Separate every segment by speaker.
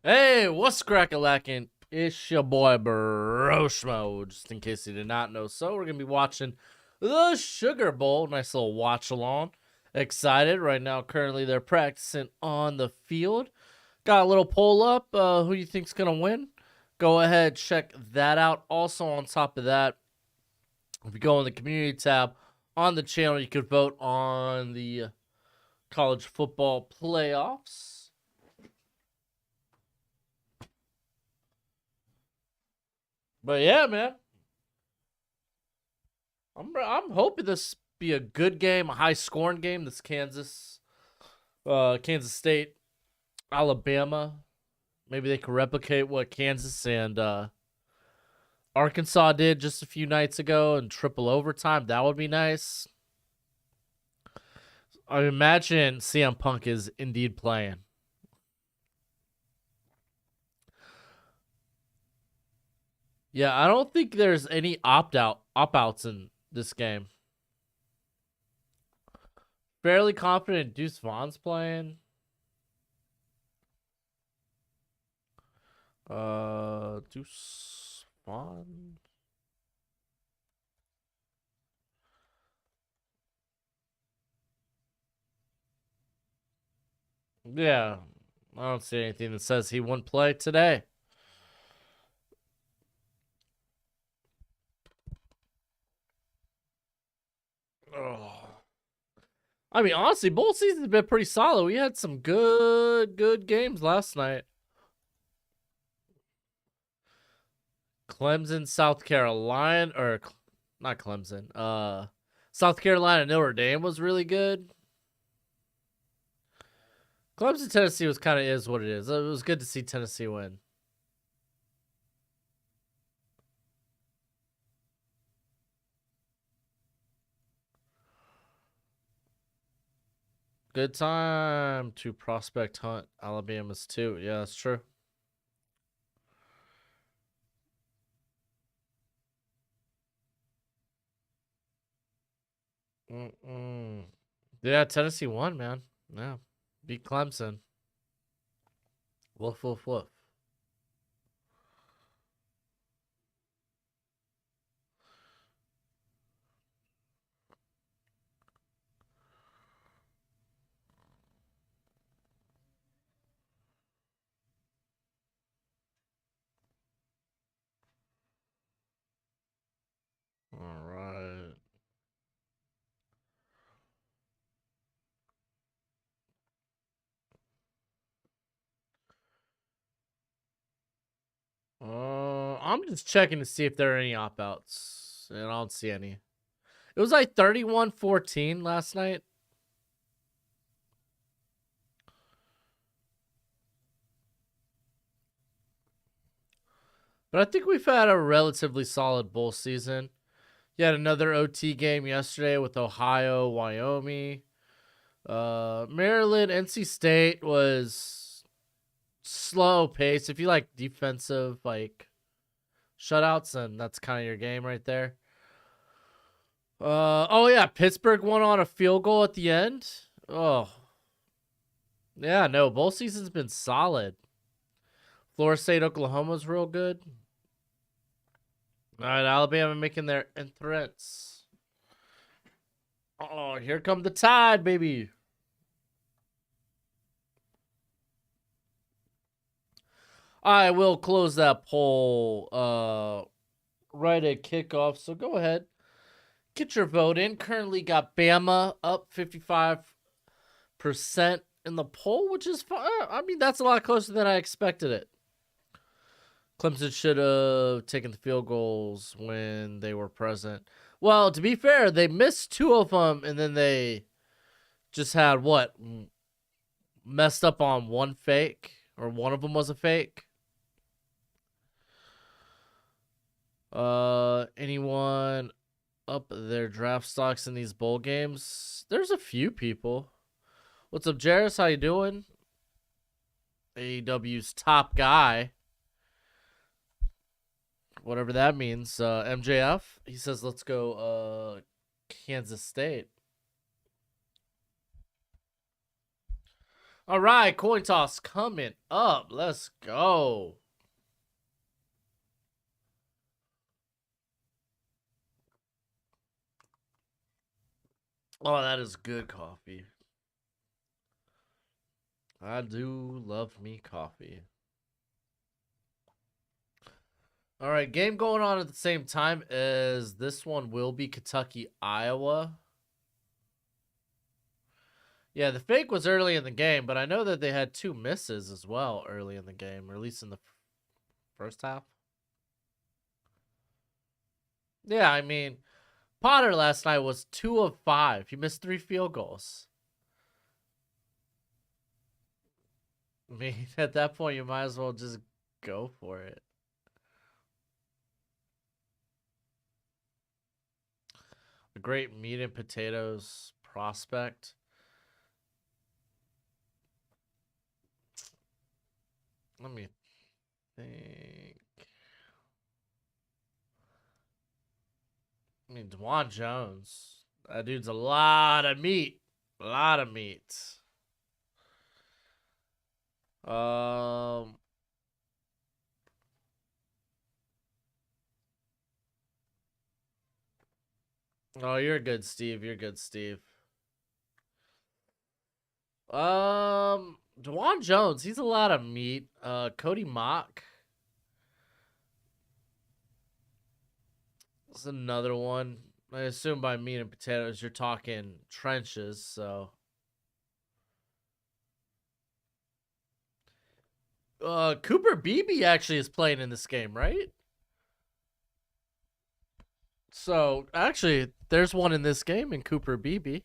Speaker 1: Hey, what's crack-a-lackin'? It's your boy Broshmo, just in case you did not know. So we're gonna be watching the Sugar Bowl. Nice little watch along. Excited right now. Currently, they're practicing on the field. Got a little poll up. Who you think's gonna win? Go ahead, check that out. Also, on top of that, if you go in the community tab on the channel, you could vote on the college football playoffs. But yeah, man, I'm hoping this be a good game, a high scoring game. This Kansas State, Alabama. Maybe they can replicate what Kansas and Arkansas did just a few nights ago in triple overtime. That would be nice. I imagine CM Punk is indeed playing. Yeah, I don't think there's any opt outs in this game. Fairly confident Deuce Vaughn's playing. Deuce Vaughn. Yeah, I don't see anything that says he wouldn't play today. Oh. I mean, honestly, bowl season's been pretty solid. We had some good games last night. Clemson, South Carolina, or not Clemson. South Carolina, Notre Dame was really good. Clemson, Tennessee was kind of is what it is. It was good to see Tennessee win. Good time to prospect hunt Alabama's too. Yeah, that's true. Yeah, Tennessee won, man. Yeah, beat Clemson. Woof woof woof. All right. I'm just checking to see if there are any opt outs, and I don't see any. It was like 31-14 last night. But I think we've had a relatively solid bowl season. You had another OT game yesterday with Ohio, Wyoming. Maryland, NC State was slow pace. If you like defensive like shutouts, then that's kind of your game right there. Oh yeah, Pittsburgh won on a field goal at the end. Oh yeah, no, bowl season's been solid. Florida State, Oklahoma's real good. All right, Alabama making their entrance. Oh, here come the Tide, baby. I will close that poll right at kickoff. So go ahead, get your vote in. Currently got Bama up 55% in the poll, which is fine. I mean, that's a lot closer than I expected it. Clemson should have taken the field goals when they were present. Well, to be fair, they missed two of them, and then they just had what? Messed up on one fake, or one of them was a fake. Anyone up their draft stocks in these bowl games? There's a few people. What's up, Jarris? How you doing? AEW's top guy. Whatever that means. MJF. He says let's go Kansas State. All right, coin toss coming up. Let's go. Oh, that is good coffee. I do love me coffee. All right, game going on at the same time as this one will be Kentucky, Iowa. Yeah, the fake was early in the game, but I know that they had 2 misses as well early in the game, or at least in the first half. Yeah, I mean, Potter last night was 2 of 5. He missed 3 field goals. I mean, at that point, you might as well just go for it. A great meat and potatoes prospect. Let me think. I mean, Dwan Jones. That dude's a lot of meat. A lot of meat. Um. Oh, you're good, Steve. You're good, Steve. Dwan Jones. He's a lot of meat. Cody Mock. That's another one. I assume by meat and potatoes, you're talking trenches. So. Cooper Beebe actually is playing in this game, right? So actually, there's one in this game in Cooper Beebe.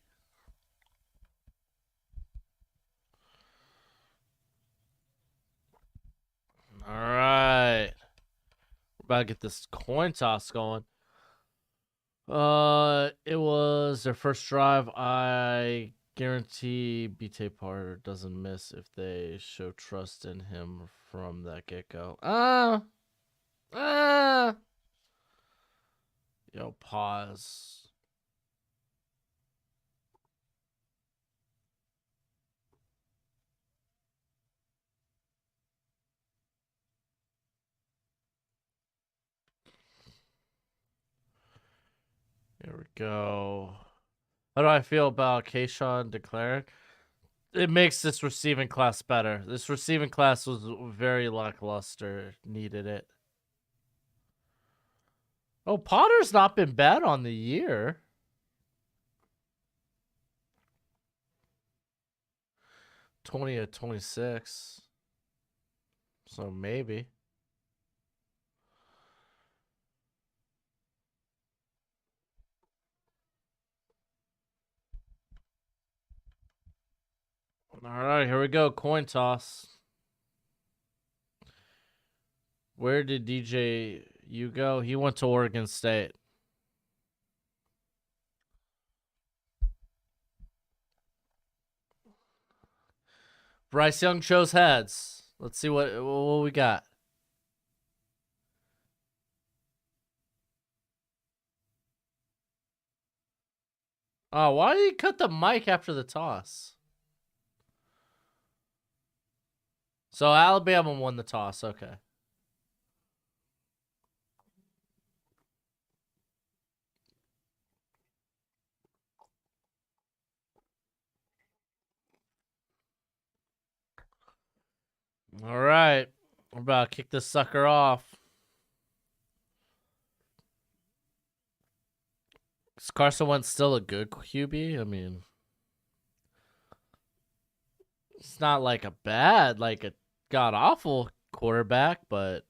Speaker 1: All right, we're about to get this coin toss going. It was their first drive. I guarantee BT Parter doesn't miss if they show trust in him from that get go. Yo, pause. Here we go. How do I feel about Kayshawn declaring? It makes this receiving class better. This receiving class was very lackluster. Needed it. Oh, Potter's not been bad on the year. 20 at 26. So maybe. All right, here we go. Coin toss. Where did DJ you go? He went to Oregon State. Bryce Young chose heads. Let's see what we got. Oh, why did he cut the mic after the toss? So Alabama won the toss. Okay. All right. We're about to kick this sucker off. Is Carson Wentz still a good QB? I mean, it's not like a bad, like a god awful quarterback, but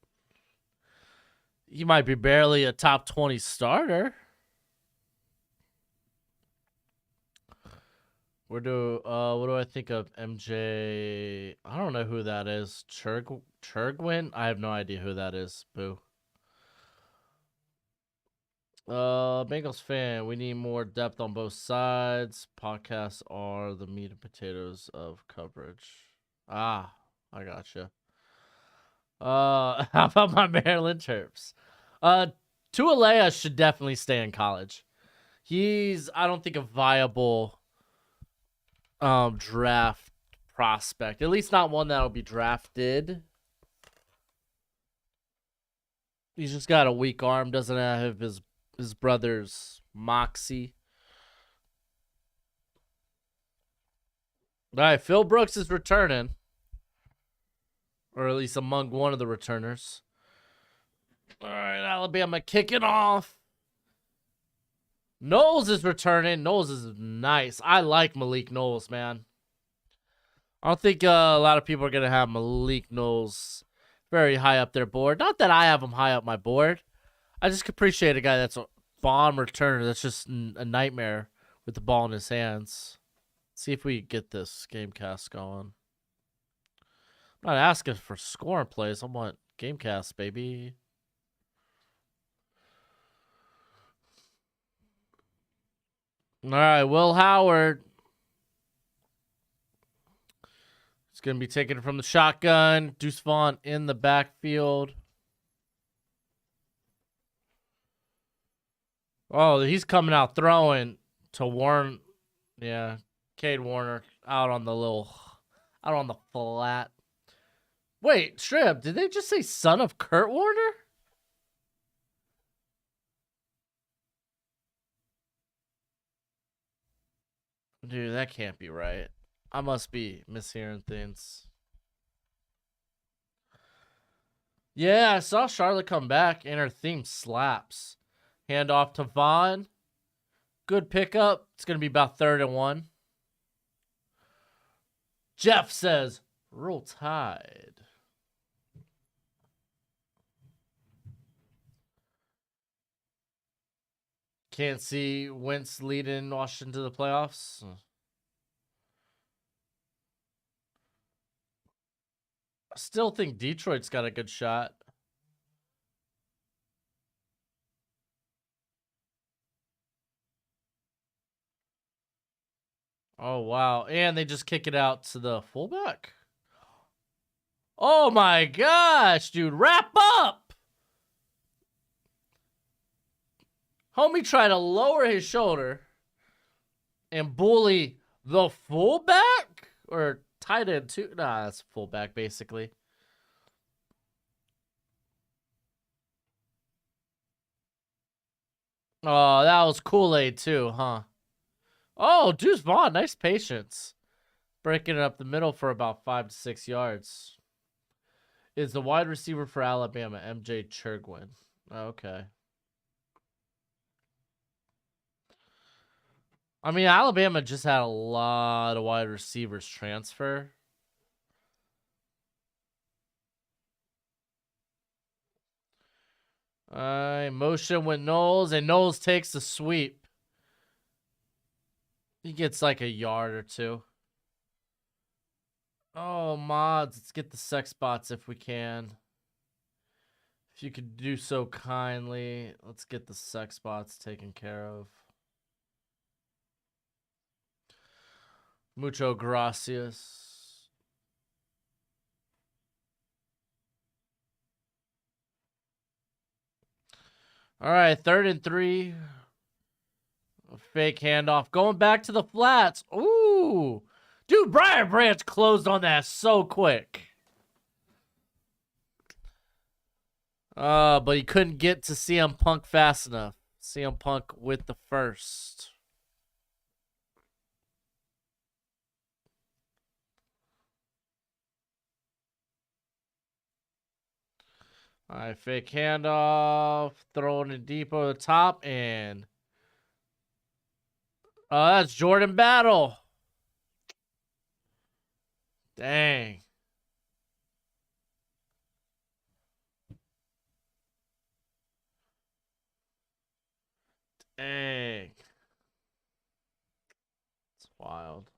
Speaker 1: he might be barely a top 20 starter. What do I think of MJ? I don't know who that is. Churgwin? I have no idea who that is. Boo. Bengals fan, we need more depth on both sides. Podcasts are the meat and potatoes of coverage. Ah, I gotcha. How about my Maryland Terps? Tualea should definitely stay in college. He's, I don't think, a viable draft prospect. At least not one that'll be drafted. He's just got a weak arm. Doesn't have his brother's moxie. All right, Phil Brooks is returning. Or at least among one of the returners. All right, Alabama kicking off. Knowles is returning. Knowles is nice. I like Malik Knowles, man. I don't think a lot of people are going to have Malik Knowles very high up their board. Not that I have him high up my board. I just appreciate a guy that's a bomb returner. That's just a nightmare with the ball in his hands. Let's see if we get this Gamecast going. I'm not asking for scoring plays. I want Gamecast, baby. All right, Will Howard. He's going to be taken from the shotgun. Deuce Vaughn in the backfield. Oh, he's coming out throwing to Warren. Yeah, Cade Warner out on the flat. Wait, Strip, did they just say son of Kurt Warner? Dude, that can't be right. I must be mishearing things. Yeah, I saw Charlotte come back and her theme slaps. Hand off to Vaughn. Good pickup. It's going to be about 3rd and 1. Jeff says, Roll Tide. Can't see Wentz leading Washington to the playoffs. I still think Detroit's got a good shot. Oh, wow. And they just kick it out to the fullback. Oh, my gosh, dude. Wrap up. Homie tried to lower his shoulder and bully the fullback? Or tight end, too? Nah, that's fullback, basically. Oh, that was Kool-Aid, too, huh? Oh, Deuce Vaughn, nice patience. Breaking it up the middle for about 5 to 6 yards. Is the wide receiver for Alabama, MJ Chirgwin. Okay. I mean, Alabama just had a lot of wide receivers transfer. Motion with Knowles, and Knowles takes the sweep. He gets like a yard or two. Oh, mods, let's get the sex bots if we can. If you could do so kindly, let's get the sex bots taken care of. Mucho gracias. All right, 3rd and 3. A fake handoff. Going back to the flats. Ooh. Dude, Brian Branch closed on that so quick. But he couldn't get to CM Punk fast enough. CM Punk with the first. All right, fake handoff. Throwing it deep over the top. And that's Jordan Battle. Dang. Dang. It's wild.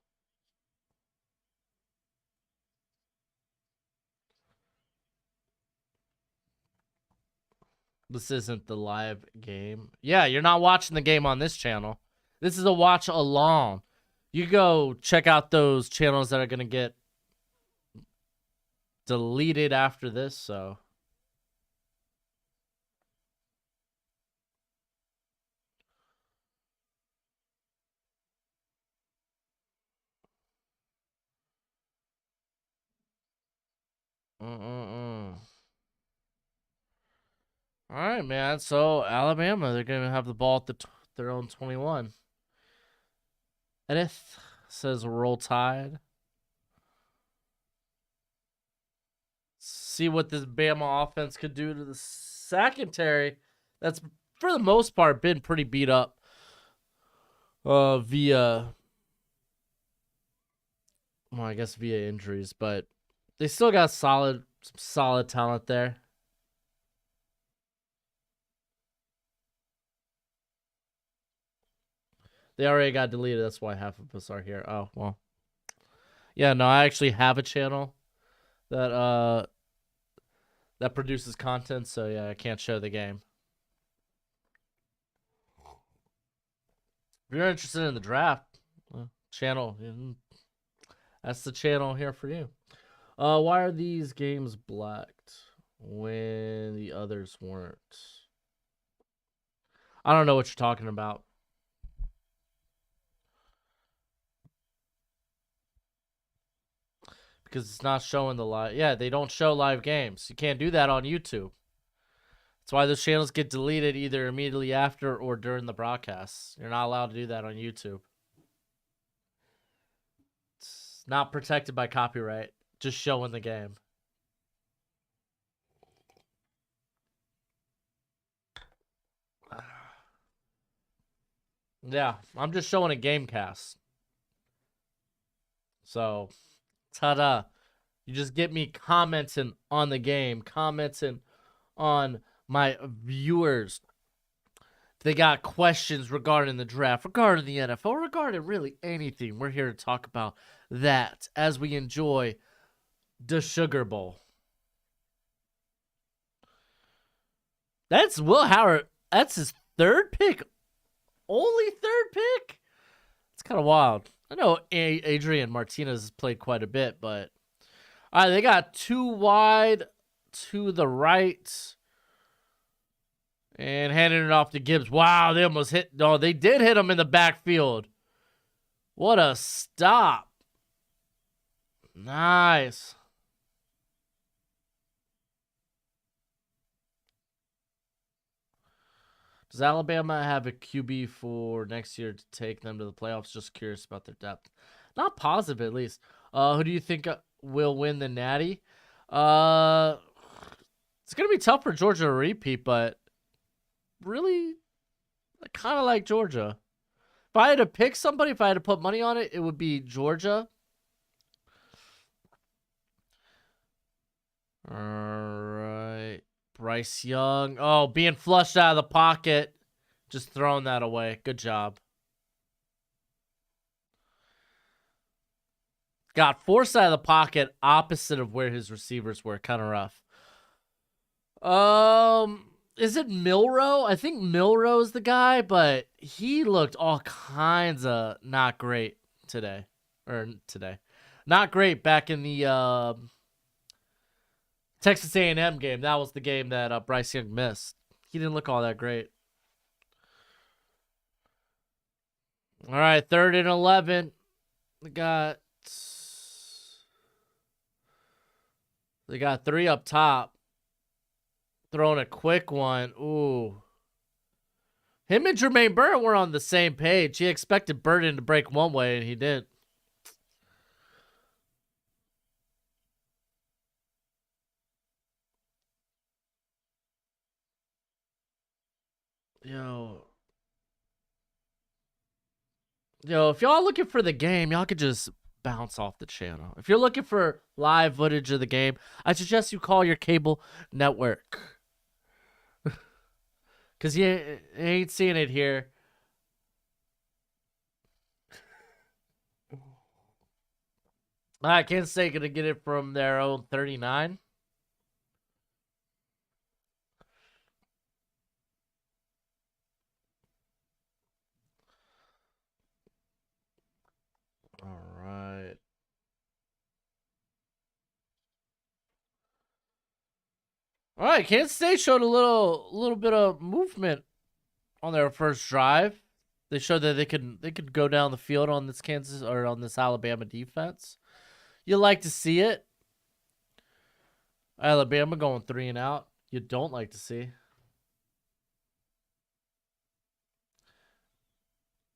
Speaker 1: This isn't the live game. Yeah, you're not watching the game on this channel. This is a watch along. You go check out those channels that are going to get deleted after this, so. All right, man. So Alabama, they're gonna have the ball at their own 21. Edith says roll tide. See what this Bama offense could do to the secondary. That's for the most part been pretty beat up. Via, well, I guess via injuries, but they still got some solid talent there. They already got deleted. That's why half of us are here. Oh, well. Yeah, no, I actually have a channel that that produces content, so yeah, I can't show the game. If you're interested in the draft, channel, that's the channel here for you. Why are these games blacked when the others weren't? I don't know what you're talking about. Because it's not showing the live. Yeah, they don't show live games. You can't do that on YouTube. That's why those channels get deleted either immediately after or during the broadcasts. You're not allowed to do that on YouTube. It's not protected by copyright. Just showing the game. Yeah, I'm just showing a game cast. So, ta-da. You just get me commenting on the game, commenting on my viewers. If they got questions regarding the draft, regarding the NFL, regarding really anything, we're here to talk about that as we enjoy the Sugar Bowl. That's Will Howard. That's his third pick. Only third pick? It's kind of wild. I know Adrian Martinez has played quite a bit, but all right, they got two wide to the right and handing it off to Gibbs. Wow, they almost hit. No, they did hit him in the backfield. What a stop. Nice. Does Alabama have a QB for next year to take them to the playoffs? Just curious about their depth. Not positive, at least. Who do you think will win the Natty? It's gonna be tough for Georgia to repeat, but really, I kind of like Georgia. If I had to pick somebody, if I had to put money on it, it would be Georgia. All right. Bryce Young. Oh, being flushed out of the pocket. Just throwing that away. Good job. Got forced out of the pocket opposite of where his receivers were. Kind of rough. Is it Milrow? I think Milrow's the guy, but he looked all kinds of not great today. Not great back in the Texas A&M game. That was the game that Bryce Young missed. He didn't look all that great. All right, 3rd and 11. They got 3 up top. Throwing a quick one. Ooh. Him and Jermaine Burton were on the same page. He expected Burton to break one way, and he didn't. Yo, if y'all looking for the game, y'all could just bounce off the channel. If you're looking for live footage of the game, I suggest you call your cable network. Because you ain't seeing it here. I can't say gonna get it from their own 39. All right. All right, Kansas State showed a little bit of movement on their first drive. They showed that they could go down the field on this Kansas or on this Alabama defense. You like to see it. Alabama going 3 and out. You don't like to see.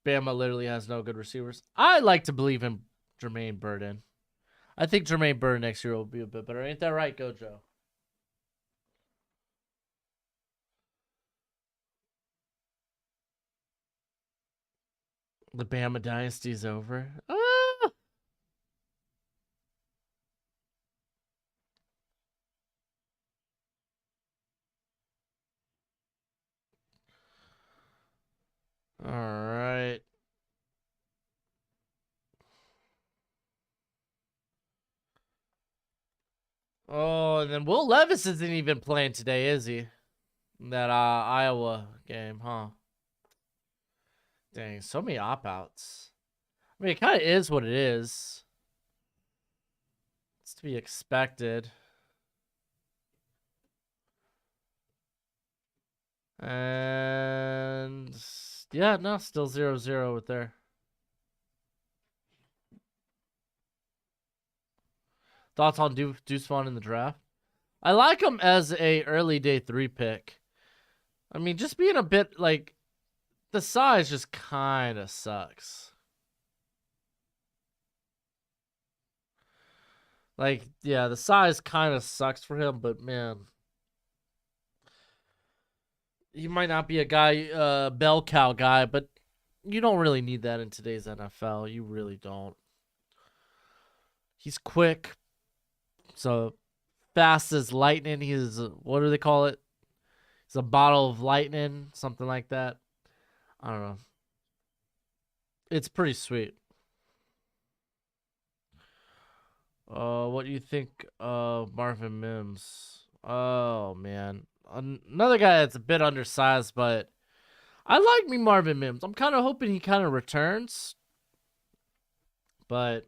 Speaker 1: Bama literally has no good receivers. I like to believe in Jermaine Burden. I think Jermaine Burden next year will be a bit better. Ain't that right, Gojo? The Bama dynasty's over. Ah! All right. Oh, and then Will Levis isn't even playing today, is he? That Iowa game, huh? Dang, so many opt-outs. I mean, it kind of is what it is. It's to be expected. And yeah, no, still 0-0 with there. Thoughts on Deuce Vaughn in the draft? I like him as a early day 3 pick. I mean, just being a bit like the size just kind of sucks. Like, yeah, the size kind of sucks for him, but man, he might not be a guy, bell cow guy, but you don't really need that in today's NFL. You really don't. He's quick, so fast as lightning. He's what do they call it? He's a bottle of lightning, something like that. I don't know. It's pretty sweet. What do you think of Marvin Mims? Oh man, another guy that's a bit undersized, but I like me Marvin Mims. I'm kind of hoping he kind of returns, but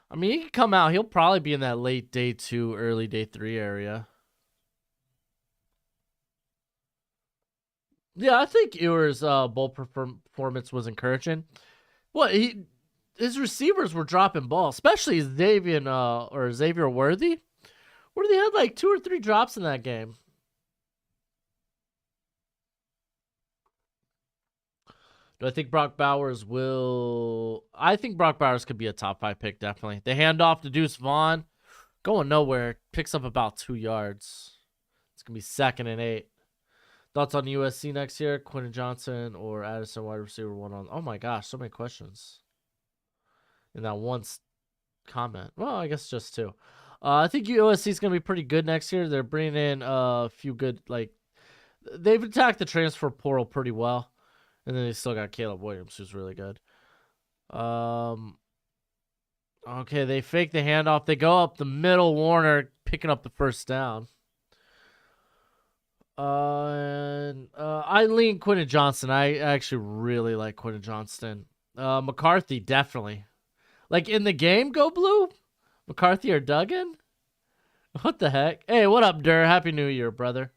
Speaker 1: I mean, he can come out. He'll probably be in that late day 2, early day 3 area. Yeah, I think Ewer's bowl performance was encouraging. What his receivers were dropping balls, especially Xavier Worthy. Worthy had like 2 or 3 drops in that game. Do I think Brock Bowers will? I think Brock Bowers could be a top 5 pick, definitely. The handoff to Deuce Vaughn, going nowhere, picks up about 2 yards. It's going to be 2nd and 8. Thoughts on USC next year? Quentin Johnson or Addison wide receiver 1 on? Oh my gosh, so many questions in that one comment. Well, I guess just 2. I think USC is going to be pretty good next year. They're bringing in a few good, like, they've attacked the transfer portal pretty well. And then they still got Caleb Williams, who's really good. Okay, they fake the handoff. They go up the middle. Warner picking up the first down. I lean Quentin Johnston. I actually really like Quentin Johnston. McCarthy, definitely. Like in the game, go blue? McCarthy or Duggan? What the heck? Hey, what up, Durr? Happy New Year, brother.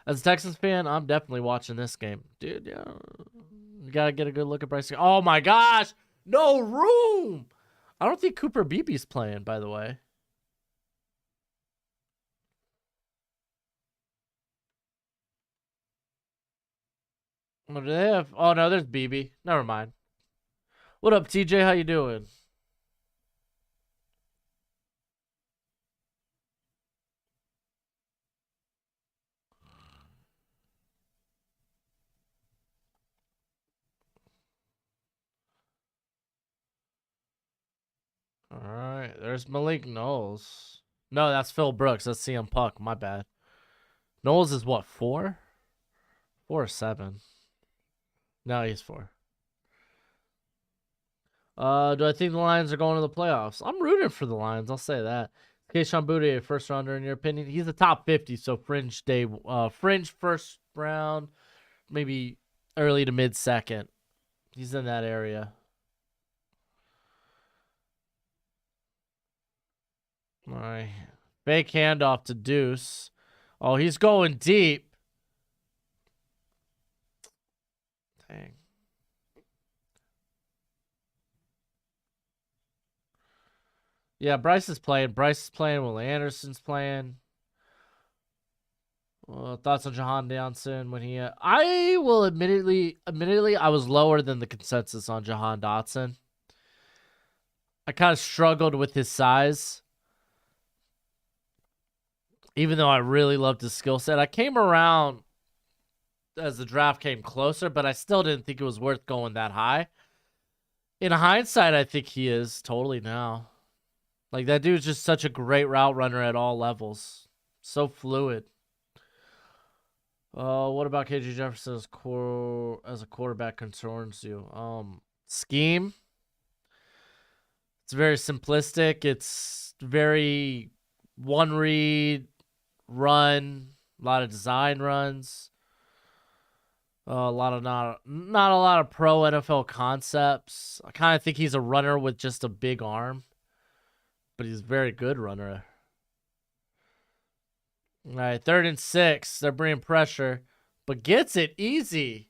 Speaker 1: As a Texans fan, I'm definitely watching this game. Dude, yeah. You gotta get a good look at Bryce. Oh my gosh! No room! I don't think Cooper Beebe's playing, by the way. What do they have? Oh no, there's Beebe. Never mind. What up, TJ? How you doing? All right, there's Malik Knowles. No, that's Phil Brooks. That's CM Puck. My bad. Knowles is what, 4? 4 or 7? No, he's 4. Do I think the Lions are going to the playoffs? I'm rooting for the Lions. I'll say that. Keishawn Boutte, a first rounder in your opinion? He's a top 50, so fringe first round, maybe early to mid second. He's in that area. All right. Fake handoff to Deuce. Oh, he's going deep. Dang. Yeah, Bryce is playing. Bryce is playing. Will Anderson's playing. Thoughts on Jahan Dotson when he? I will admittedly, I was lower than the consensus on Jahan Dotson. I kind of struggled with his size, even though I really loved his skill set. I came around as the draft came closer, but I still didn't think it was worth going that high. In hindsight, I think he is totally now. Like, that dude's just such a great route runner at all levels. So fluid. What about KJ Jefferson as a quarterback concerns you? Scheme. It's very simplistic. It's very one read, run, a lot of design runs. A lot of not a lot of pro NFL concepts. I kind of think he's a runner with just a big arm, but he's a very good runner. All right, 3rd and 6. They're bringing pressure, but gets it easy.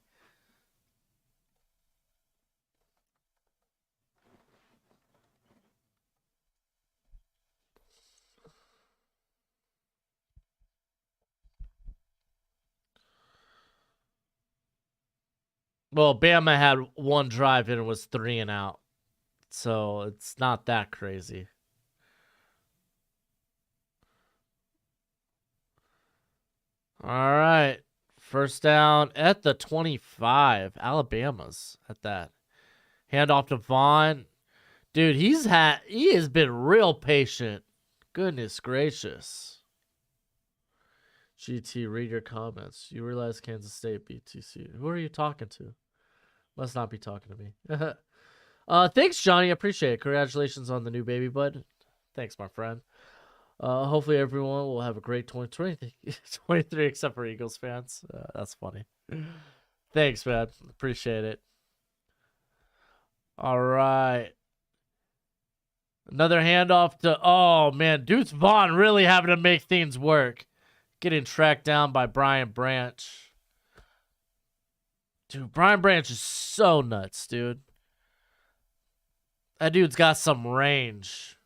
Speaker 1: Well, Bama had one drive and it was 3 and out, so it's not that crazy. All right. First down at the 25. Alabama's at that. Handoff to Vaughn. Dude, he has been real patient. Goodness gracious. GT, read your comments. You realize Kansas State beat TCU. Who are you talking to? Must not be talking to me. Thanks, Johnny. I appreciate it. Congratulations on the new baby, bud. Thanks, my friend. Hopefully everyone will have a great 2020, 23, except for Eagles fans. That's funny. Thanks, man. Appreciate it. All right. Another handoff to, oh, man. Deuce Vaughn really having to make things work. Getting tracked down by Brian Branch. Dude, Brian Branch is so nuts, dude. That dude's got some range.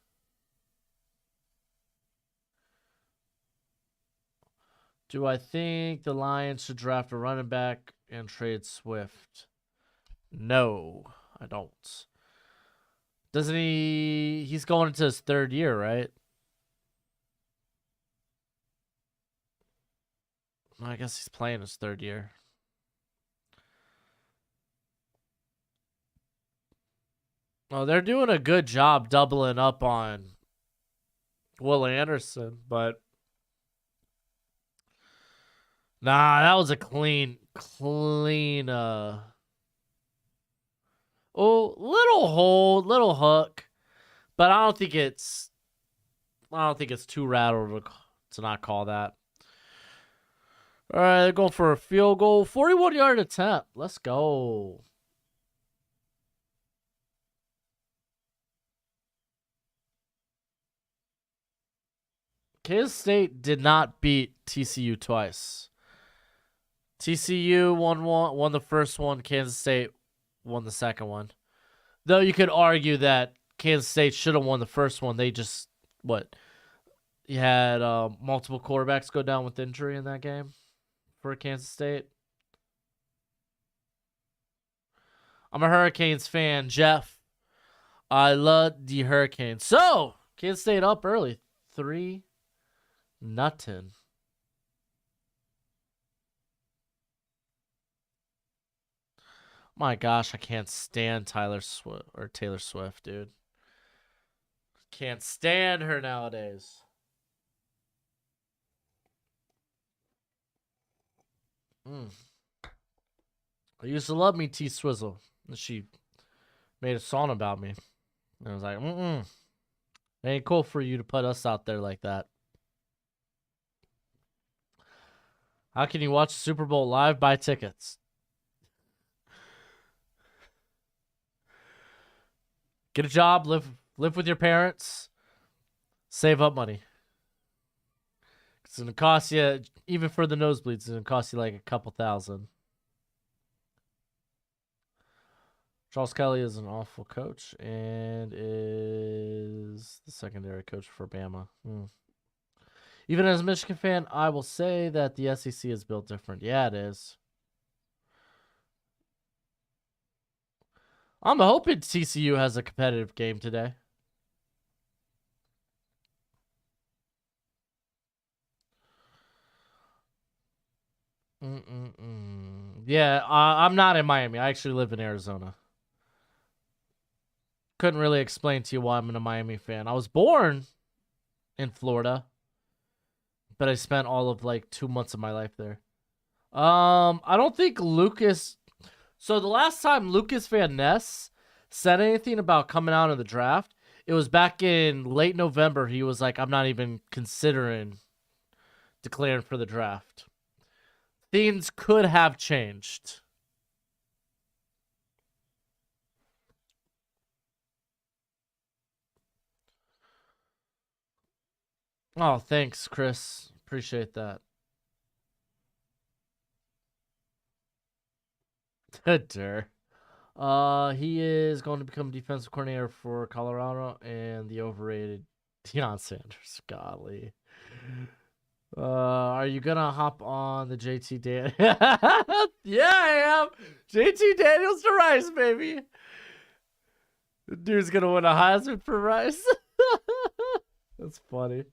Speaker 1: Do I think the Lions should draft a running back and trade Swift? No, I don't. Doesn't he? He's going into his 3rd year, right? I guess he's playing his 3rd year. Well, they're doing a good job doubling up on Will Anderson, but nah, that was a clean. Little hold, little hook, but I don't think it's too rattled to not call that. All right, they're going for a field goal, 41-yard attempt. Let's go. Kansas State did not beat TCU twice. TCU won the first one. Kansas State won the second one. Though you could argue that Kansas State should have won the first one. They just you had multiple quarterbacks go down with injury in that game for Kansas State. I'm a Hurricanes fan, Jeff. I love the Hurricanes. So Kansas State up early, 3-0. My gosh, I can't stand Taylor Swift, dude. Can't stand her nowadays. I used to love me T Swizzle. She made a song about me. And I was like, it ain't cool for you to put us out there like that. How can you watch the Super Bowl live? Buy tickets. Get a job, live with your parents, save up money. It's gonna cost you, even for the nosebleeds, it's gonna cost you like a couple thousand. Charles Kelly is an awful coach and is the secondary coach for Bama. Even as a Michigan fan, I will say that the SEC is built different. Yeah, it is. I'm hoping TCU has a competitive game today. Yeah, I'm not in Miami. I actually live in Arizona. Couldn't really explain to you why I'm a Miami fan. I was born in Florida, but I spent all of like 2 months of my life there. I don't think Lucas. So the last time Lucas Van Ness said anything about coming out of the draft, it was back in late November. He was like, "I'm not even considering declaring for the draft." Things could have changed. Oh, thanks, Chris. Appreciate that. Dur. He is going to become defensive coordinator for Colorado and the overrated Deion Sanders. Golly. Are you gonna hop on the JT Dan? Yeah, I am. JT Daniels to Rice, baby. The dude's gonna win a Heisman for Rice. That's funny.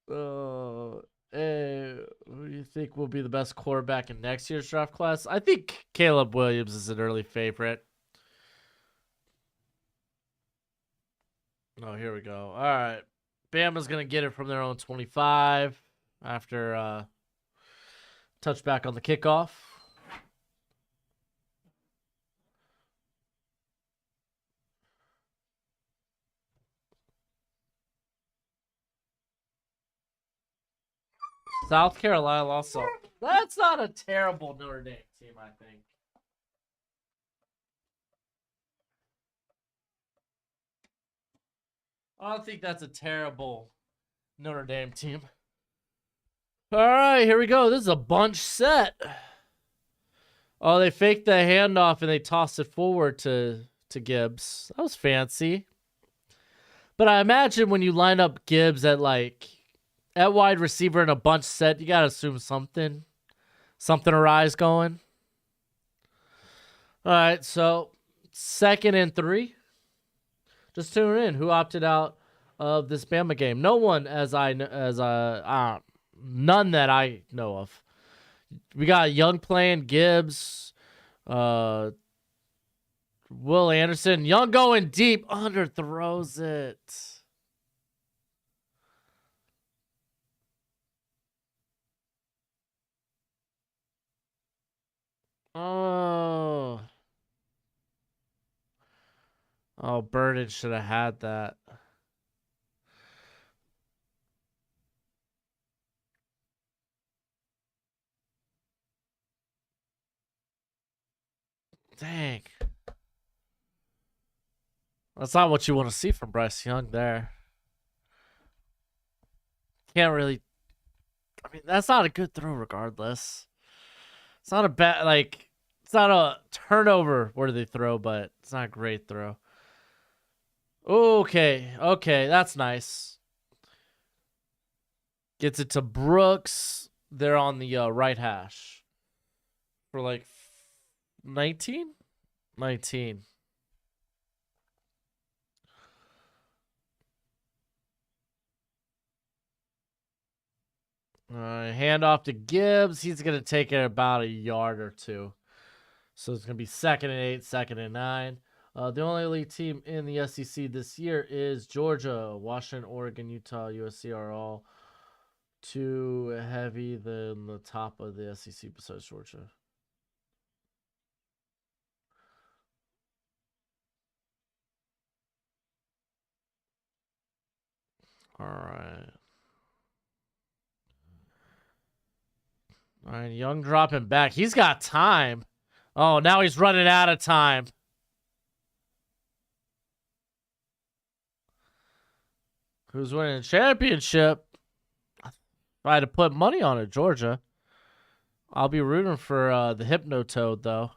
Speaker 1: Oh, hey, who do you think will be the best quarterback in next year's draft class? I think Caleb Williams is an early favorite. Oh, here we go. All right. Bama's going to get it from their own 25 after touchback on the kickoff. South Carolina also. That's not a terrible Notre Dame team, I think. I don't think that's a terrible Notre Dame team. All right, here we go. This is a bunch set. Oh, they faked the handoff and they tossed it forward to Gibbs. That was fancy. But I imagine when you line up Gibbs at wide receiver in a bunch set, you gotta assume something arise going. All right, so 2nd and 3. Just tune in. Who opted out of this Bama game? No one, none that I know of. We got Young playing, Gibbs, Will Anderson. Young going deep, underthrows it. Oh. Oh, Burden should have had that. Dang. That's not what you want to see from Bryce Young there. Can't really. I mean, that's not a good throw regardless. It's not a bad, it's not a turnover worthy throw, but it's not a great throw. Okay, that's nice. Gets it to Brooks. They're on the right hash for 19? 19. Hand off to Gibbs. He's going to take it about a yard or two. So it's going to be 2nd and 8, 2nd and 9. The only elite team in the SEC this year is Georgia. Washington, Oregon, Utah, USC are all too heavy than the top of the SEC besides Georgia. All right. All right, Young dropping back. He's got time. Oh, now he's running out of time. Who's winning the championship? I had to put money on it, Georgia. I'll be rooting for the Hypnotoad though.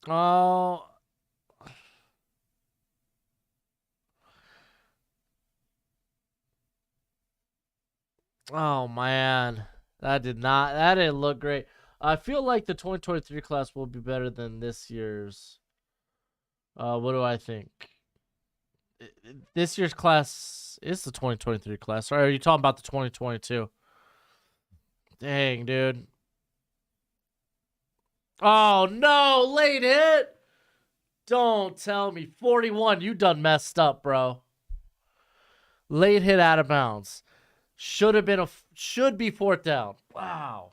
Speaker 1: Oh, oh man, that didn't look great. I feel like the 2023 class will be better than this year's. What do I think? This year's class is the 2023 class. Or are you talking about the 2022? Dang, dude. Oh no, late hit. Don't tell me. 41, you done messed up, bro. Late hit out of bounds. Should be fourth down. Wow.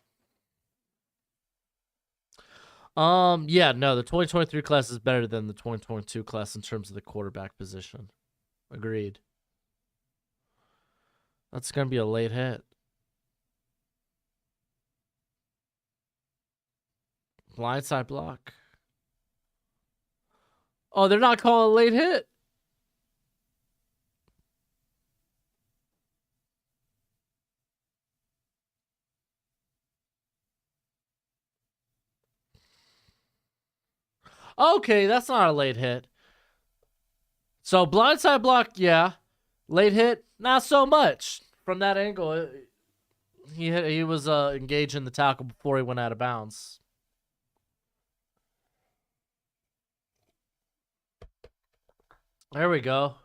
Speaker 1: Yeah, no, the 2023 class is better than the 2022 class in terms of the quarterback position. Agreed. That's gonna be a late hit. Blindside block. Oh, they're not calling a late hit. Okay, that's not a late hit. So blindside block, yeah. Late hit, not so much. From that angle, he was engaged in the tackle before he went out of bounds. There we go.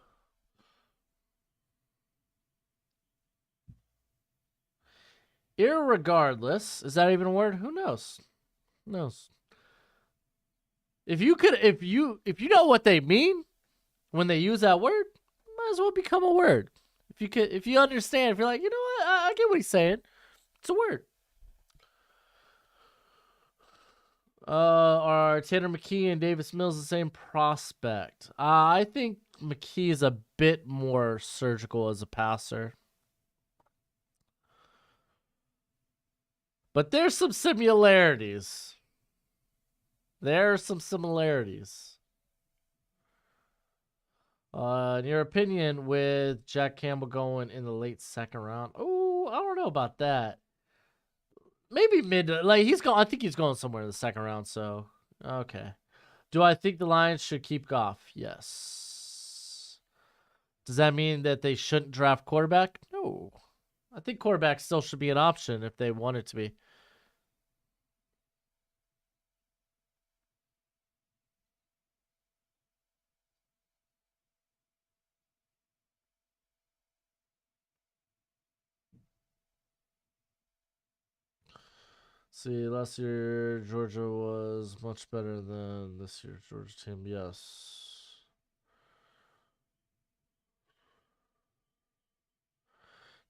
Speaker 1: Irregardless, is that even a word? Who knows? Who knows? If you know what they mean when they use that word, might as well become a word. If you understand, if you're like, you know what, I get what he's saying. It's a word. Are Tanner McKee and Davis Mills the same prospect? I think McKee is a bit more surgical as a passer. But there's some similarities. There are some similarities. In your opinion, with Jack Campbell going in the late second round, oh, I don't know about that. Maybe mid, like he's going. I think he's going somewhere in the second round. So, okay. Do I think the Lions should keep Goff? Yes. Does that mean that they shouldn't draft quarterback? No. I think quarterback still should be an option if they want it to be. See, last year Georgia was much better than this year's Georgia team. Yes.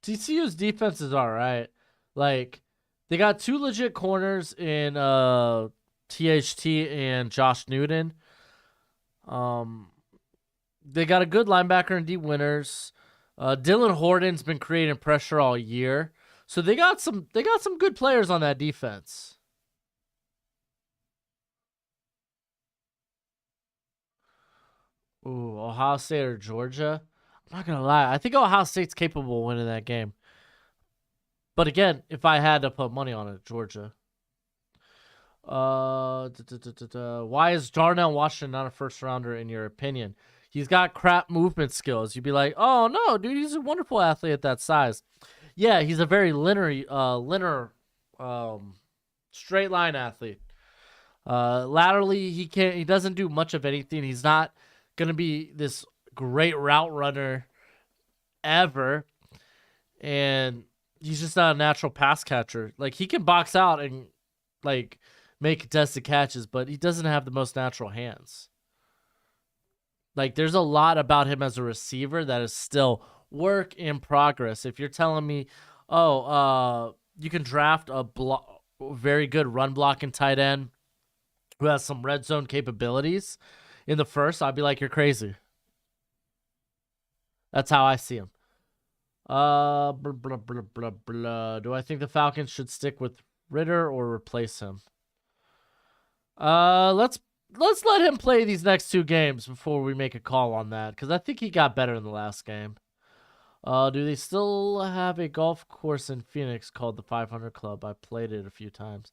Speaker 1: TCU's defense is all right. Like they got two legit corners in THT and Josh Newton. They got a good linebacker in D Winters. Dylan Horton's been creating pressure all year. So they got some good players on that defense. Ooh, Ohio State or Georgia? I'm not gonna lie. I think Ohio State's capable of winning that game. But again, if I had to put money on it, Georgia. Why is Darnell Washington not a first rounder in your opinion? He's got crap movement skills. You'd be like, oh no, dude, he's a wonderful athlete at that size. Yeah, he's a very linear, straight line athlete. Laterally, he doesn't do much of anything. He's not gonna be this great route runner ever, and he's just not a natural pass catcher. Like he can box out and like make contested catches, but he doesn't have the most natural hands. Like there's a lot about him as a receiver that is still work in progress. If you're telling me, oh, you can draft a very good run blocking tight end who has some red zone capabilities in the first, I'd be like, you're crazy. That's how I see him. Blah, blah, blah, blah, blah. Do I think the Falcons should stick with Ritter or replace him? Let's let him play these next two games before we make a call on that, because I think he got better in the last game. Do they still have a golf course in Phoenix called the 500 Club? I played it a few times.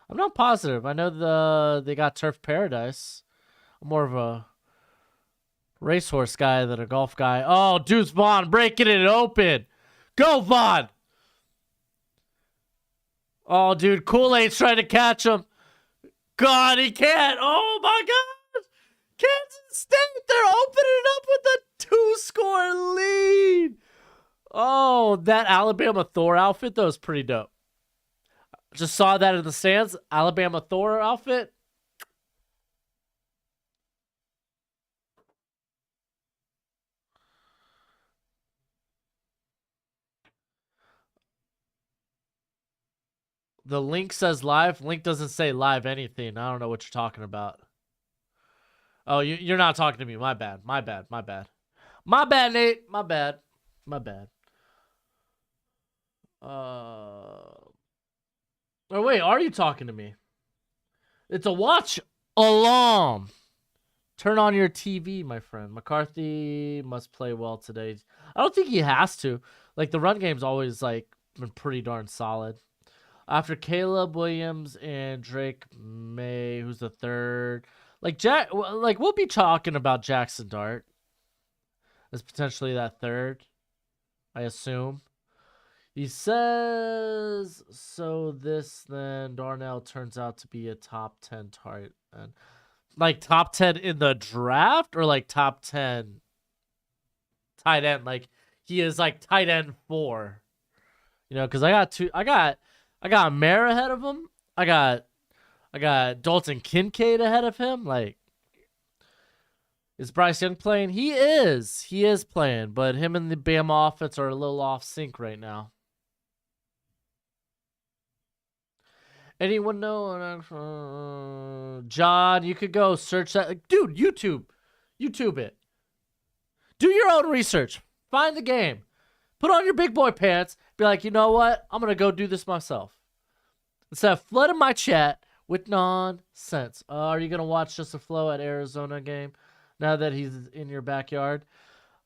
Speaker 1: I'm not positive. I know they got Turf Paradise. I'm more of a racehorse guy than a golf guy. Oh, Deuce Vaughn breaking it open. Go, Vaughn. Oh, dude, Kool-Aid's trying to catch him. God, he can't. Oh, my God. Kansas State, they're opening up with a 2-score lead. Oh, that Alabama Thor outfit, that was pretty dope. Just saw that in the stands. Alabama Thor outfit. The link says live. Link doesn't say live anything. I don't know what you're talking about. Oh, you're not talking to me. My bad. My bad. My bad. My bad, Nate. My bad. My bad. Oh, wait. Are you talking to me? It's a watch alarm. Turn on your TV, my friend. McCarthy must play well today. I don't think he has to. Like, the run game's always, like, been pretty darn solid. After Caleb Williams and Drake May, who's the third. Like, we'll be talking about Jackson Dart as potentially that third, I assume. He says, so this then Darnell turns out to be a top 10 target. And like top 10 in the draft or like top 10 tight end? Like he is like tight end 4. You know, because I got Mayer ahead of him. I got Dalton Kincaid ahead of him. Like, is Bryce Young playing? He is. He is playing, but him and the Bama offense are a little off sync right now. Anyone know? John, you could go search that. Dude, YouTube it. Do your own research. Find the game. Put on your big boy pants. Be like, you know what? I'm going to go do this myself. Instead of flooding my chat with nonsense. Are you going to watch Justin Flo at Arizona game now that he's in your backyard?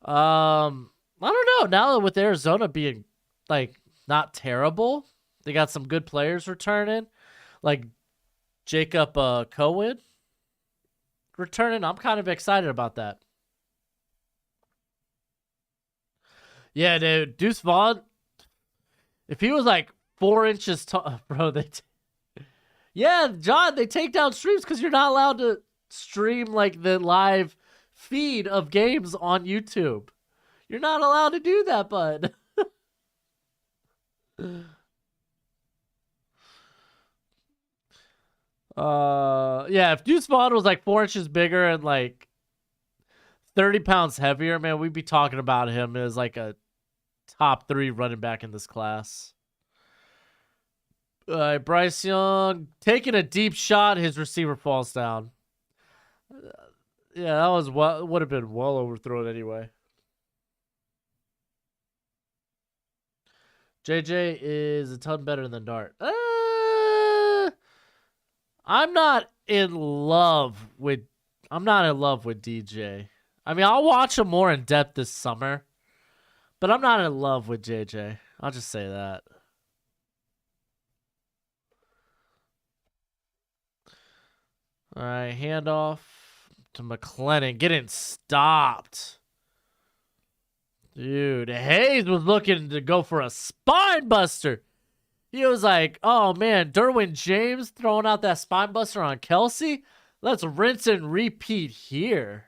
Speaker 1: I don't know. Now with Arizona being, like, not terrible, they got some good players returning. Like Jacob Cohen returning. I'm kind of excited about that. Yeah, dude. Deuce Vaughn, if he was like 4 inches tall, bro, yeah, John, they take down streams because you're not allowed to stream like the live feed of games on YouTube. You're not allowed to do that, bud. Yeah, if Deuce Vaughn was like 4 inches bigger and like 30 pounds heavier, man, we'd be talking about him as like a top 3 running back in this class. Bryce Young taking a deep shot, his receiver falls down. Yeah, that was would have been well overthrown anyway. JJ is a ton better than Dart. I'm not in love with DJ. I mean, I'll watch him more in depth this summer, but I'm not in love with JJ. I'll just say that. All right, handoff to McLennan, getting stopped. Dude, Hayes was looking to go for a spine buster. He was like, oh man, Derwin James throwing out that spine buster on Kelsey. Let's rinse and repeat here.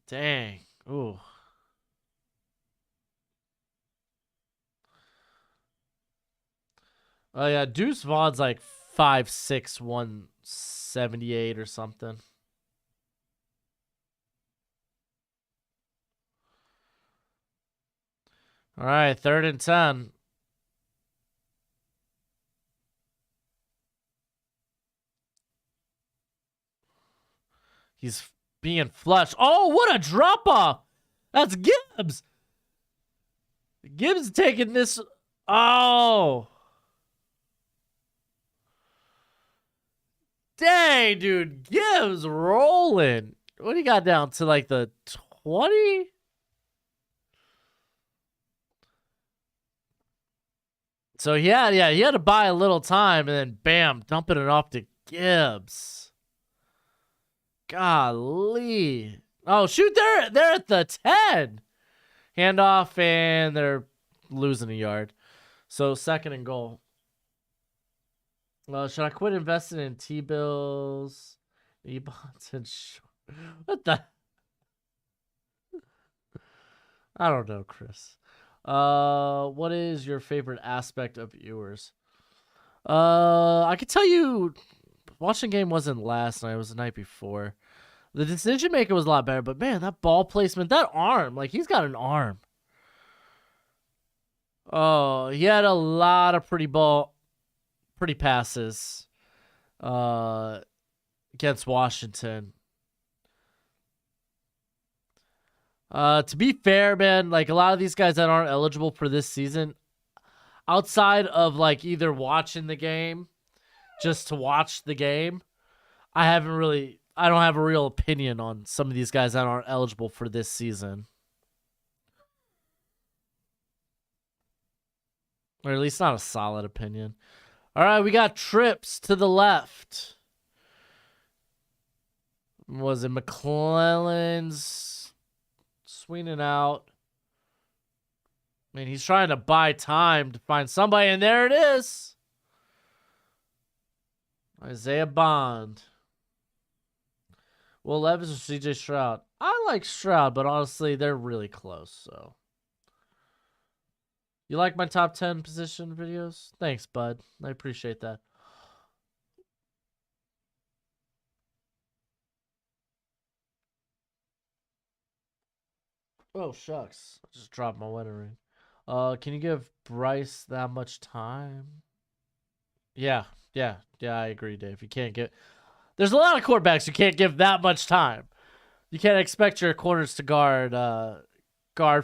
Speaker 1: Dang. Ooh. Oh yeah, Deuce Vaughn's like 5'6", 178 or something. All right, 3rd and 10. He's being flushed. Oh, what a drop off! That's Gibbs. Gibbs taking this. Oh, dang, dude, Gibbs rolling. What do you got down to like the 20? So he had to buy a little time, and then bam, dumping it off to Gibbs. Golly. Oh shoot, they're at the 10. Handoff, and they're losing a yard. So 2nd and goal. Should I quit investing in T-bills, E-bonds, and what the? I don't know, Chris. What is your favorite aspect of viewers? I could tell you, watching game wasn't last night. It was the night before. The decision maker was a lot better, but man, that ball placement, that arm, like he's got an arm. Oh, he had a lot of pretty passes against Washington. To be fair, man, like a lot of these guys that aren't eligible for this season, outside of like either watching the game just to watch the game, I don't have a real opinion on some of these guys that aren't eligible for this season. Or at least not a solid opinion. All right, we got trips to the left. Was it McClellan's swinging out? I mean, he's trying to buy time to find somebody, and there it is. Isaiah Bond. Will Levis or CJ Stroud? I like Stroud, but honestly, they're really close, so. You like my top 10 position videos? Thanks, bud. I appreciate that. Oh, shucks. I just dropped my wedding ring. Can you give Bryce that much time? Yeah, I agree, Dave. You can't get... There's a lot of quarterbacks you can't give that much time. You can't expect your corners to guard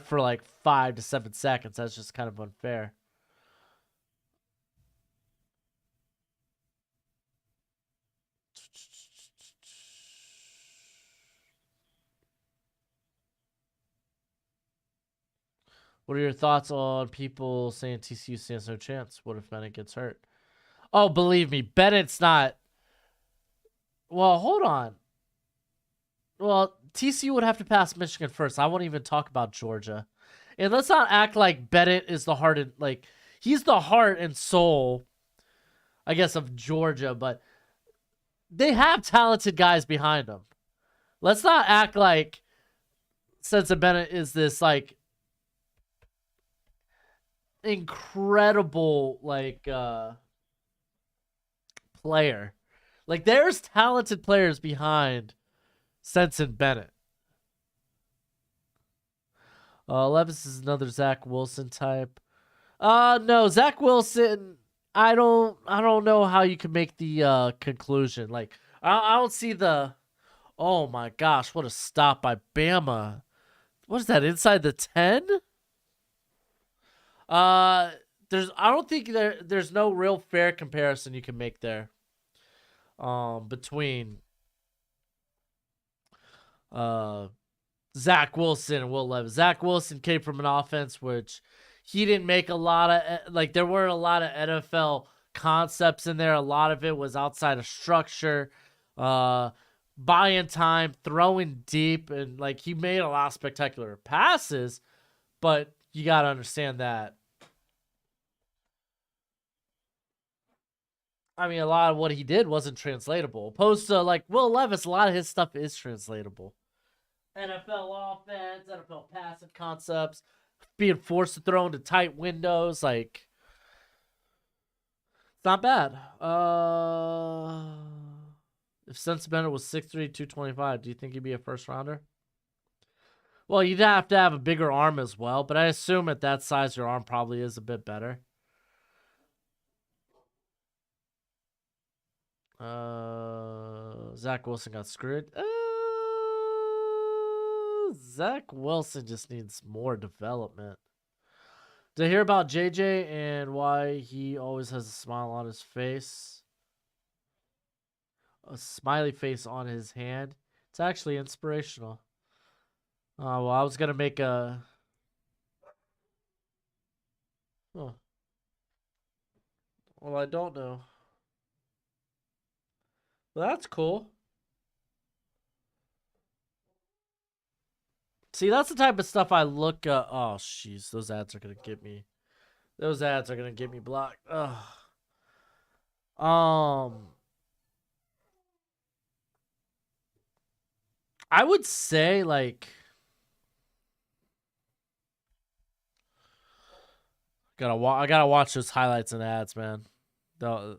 Speaker 1: for like 5 to 7 seconds. That's just kind of unfair. What are your thoughts on people saying TCU stands no chance? What if Bennett gets hurt? Oh, believe me, Bennett's not. Well, hold on. Well, TCU would have to pass Michigan first. I won't even talk about Georgia. And let's not act like Bennett is the heart and like he's the heart and soul, I guess, of Georgia, but they have talented guys behind them. Let's not act like Stetson Bennett is this like incredible like player. Like there's talented players behind Stetson Bennett. Levis is another Zach Wilson type. No, Zach Wilson. I don't know how you can make the conclusion. Like I don't see the. Oh my gosh, what a stop by Bama. What is that, inside the 10? I don't think there's no real fair comparison you can make there. Between Zach Wilson and Will Levis. Zach Wilson came from an offense which he didn't make a lot of like there weren't a lot of NFL concepts in there. A lot of it was outside of structure. Buying time, throwing deep, and like he made a lot of spectacular passes, but you got to understand that. I mean, a lot of what he did wasn't translatable. Opposed to like Will Levis, a lot of his stuff is translatable. NFL offense, NFL passing concepts, being forced to throw into tight windows, like it's not bad. If Stetson Bennett was 6'3", 225, do you think he'd be a first rounder? Well, you'd have to have a bigger arm as well, but I assume at that size your arm probably is a bit better. Zach Wilson got screwed. Zach Wilson just needs more development. Did I hear about JJ and why he always has a smile on his face? A smiley face on his hand. It's actually inspirational. Well, I was gonna make a. Oh. Well, I don't know. Well, that's cool. See, that's the type of stuff I look. Oh, jeez, those ads are gonna get me. Those ads are gonna get me blocked. Ugh. Um, I would say like I gotta watch those highlights and ads, man. The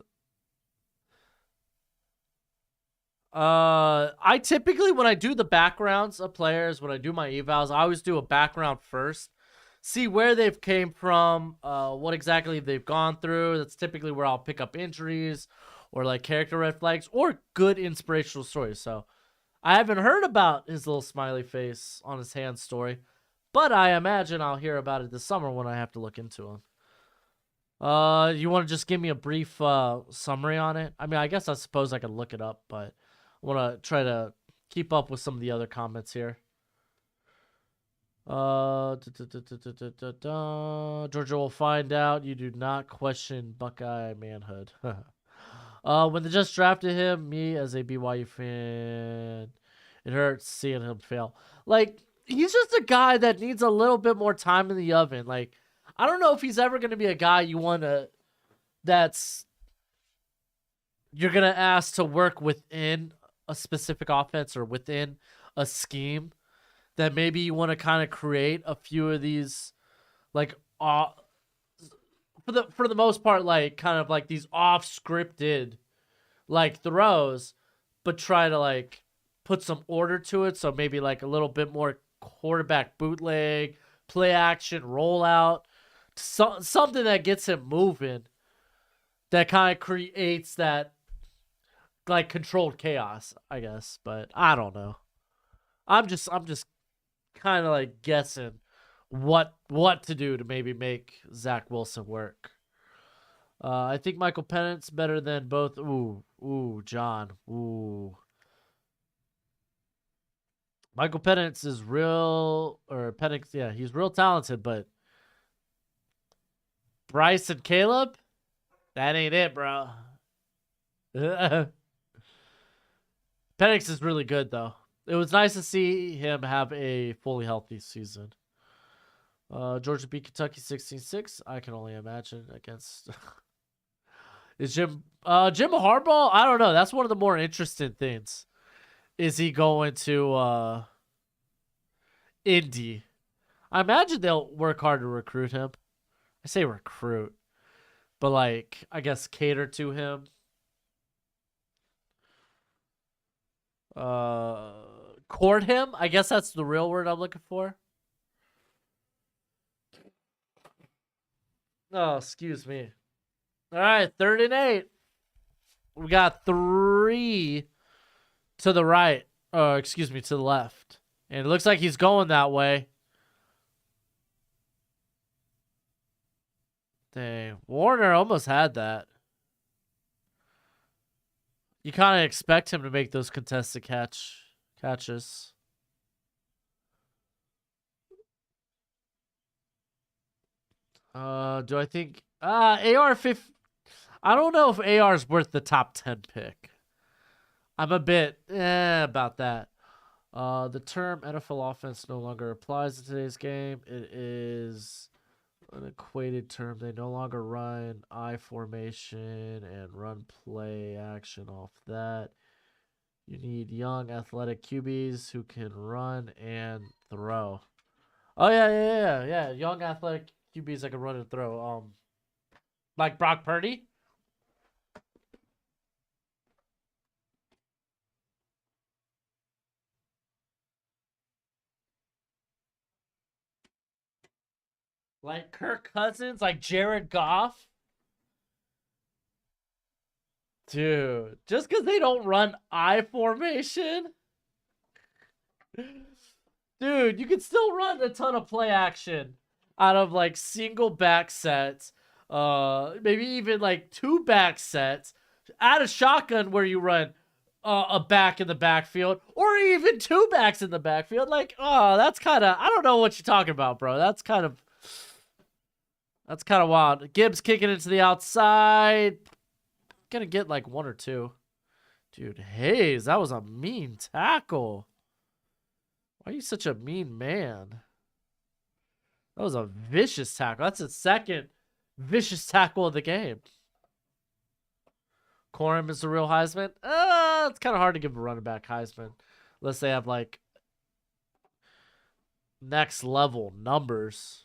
Speaker 1: I typically when I do the backgrounds of players, when I do my evals, I always do a background first. See where they've came from, what exactly they've gone through. That's typically where I'll pick up injuries or like character red flags or good inspirational stories. So I haven't heard about his little smiley face on his hand story, but I imagine I'll hear about it this summer when I have to look into him. You want to just give me a brief summary on it? I mean, I guess I suppose I could look it up, but I want to try to keep up with some of the other comments here. Georgia will find out. You do not question Buckeye manhood. When they just drafted him, me as a BYU fan, it hurts seeing him fail. Like, he's just a guy that needs a little bit more time in the oven. Like, I don't know if he's ever going to be a guy you want to, that's, you're going to ask to work within a specific offense or within a scheme that maybe you want to kind of create a few of these, like, for the most part, like, kind of like these off scripted, like, throws, but try to, like, put some order to it. So maybe like a little bit more quarterback bootleg, play action, rollout, something that gets him moving, that kind of creates that like controlled chaos, I guess. But I don't know. I'm just kind of like guessing what to do to maybe make Zach Wilson work. I think Michael Pennett's better than both. Ooh, John. Ooh. Michael Penix is real, or Penix, yeah, he's real talented, but Bryce and Caleb, that ain't it, bro. Penix is really good, though. It was nice to see him have a fully healthy season. Georgia beat Kentucky 16-6. I can only imagine against. Is Jim Harbaugh? I don't know. That's one of the more interesting things. Is he going to Indy? I imagine they'll work hard to recruit him. I say recruit, but like I guess cater to him. Court him. I guess that's the real word I'm looking for. Oh, excuse me. All right, 3rd and 8. We got 3 to the right. Excuse me, to the left. And it looks like he's going that way. Dang. Warner almost had that. You kind of expect him to make those contested catches. Do I think AR-50? I don't know if AR is worth the top 10 pick. I'm a bit about that. The term NFL offense no longer applies in today's game. It is an equated term. They no longer run I formation and run play action off that. You need young athletic QBs who can run and throw. Oh yeah. Young athletic QBs that can run and throw. Like Brock Purdy. Like Kirk Cousins, like Jared Goff. Dude, just because they don't run I formation. Dude, you can still run a ton of play action out of like single back sets. Maybe even like 2 back sets. Add a shotgun where you run a back in the backfield, or even 2 backs in the backfield. Like, oh, that's kind of, I don't know what you're talking about, bro. That's kind of That's kind of wild. Gibbs kicking it to the outside. Gonna get like 1 or 2. Dude, Hayes, that was a mean tackle. Why are you such a mean man? That was a vicious tackle. That's the second vicious tackle of the game. Corum is the real Heisman. It's kind of hard to give a running back Heisman unless they have like next level numbers.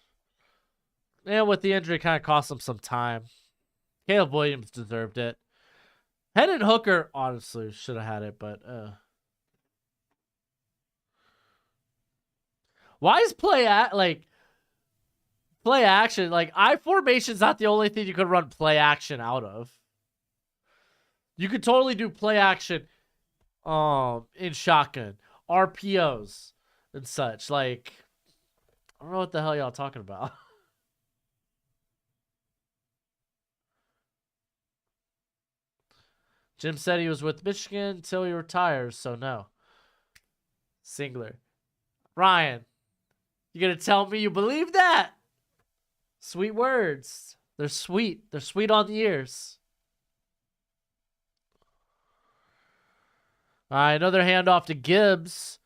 Speaker 1: And with the injury, kind of cost them some time. Caleb Williams deserved it. Hendon Hooker honestly should have had it, but why is play action? Like I formation's not the only thing you could run play action out of. You could totally do play action in shotgun, RPOs and such. Like I don't know what the hell y'all talking about. Jim said he was with Michigan until he retires, so no. Singler. Ryan, you gonna tell me you believe that? Sweet words. They're sweet. They're sweet on the ears. All right, another handoff to Gibbs.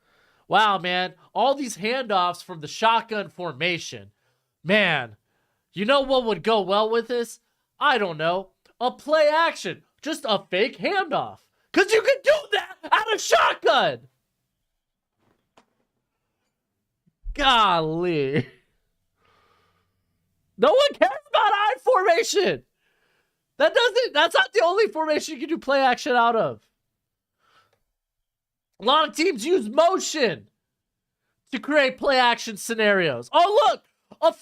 Speaker 1: Wow, man. All these handoffs from the shotgun formation. Man, you know what would go well with this? I don't know. A play action. Just a fake handoff. Because you can do that out of shotgun. Golly. No one cares about I formation. That's not the only formation you can do play action out of. A lot of teams use motion to create play action scenarios. Oh, look, a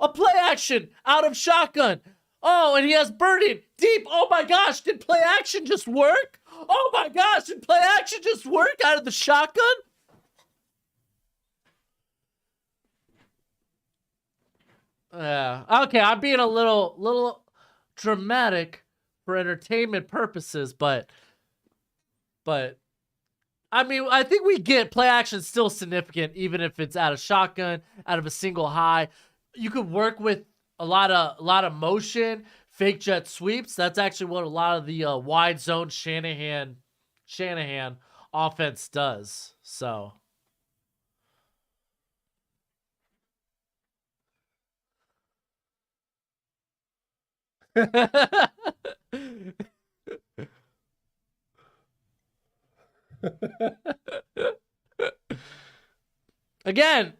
Speaker 1: play action out of shotgun. Oh, and he has burning deep. Oh my gosh, did play action just work? Oh my gosh, did play action just work out of the shotgun? Yeah. Okay, I'm being a little dramatic for entertainment purposes, but I mean, I think we get play action still significant, even if it's out of shotgun, out of a single high. You could work with a lot of motion, fake jet sweeps. That's actually what a lot of the wide zone Shanahan offense does. So. Again,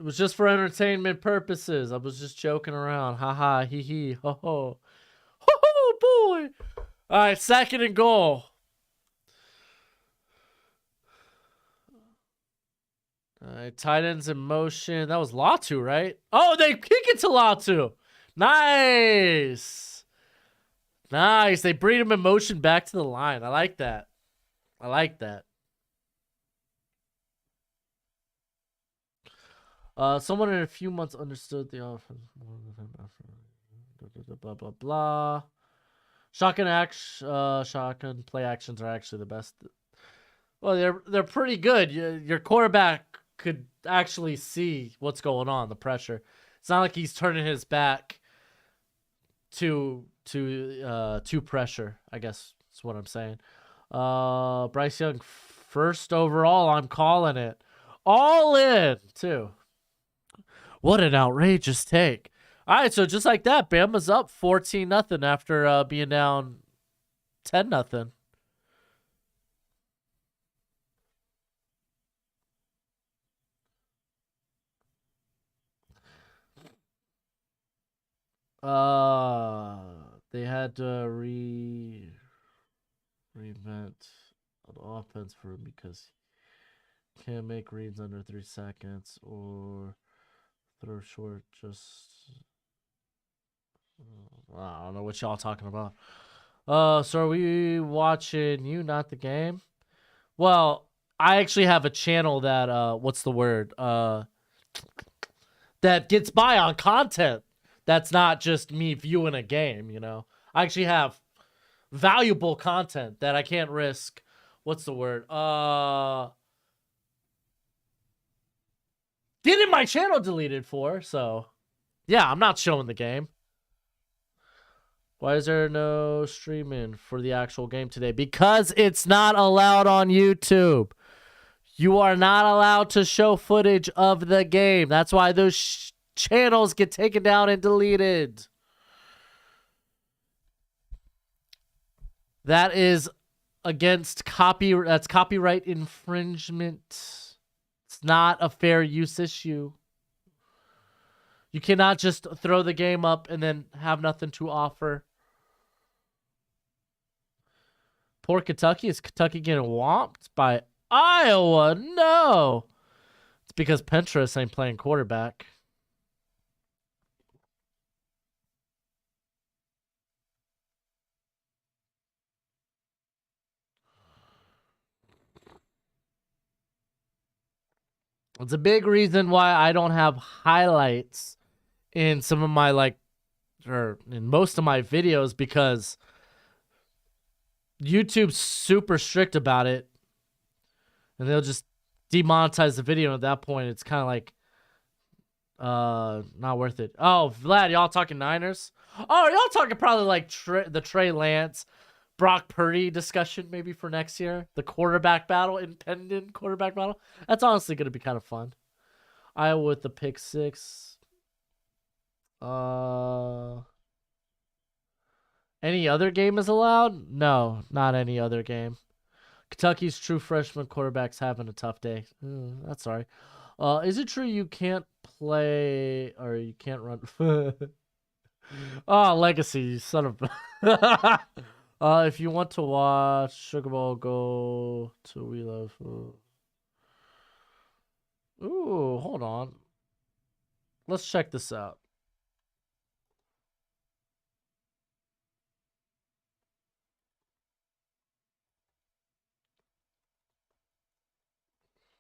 Speaker 1: it was just for entertainment purposes. I was just joking around. Ha ha, hee hee, ho ho. Ho ho, boy. All right, 2nd and goal. All right, tight ends in motion. That was Latu, right? Oh, they kick it to Latu. Nice. Nice. They bring him in motion back to the line. I like that. I like that. Someone in a few months understood the offense. Blah blah blah. Shotgun play actions are actually the best. Well, they're pretty good. Your quarterback could actually see what's going on, the pressure. It's not like he's turning his back to pressure, I guess that's what I'm saying. Bryce Young, 1st overall. I'm calling it. All in, too. What an outrageous take. All right, so just like that, Bama's up 14-0 after being down 10-0. They had to reinvent an offense for him because he can't make reads under 3 seconds or throw short. Just I don't know what y'all talking about. So are we watching you, not the game? Well, I actually have a channel that what's the word? That gets by on content that's not just me viewing a game, you know. I actually have valuable content that I can't risk. What's the word? Getting my channel deleted for, so Yeah, I'm not showing the game. Why is there no streaming for the actual game today? Because it's not allowed on YouTube. You are not allowed to show footage of the game. That's why those channels get taken down and deleted. That is against that's copyright infringement. It's not a fair use issue. You cannot just throw the game up and then have nothing to offer. Poor Kentucky. Is Kentucky getting whomped by Iowa? No. It's because Pentress ain't playing quarterback. It's a big reason why I don't have highlights in some of my or in most of my videos, because YouTube's super strict about it, and they'll just demonetize the video. At that point, it's kind of like not worth it. Oh, Vlad, y'all talking Niners? Oh, y'all talking probably like the Trey Lance, Brock Purdy discussion maybe for next year. The quarterback battle, impending quarterback battle. That's honestly going to be kind of fun. Iowa with the pick 6. Any other game is allowed? No, not any other game. Kentucky's true freshman quarterback's having a tough day. That's sorry. Is it true you can't play or you can't run? Oh, Legacy, you son of. If you want to watch Sugar Bowl, go to We Love. Ooh, hold on. Let's check this out.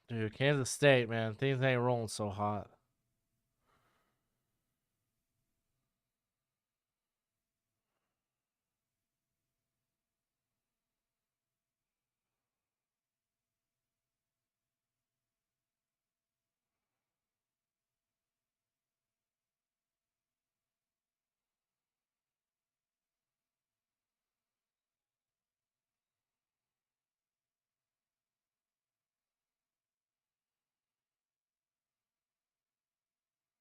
Speaker 1: Dude, Kansas State, man. Things ain't rolling so hot.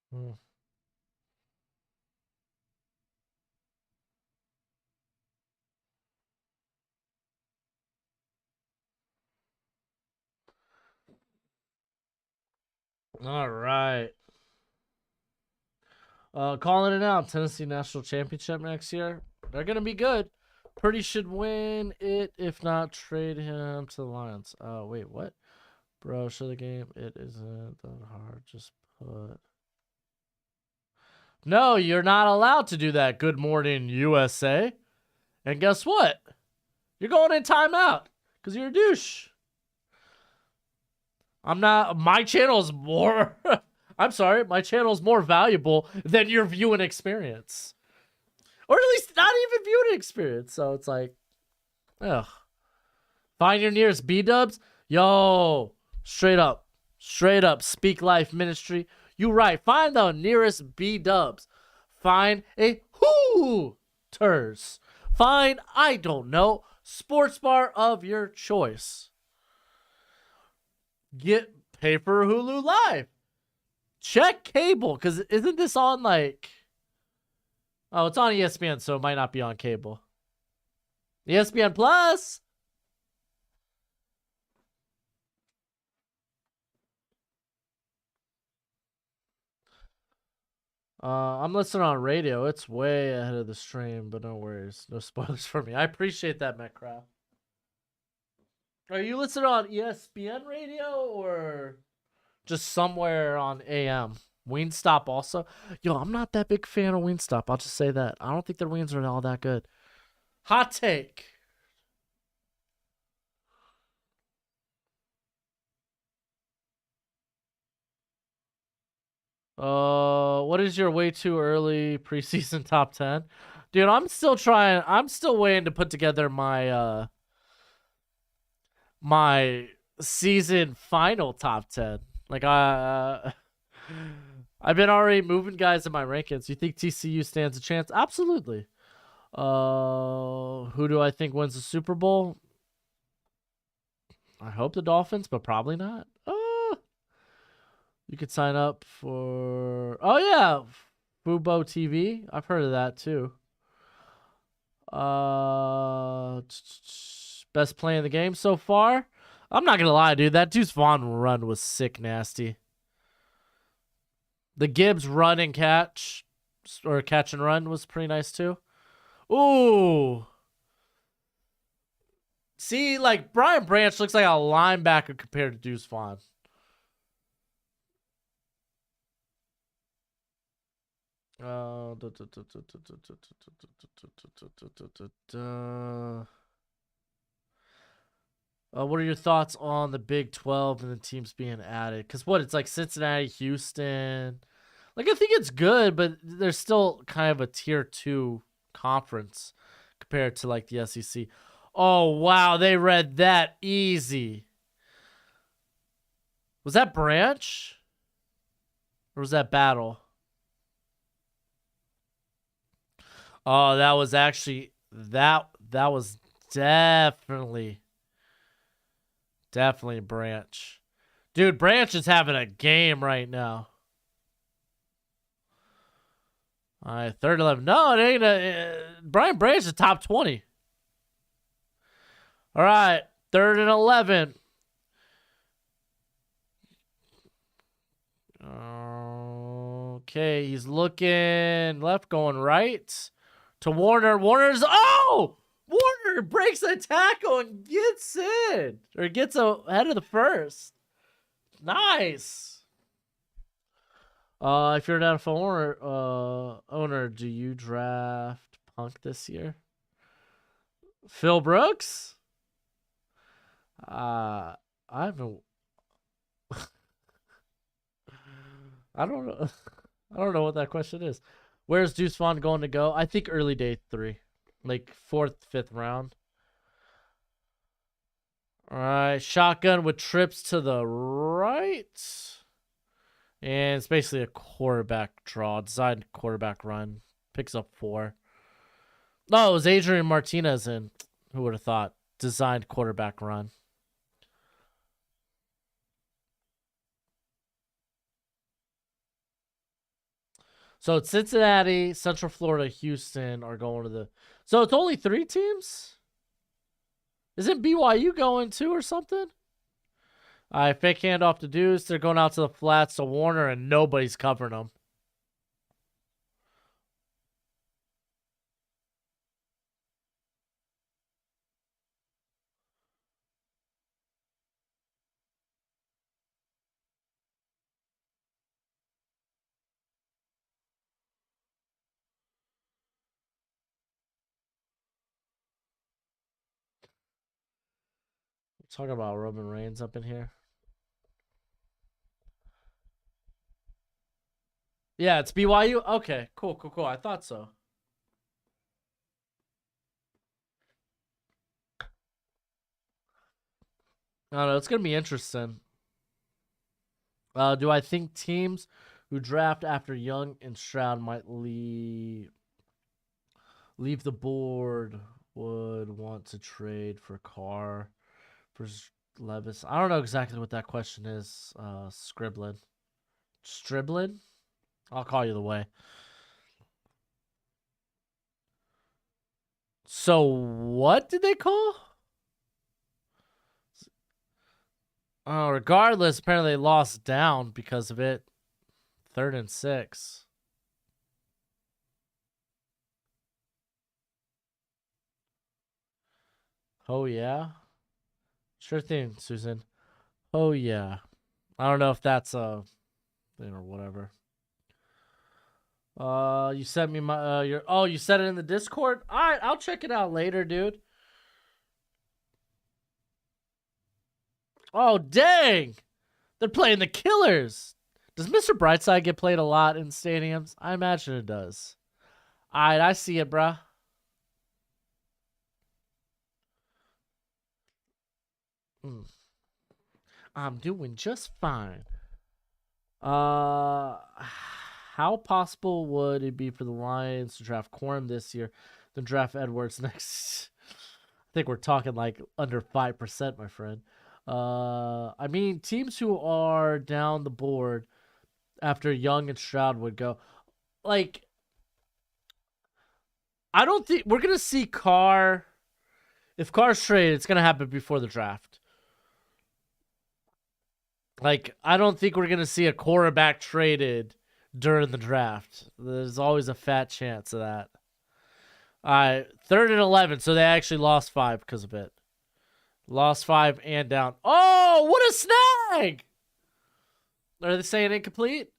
Speaker 1: Hmm. All right. Calling it out. Tennessee National Championship next year. They're gonna be good. Purdy should win it. If not, trade him to the Lions. Wait, what? Bro, show the game. It isn't that hard. Just put. No, you're not allowed to do that. Good morning, USA. And guess what? You're going in timeout because you're a douche. I'm not. My channel's more. I'm sorry. My channel's more valuable than your viewing experience, or at least not even viewing experience. So it's like, ugh. Find your nearest B Dubs. Yo, straight up. Speak Life Ministry. You right. Find the nearest B Dubs. Find a Hooters. Find, I don't know, sports bar of your choice. Pay for Hulu Live. Check cable, because isn't this on like... Oh, it's on ESPN, so it might not be on cable. ESPN Plus. I'm listening on radio. It's way ahead of the stream, but no worries. No spoilers for me. I appreciate that, Metcraft. Are you listening on ESPN radio or just somewhere on AM? Wingstop also. Yo, I'm not that big fan of Wingstop. I'll just say that. I don't think their wings are all that good. Hot take. What is your way too early preseason top 10? Dude, I'm still trying. I'm still waiting to put together my my season final top 10. Like I I've been already moving guys in my rankings. You think TCU stands a chance? Absolutely. Who do I think wins the Super Bowl? I hope the Dolphins, but probably not. You could sign up for. Oh yeah, Fubo TV. I've heard of that too. Best play in the game so far. I'm not gonna lie, dude. That Deuce Vaughn run was sick, nasty. The Gibbs run and catch, or catch and run, was pretty nice too. Ooh. See, like Brian Branch looks like a linebacker compared to Deuce Vaughn. What are your thoughts on the Big 12 and the teams being added? Because what, it's like Cincinnati, Houston. Like, I think it's good, but there's still kind of a tier 2 conference compared to like the SEC. Oh, wow. They read that easy. Was that Branch? Or was that Battle? Oh, that was actually that was definitely Branch. Dude, Branch is having a game right now. All right, 3rd 11. No, it ain't Brian Branch is top 20. All right, 3rd and 11. Okay, he's looking left, going right to Warner. Warner's Warner breaks a tackle and gets in, or gets ahead of the first. Nice. If you're an NFL owner, do you draft Punk this year? Phil Brooks? I haven't. I don't know. I don't know what that question is. Where's Deuce Vaughn going to go? I think early day 3, like 4th, 5th round. All right, shotgun with trips to the right. And it's basically a quarterback draw, designed quarterback run. Picks up 4. No, it was Adrian Martinez in. Who would have thought? Designed quarterback run. So it's Cincinnati, Central Florida, Houston are going to the. So it's only 3 teams? Isn't BYU going too or something? All right, fake handoff to Deuce. They're going out to the flats to Warner, and nobody's covering them. Talking about Roman Reigns up in here. Yeah, it's BYU. Okay, cool. I thought so. I don't know. It's gonna be interesting. Do I think teams who draft after Young and Stroud might leave the board? Would want to trade for Carr for Levis? I don't know exactly what that question is. Striblin. I'll call you the way. So what did they call? Regardless, apparently they lost down because of it. 3rd and 6. Oh yeah, sure thing, Susan. Oh yeah. I don't know if that's a thing or whatever. You sent me my you said it in the Discord. All right, I'll check it out later, dude. Oh dang, they're playing the Killers. Does Mr. Brightside get played a lot in stadiums? I imagine it does. All right, I see it, bruh. I'm doing just fine. Uh, how possible would it be for the Lions to draft Quorum this year, then draft Edwards next? I think we're talking like under 5%, my friend. I mean, teams who are down the board after Young and Stroud would go. Like, I don't think we're gonna see Carr. If Carr's traded, it's gonna happen before the draft. Like, I don't think we're gonna see a quarterback traded during the draft. There's always a fat chance of that. All right, 3rd and 11, so they actually lost 5 because of it. Lost 5 and down. Oh, what a snag! Are they saying incomplete?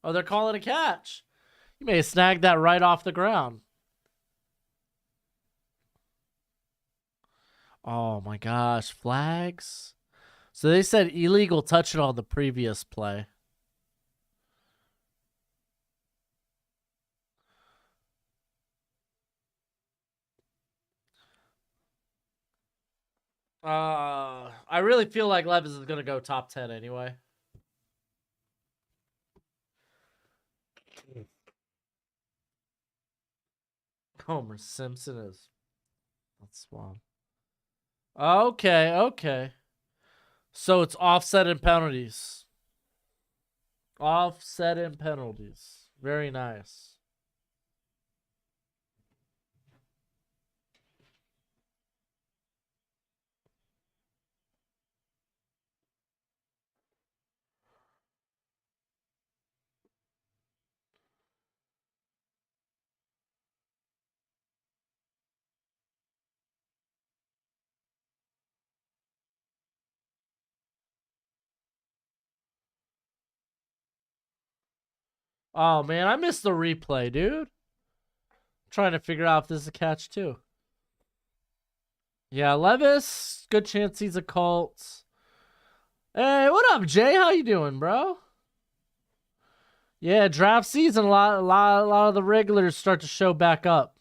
Speaker 1: Oh, they're calling a catch. You may have snagged that right off the ground. Oh my gosh, flags. So they said illegal touching on the previous play. I really feel like Levis is gonna go top 10 anyway. Homer Simpson is. That's wild. Okay, okay. So it's offset and penalties. Offset and penalties. Very nice. Oh man, I missed the replay, dude. Trying to figure out if this is a catch too. Yeah, Levis, good chance he's a Colts. Hey, what up, Jay? How you doing, bro? Yeah, draft season. A lot of the regulars start to show back up.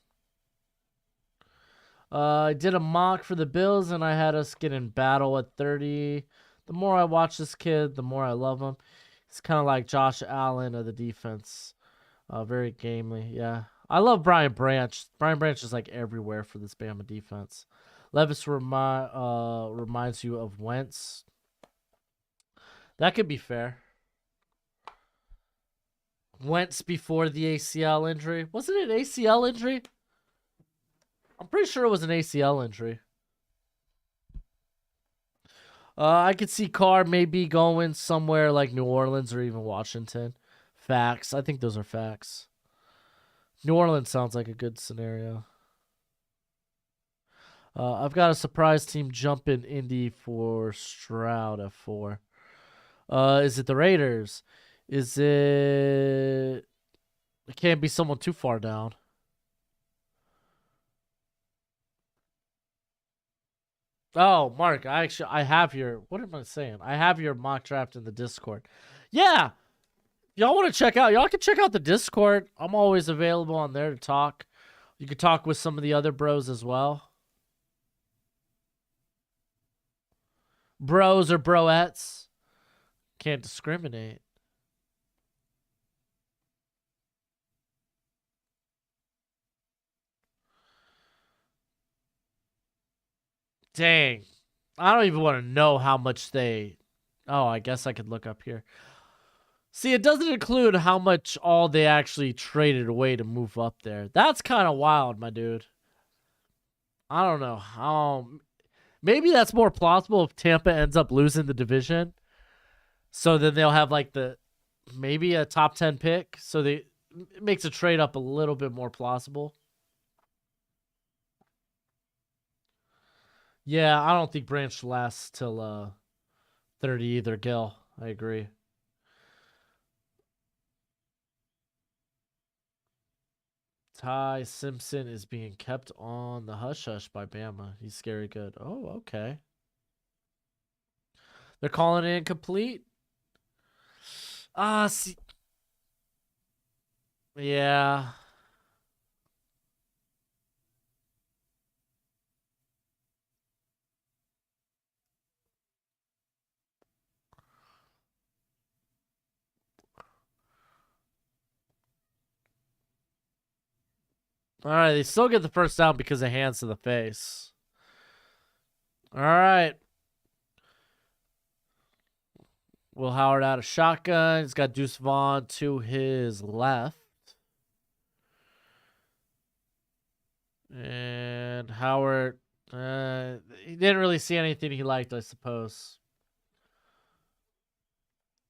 Speaker 1: I did a mock for the Bills, and I had us get in battle at 30. The more I watch this kid, the more I love him. He's kind of like Josh Allen of the defense. Very gamely, yeah. I love Brian Branch. Brian Branch is like everywhere for this Bama defense. Levis reminds you of Wentz. That could be fair. Wentz before the ACL injury. Wasn't it an ACL injury? I'm pretty sure it was an ACL injury. I could see Carr maybe going somewhere like New Orleans or even Washington. Facts. I think those are facts. New Orleans sounds like a good scenario. I've got a surprise team jumping Indy for Stroud at 4. Is it the Raiders? Is it? It can't be someone too far down. Oh, Mark, I have your what am I saying? I have your mock draft in the Discord. Yeah, y'all want to check out? Y'all can check out the Discord. I'm always available on there to talk. You could talk with some of the other bros as well. Bros or broettes. Can't discriminate. Dang. I don't even want to know how much they. Oh, I guess I could look up here. See, it doesn't include how much all they actually traded away to move up there. That's kind of wild, my dude. I don't know how. Maybe that's more plausible if Tampa ends up losing the division. So then they'll have like the maybe a top 10 pick. So it makes a trade up a little bit more plausible. Yeah, I don't think Branch lasts till 30 either, Gil. I agree. Ty Simpson is being kept on the hush hush by Bama. He's scary good. Oh, okay. They're calling it incomplete. See, yeah. All right, they still get the first down because of hands to the face. All right. Will Howard out of shotgun. He's got Deuce Vaughn to his left. And Howard, he didn't really see anything he liked, I suppose.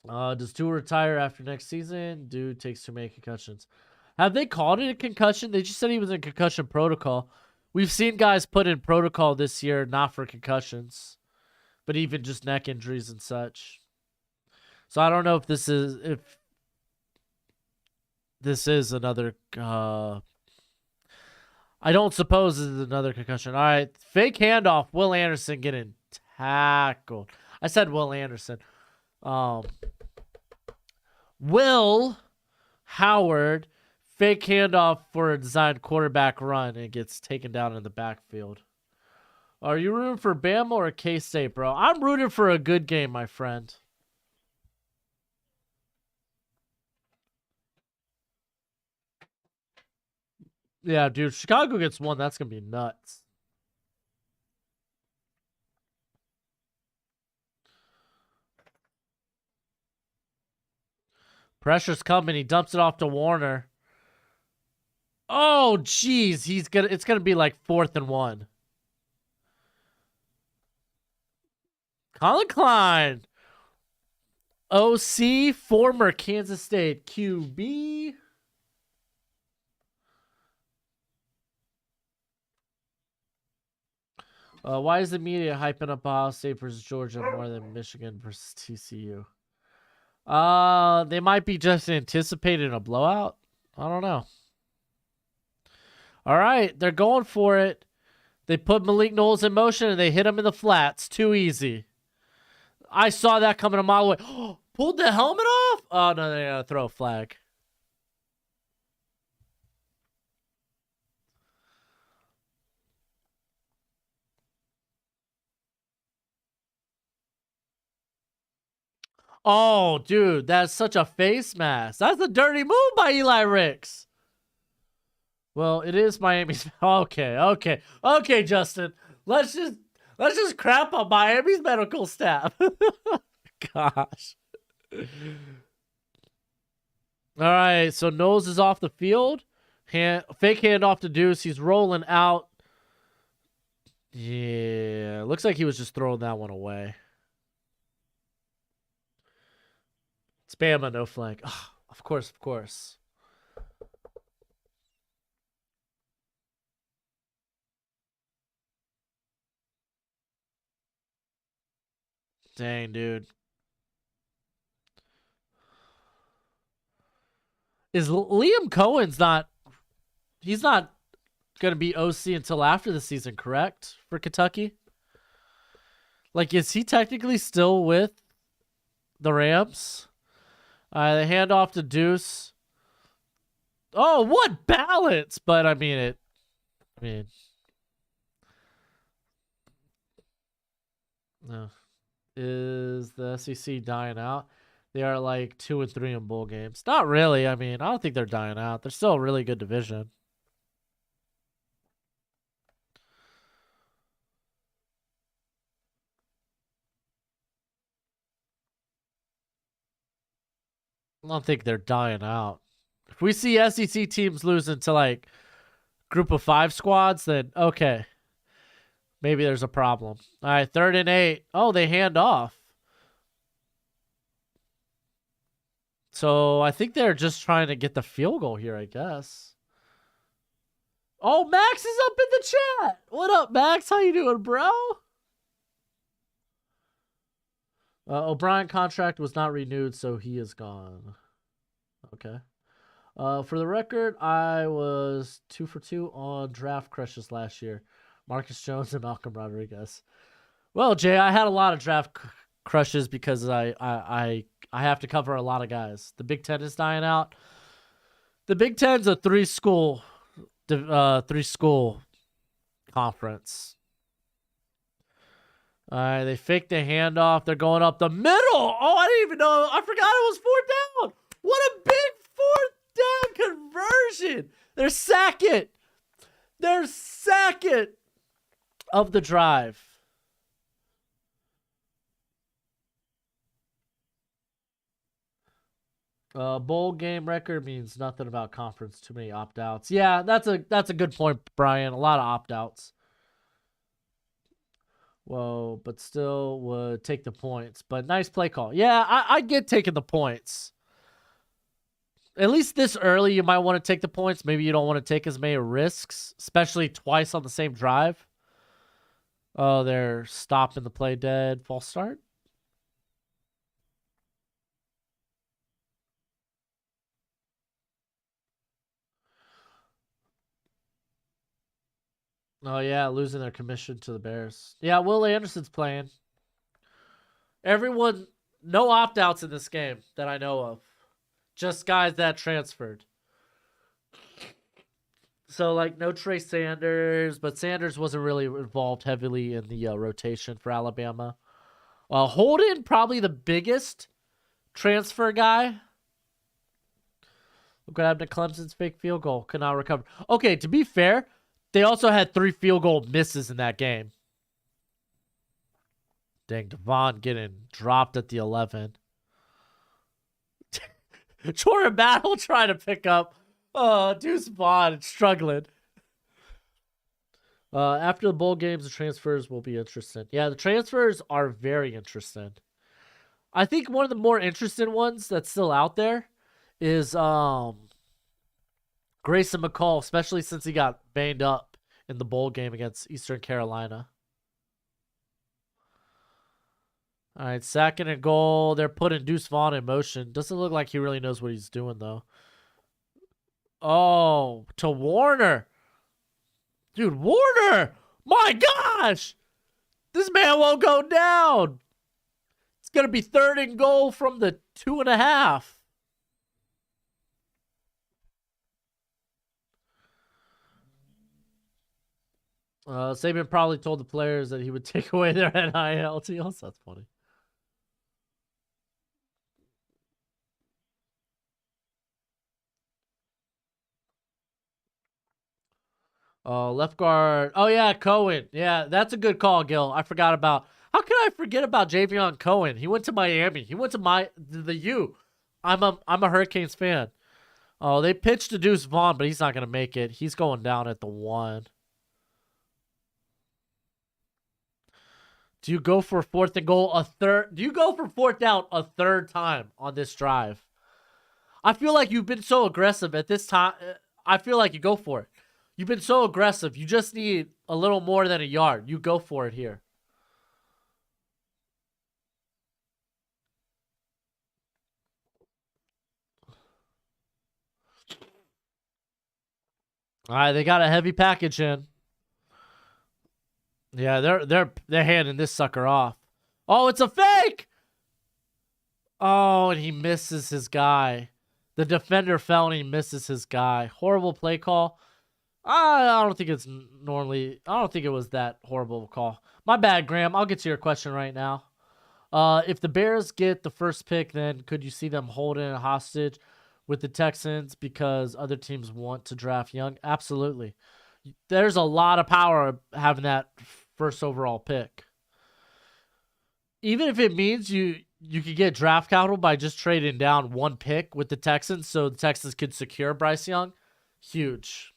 Speaker 1: Does Tua retire after next season? Dude takes too many concussions. Have they called it a concussion? They just said he was in concussion protocol. We've seen guys put in protocol this year, not for concussions, but even just neck injuries and such. So I don't know if this is another. I don't suppose this is another concussion. All right, fake handoff. Will Anderson getting tackled. I said Will Anderson. Will Howard fake handoff for a designed quarterback run and gets taken down in the backfield. Are you rooting for Bama or K-State, bro? I'm rooting for a good game, my friend. Yeah, dude, Chicago gets one. That's going to be nuts. Pressure's coming. He dumps it off to Warner. Oh, jeez. It's going to be like 4th and 1. Colin Klein. OC, former Kansas State QB. Why is the media hyping up Ohio State versus Georgia more than Michigan versus TCU? They might be just anticipating a blowout. I don't know. All right, they're going for it. They put Malik Knowles in motion and they hit him in the flats. Too easy. I saw that coming a mile away. Pulled the helmet off? Oh, no, they're going to throw a flag. Oh, dude, that's such a face mask. That's a dirty move by Eli Ricks. Well, it is Miami's. Okay, Justin. Let's just crap on Miami's medical staff. Gosh. All right, so Knowles is off the field. Fake handoff to Deuce. He's rolling out. Yeah, looks like he was just throwing that one away. It's Bama, no flag. Oh, of course. Dang, dude. Is Liam Cohen's not... He's not going to be OC until after the season, correct? For Kentucky? Like, is he technically still with the Rams? They hand off to Deuce. Oh, what balance! But, I mean... No. Is the SEC dying out? They are like 2-3 in bowl games. Not really. I mean, I don't think they're dying out. They're still a really good division. I don't think they're dying out. If we see SEC teams losing to like group of 5 squads, then okay. Maybe there's a problem. All right, 3rd and 8. Oh, they hand off. So I think they're just trying to get the field goal here, I guess. Oh, Max is up in the chat. What up, Max? How you doing, bro? O'Brien contract was not renewed, so he is gone. Okay. For the record, I was 2 for 2 on draft crushes last year. Marcus Jones and Malcolm Rodriguez. Well, Jay, I had a lot of draft crushes because I have to cover a lot of guys. The Big Ten is dying out. The Big Ten's a 3-school conference. All right, they faked the handoff. They're going up the middle. Oh, I didn't even know. I forgot it was 4th down. What a big 4th down conversion. They're sacking. Their second of the drive. Bowl game record means nothing about conference. Too many opt outs. Yeah, that's a good point, Brian. A lot of opt outs. Whoa, but still would take the points. But nice play call. Yeah, I get taking the points. At least this early, you might want to take the points. Maybe you don't want to take as many risks, especially twice on the same drive. Oh, they're stopping the play dead. False start. Oh, yeah, losing their commission to the Bears. Yeah, Will Anderson's playing. Everyone, no opt outs in this game that I know of. Just guys that transferred. So, like, no Trey Sanders, but Sanders wasn't really involved heavily in the rotation for Alabama. Holden, probably the biggest transfer guy. Look what happened to Clemson's fake field goal. Could not recover. Okay, to be fair, they also had 3 field goal misses in that game. Dang, Devon getting dropped at the 11. Jordan Battle trying to pick up. Deuce Vaughn struggling. After the bowl games, the transfers will be interesting. Yeah, the transfers are very interesting. I think one of the more interesting ones that's still out there is Grayson McCall, especially since he got banged up in the bowl game against Eastern Carolina. All right, 2nd and goal. They're putting Deuce Vaughn in motion. Doesn't look like he really knows what he's doing, though. Oh, to Warner. Dude, Warner! My gosh! This man won't go down. It's going to be 3rd and goal from the 2.5. Saban probably told the players that he would take away their NIL deals. That's funny. Left guard. Oh yeah, Cohen. Yeah, that's a good call, Gil. I forgot about. How can I forget about Javion Cohen? He went to Miami. He went to the U. I'm a Hurricanes fan. Oh, they pitched to Deuce Vaughn, but he's not gonna make it. He's going down at the 1. Do you go for 4th and goal a third? Do you go for 4th down a 3rd time on this drive? I feel like you've been so aggressive at this time. I feel like you go for it. You've been so aggressive. You just need a little more than a yard. You go for it here. All right, they got a heavy package in. Yeah, they're handing this sucker off. Oh, it's a fake. Oh, and he misses his guy. The defender fell and he misses his guy. Horrible play call. I don't think it's normally. I don't think it was that horrible call. My bad, Graham. I'll get to your question right now. If the Bears get the first pick, then could you see them holding a hostage with the Texans because other teams want to draft young? Absolutely. There's a lot of power having that first overall pick. Even if it means you could get draft capital by just trading down 1 pick with the Texans so the Texans could secure Bryce Young, huge.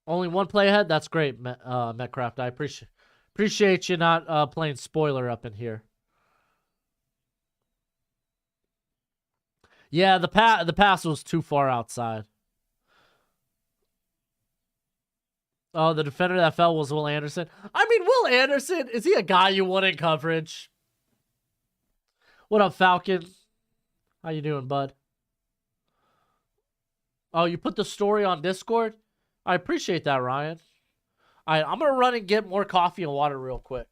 Speaker 1: Only 1 play ahead? That's great, Metcraft. I appreciate you not playing spoiler up in here. Yeah, the pass was too far outside. Oh, the defender that fell was Will Anderson. I mean, Will Anderson, is he a guy you want in coverage? What up, Falcon? How you doing, bud? Oh, you put the story on Discord? I appreciate that, Ryan. All right, I'm going to run and get more coffee and water real quick.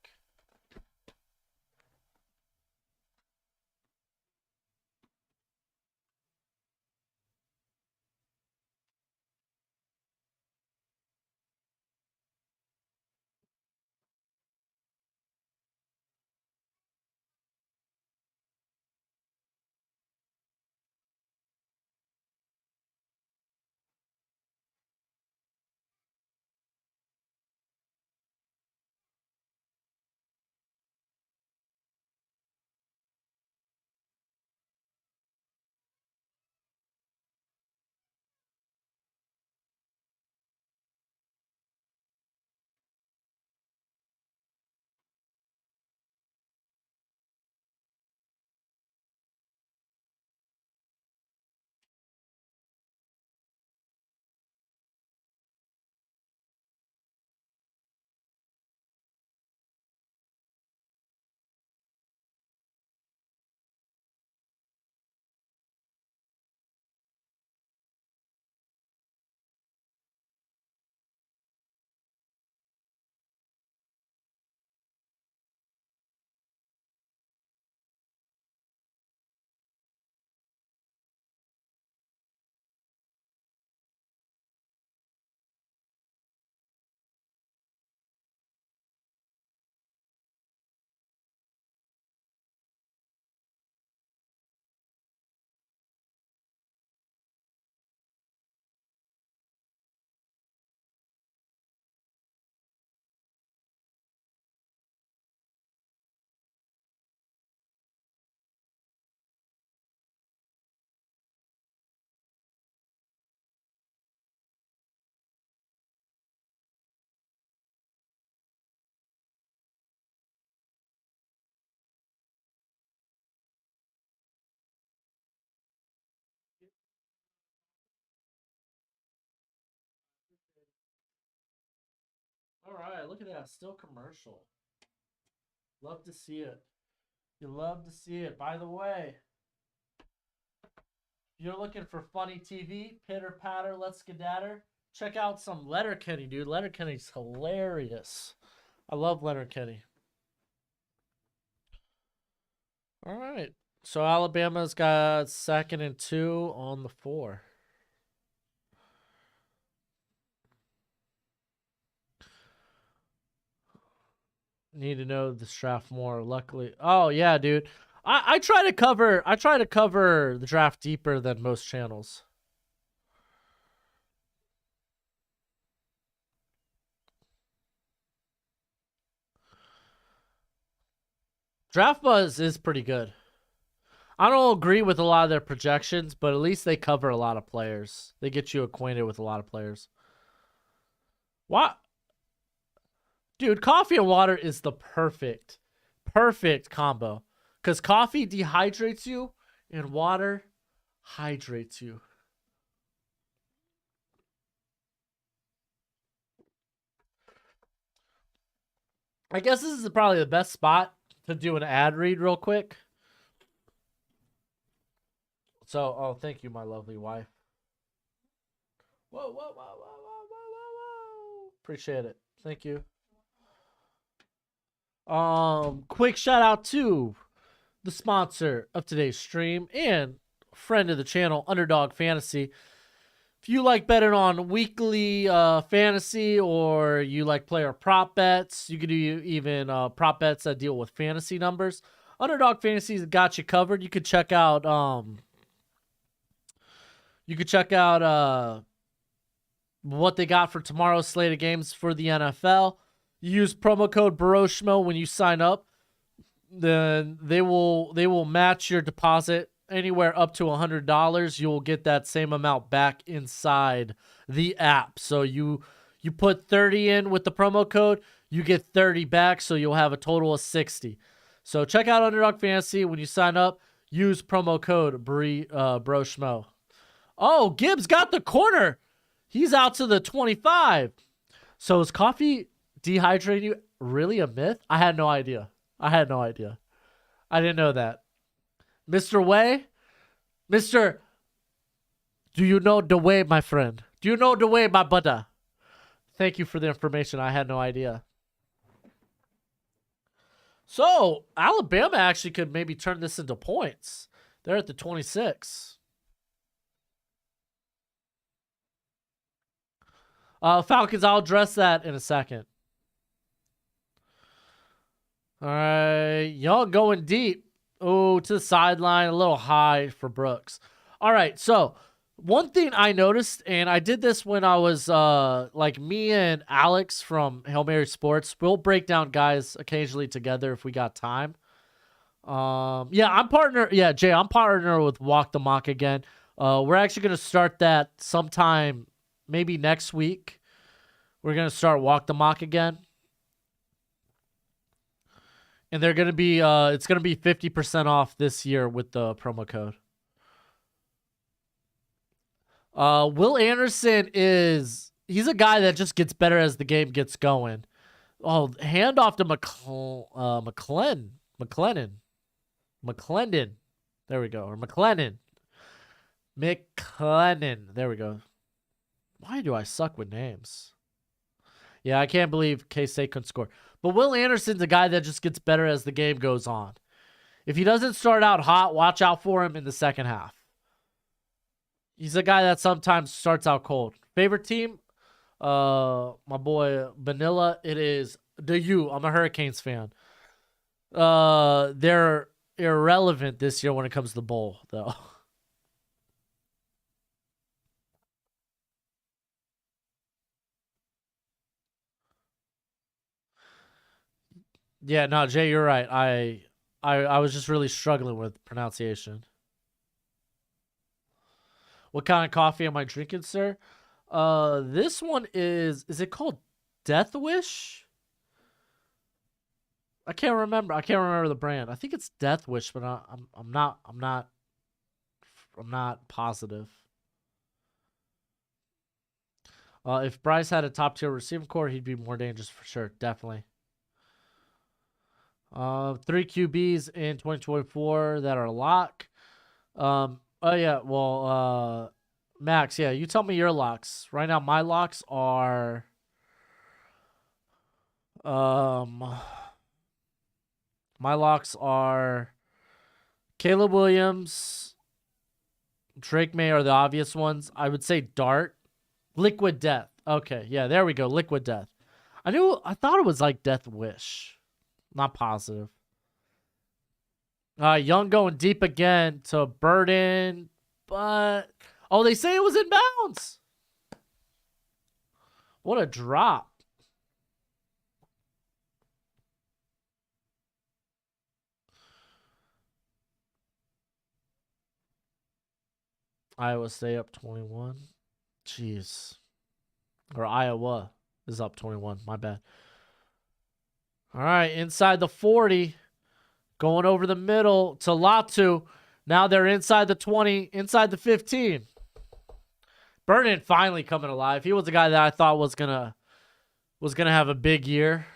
Speaker 1: right, look at that. Still commercial. Love to see it. You love to see it. By the way, if you're looking for funny TV, pitter patter, let's skedatter, check out some Letterkenny, dude. Letterkenny's hilarious. I love Letterkenny. All right. So Alabama's got 2nd and 2 on the 4. Need to know the draft more. Luckily, oh yeah, dude. I try to cover the draft deeper than most channels. Draft Buzz is pretty good. I don't agree with a lot of their projections, but at least they cover a lot of players. They get you acquainted with a lot of players. What? Dude, coffee and water is the perfect combo. Because coffee dehydrates you and water hydrates you. I guess this is probably the best spot to do an ad read real quick. So, oh, thank you, my lovely wife. Whoa, whoa, whoa, whoa, whoa, whoa, whoa. Appreciate it. Thank you. Quick shout out to the sponsor of today's stream and friend of the channel, Underdog Fantasy. If you like betting on weekly fantasy, or you like player prop bets, you can do even prop bets that deal with fantasy numbers. Underdog Fantasy's got you covered. You could check out what they got for tomorrow's slate of games for the NFL. You use promo code Broshmo when you sign up. Then they will match your deposit anywhere up to $100. You'll get that same amount back inside the app. So you put 30 in with the promo code, you get 30 back, so you'll have a total of 60. So check out Underdog Fantasy when you sign up. Use promo code Broshmo. Oh, Gibbs got the corner. He's out to the 25. So is coffee dehydrating you really a myth? I had no idea. I didn't know that. Mr. Way? Mr. Do you know the way, my friend? Do you know the way, my brother? Thank you for the information. I had no idea. So, Alabama actually could maybe turn this into points. They're at the 26. Falcons, I'll address that in a second. All right, y'all going deep. Oh, to the sideline, a little high for Brooks. All right, so one thing I noticed, and I did this when I was like me and Alex from Hail Mary Sports, we'll break down guys occasionally together if we got time. Yeah, I'm partner. Yeah, Jay, I'm partner with Walk the Mock again. We're actually gonna start that sometime, maybe next week. We're gonna start Walk the Mock again. And they're gonna be it's gonna be 50% off this year with the promo code. Will Anderson he's a guy that just gets better as the game gets going. Oh, hand off to McClendon. There we go. Or McClendon. There we go. Why do I suck with names? Yeah, I can't believe K-State couldn't score. But Will Anderson's a guy that just gets better as the game goes on. If he doesn't start out hot, watch out for him in the second half. He's a guy that sometimes starts out cold. Favorite team? My boy Vanilla. It is the U. I'm a Hurricanes fan. They're irrelevant this year when it comes to the bowl, though. Yeah, no, Jay, you're right. I was just really struggling with pronunciation. What kind of coffee am I drinking, sir? This one is it called Death Wish? I can't remember. I can't remember the brand. I think it's Death Wish, but I'm not positive. If Bryce had a top tier receiving core, he'd be more dangerous for sure. Definitely. Three QBs in 2024 that are lock. Oh yeah, well, Max, yeah, you tell me your locks. Right now, my locks are um my locks are Caleb Williams, Drake May are the obvious ones. I would say Dart, Liquid Death. Okay, yeah, there we go. Liquid Death. I thought it was like Death Wish. Not positive. Young going deep again to Burden, but they say it was in bounds. What a drop. Iowa State up 21. Jeez. Or Iowa is up 21. My bad. All right, inside the 40. Going over the middle to Latu. Now they're inside the 20, inside the 15. Burden finally coming alive. He was the guy that I thought was gonna have a big year.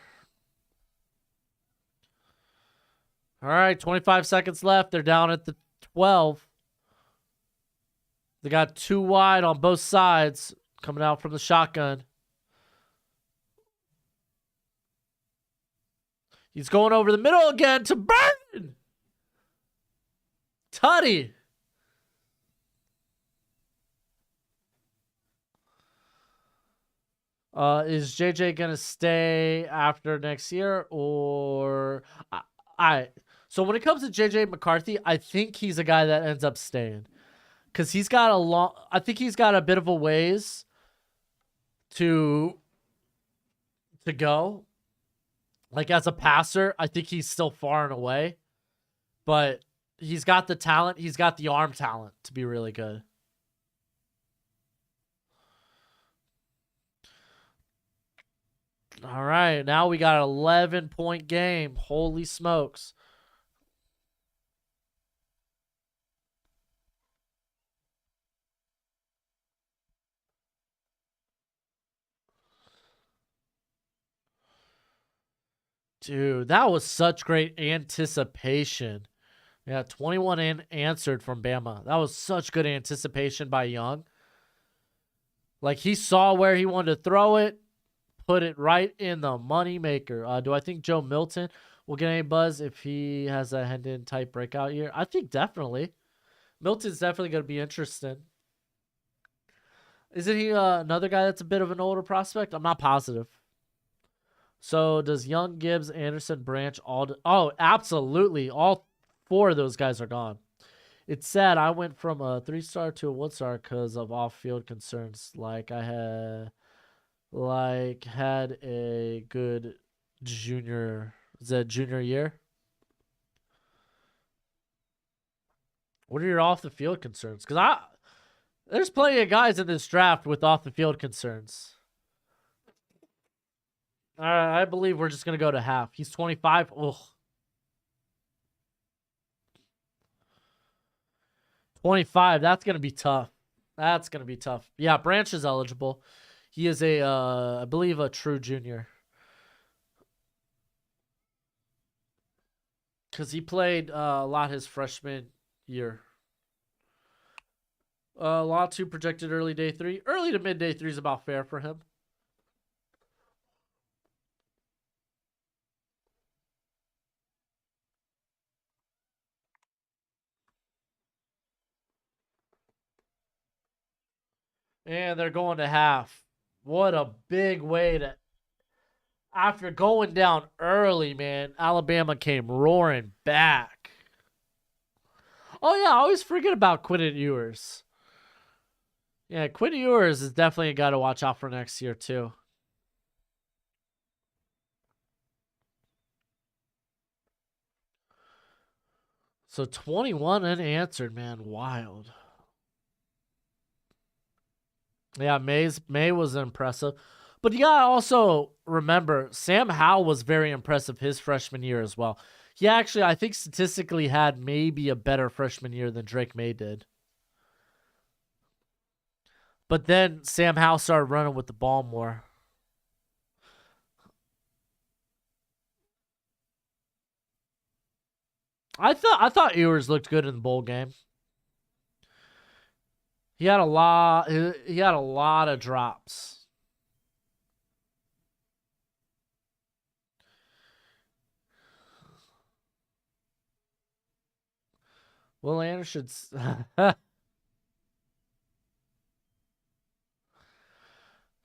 Speaker 1: All right, 25 seconds left. They're down at the 12. They got two wide on both sides coming out from the shotgun. He's going over the middle again to Burden. Tutty. Is JJ gonna stay after next year or so when it comes to JJ McCarthy, I think he's a guy that ends up staying. Cause I think he's got a bit of a ways to go. Like as a passer, I think he's still far and away. But he's got the talent, he's got the arm talent to be really good. All right, now we got an 11-point game. Holy smokes. Dude, that was such great anticipation. Yeah, 21 in answered from Bama. That was such good anticipation by Young. Like he saw where he wanted to throw it, put it right in the moneymaker. Do I think Joe Milton will get any buzz if he has a Hendon type breakout year? I think definitely. Milton's definitely going to be interesting. Isn't he another guy that's a bit of an older prospect? I'm not positive. So does Young, Gibbs, Anderson, Branch oh, absolutely. All four of those guys are gone. It's sad. I went from a 3-star to a 1-star because of off-field concerns. Like I had a good junior. Is that junior year? What are your off-the-field concerns? Because there's plenty of guys in this draft with off-the-field concerns. I believe we're just gonna go to half. He's 25. Ugh. 25. That's gonna be tough. That's gonna be tough. Yeah, Branch is eligible. He is I believe, a true junior. Because he played a lot his freshman year. Lot 2 projected early day 3. Early to mid day 3 is about fair for him. And they're going to half. What a big way to. After going down early, man, Alabama came roaring back. Oh, yeah, I always forget about Quinton Ewers. Yeah, Quinton Ewers is definitely a guy to watch out for next year, too. So 21 unanswered, man. Wild. Yeah, May was impressive. But you gotta also remember, Sam Howell was very impressive his freshman year as well. He actually, I think, statistically had maybe a better freshman year than Drake May did. But then Sam Howell started running with the ball more. I thought Ewers looked good in the bowl game. He had a lot. He had a lot of drops. Will Anderson.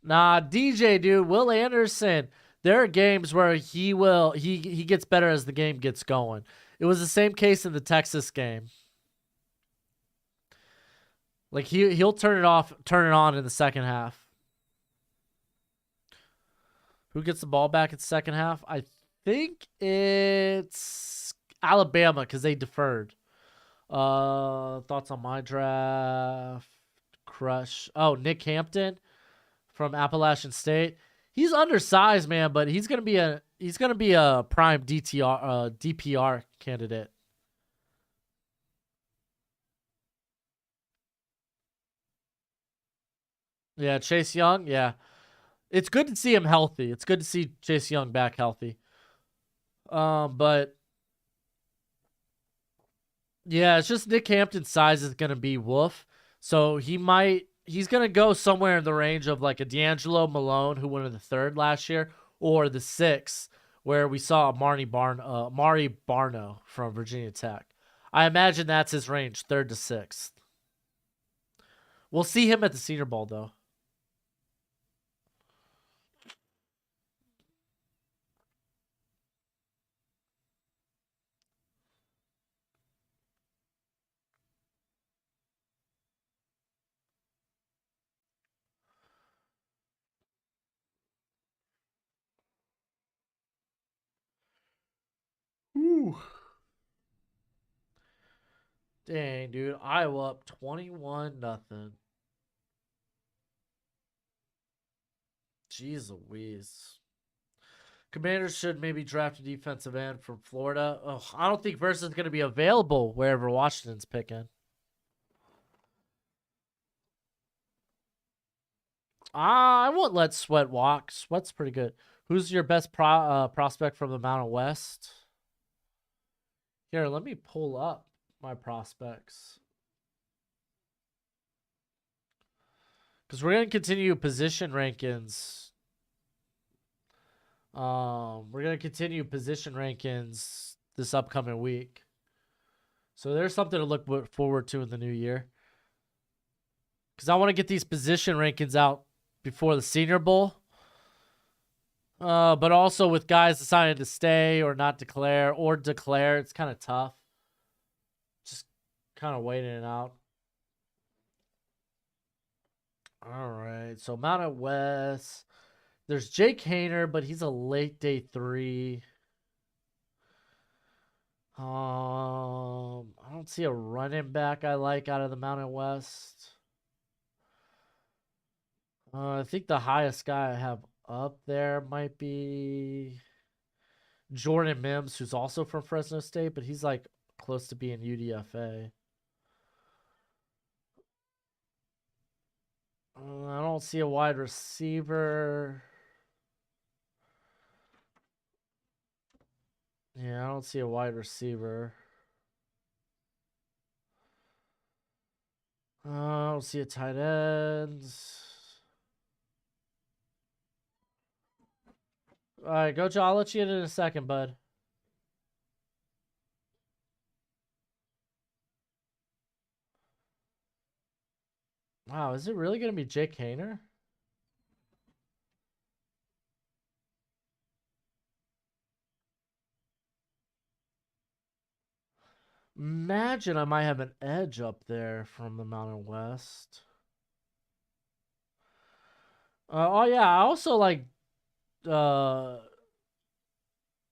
Speaker 1: Nah, DJ, dude. Will Anderson. There are games where he gets better as the game gets going. It was the same case in the Texas game. Like he'll turn it off, turn it on in the second half. Who gets the ball back in the second half? I think it's Alabama because they deferred. Thoughts on my draft crush? Oh, Nick Hampton from Appalachian State. He's undersized, man, but he's gonna be a prime DPR candidate. Yeah, Chase Young. Yeah, it's good to see him healthy. It's good to see Chase Young back healthy. But yeah, it's just Nick Hampton's size is gonna be woof. So he's gonna go somewhere in the range of like a D'Angelo Malone who went in the third last year, or the sixth, where we saw Mari Barno from Virginia Tech. I imagine that's his range, third to sixth. We'll see him at the Senior Bowl though. Ooh. Dang, dude. Iowa up 21-0. Jeez Louise. Commanders should maybe draft a defensive end from Florida. Oh, I don't think Versa's going to be available wherever Washington's picking. I won't let Sweat walk. Sweat's pretty good. Who's your best prospect from the Mountain West? Here, let me pull up my prospects. Because we're going to continue position rankings. We're going to continue position rankings this upcoming week. So there's something to look forward to in the new year. Because I want to get these position rankings out before the Senior Bowl. But also with guys deciding to stay or not declare or declare, it's kind of tough. Just kind of waiting it out. All right. So Mountain West. There's Jake Hayner, but he's a late day 3. I don't see a running back I like out of the Mountain West. I think the highest guy I have up there might be Jordan Mims, who's also from Fresno State, but he's like close to being UDFA. I don't see a wide receiver. Yeah, I don't see a wide receiver. I don't see a tight end. All right, go, Joe. I'll let you in a second, bud. Wow, is it really going to be Jake Hayner? Imagine I might have an edge up there from the Mountain West. Oh yeah, I also like uh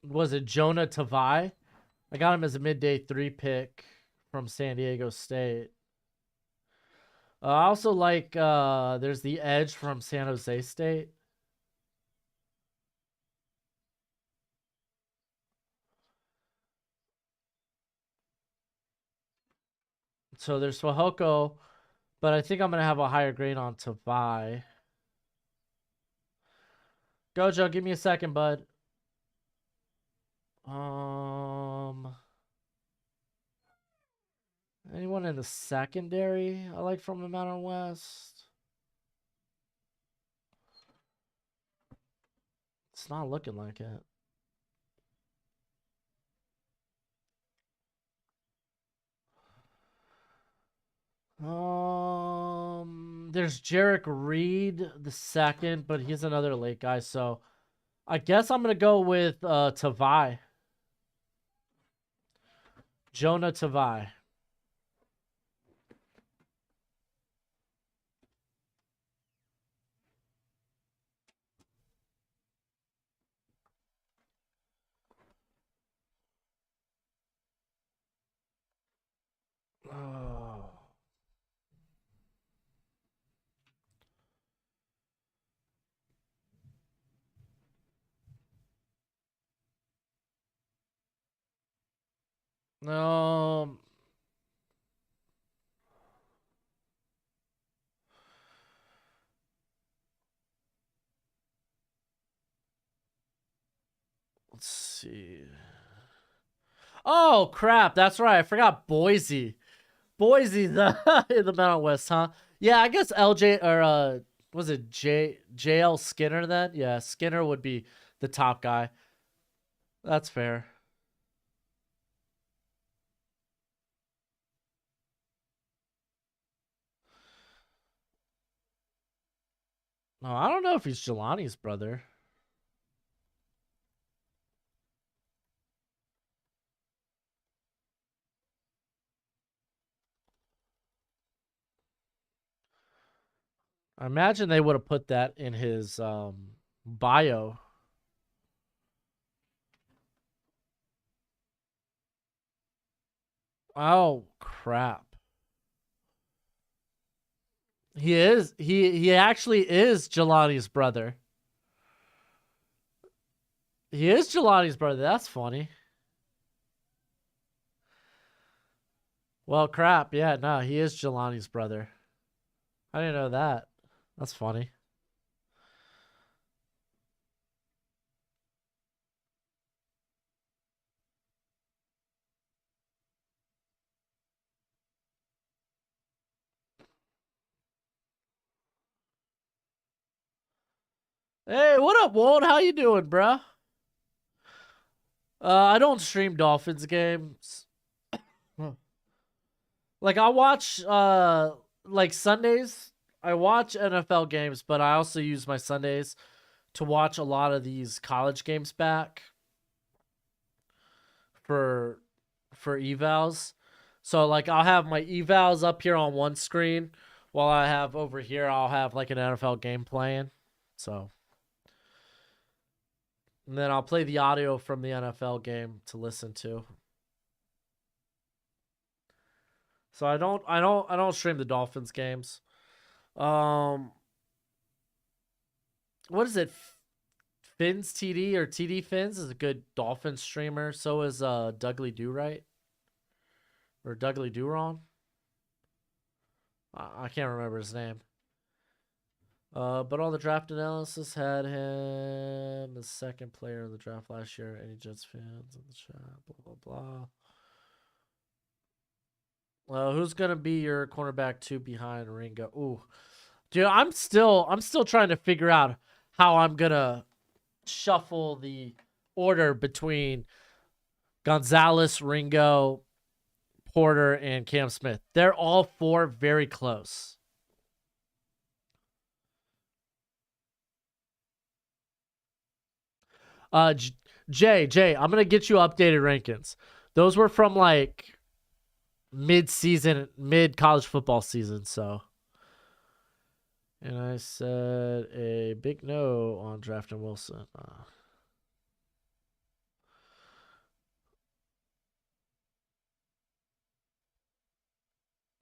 Speaker 1: was it Jonah Tavai? I got him as a midday 3 pick from San Diego State. I also like there's the edge from San Jose State. So there's Swahoko, But I think I'm gonna have a higher grade on Tavai. Gojo, give me a second, bud. Um, anyone in the secondary I like from the Mountain West? It's not looking like it. There's Jarek Reed the second, but he's another late guy, so I guess I'm gonna go with Tavai. Jonah Tavai. Oh. No. Let's see. Oh crap! That's right. I forgot Boise. Boise, the in the Mountain West, huh? Yeah, I guess LJ or was it JL Skinner then? Yeah, Skinner would be the top guy. That's fair. No, I don't know if he's Jelani's brother. I imagine they would have put that in his bio. Oh crap. He is. He actually is Jelani's brother. He is Jelani's brother. That's funny. Well, crap. Yeah, no, he is Jelani's brother. I didn't know that. That's funny. Hey, what up, Walt? How you doing, bruh? I don't stream Dolphins games. Like I watch like Sundays. I watch NFL games, but I also use my Sundays to watch a lot of these college games back for evals. So like I'll have my evals up here on one screen while I have over here I'll have like an NFL game playing. So and then I'll play the audio from the NFL game to listen to. So I don't stream the Dolphins games. Um what is it? Fins TD or TD Fins is a good Dolphins streamer. So is Dudley Do Right or Dudley Do Wrong. I can't remember his name. But all the draft analysis had him the second player of the draft last year. Any Jets fans in the chat? Blah blah blah. Who's gonna be your cornerback two behind Ringo? Ooh, dude, I'm still trying to figure out how I'm gonna shuffle the order between Gonzalez, Ringo, Porter, and Cam Smith. They're all four very close. Uh, Jay, I'm gonna get you updated rankings. Those were from like mid-season, mid college football season. So, and I said a big no on drafting Wilson.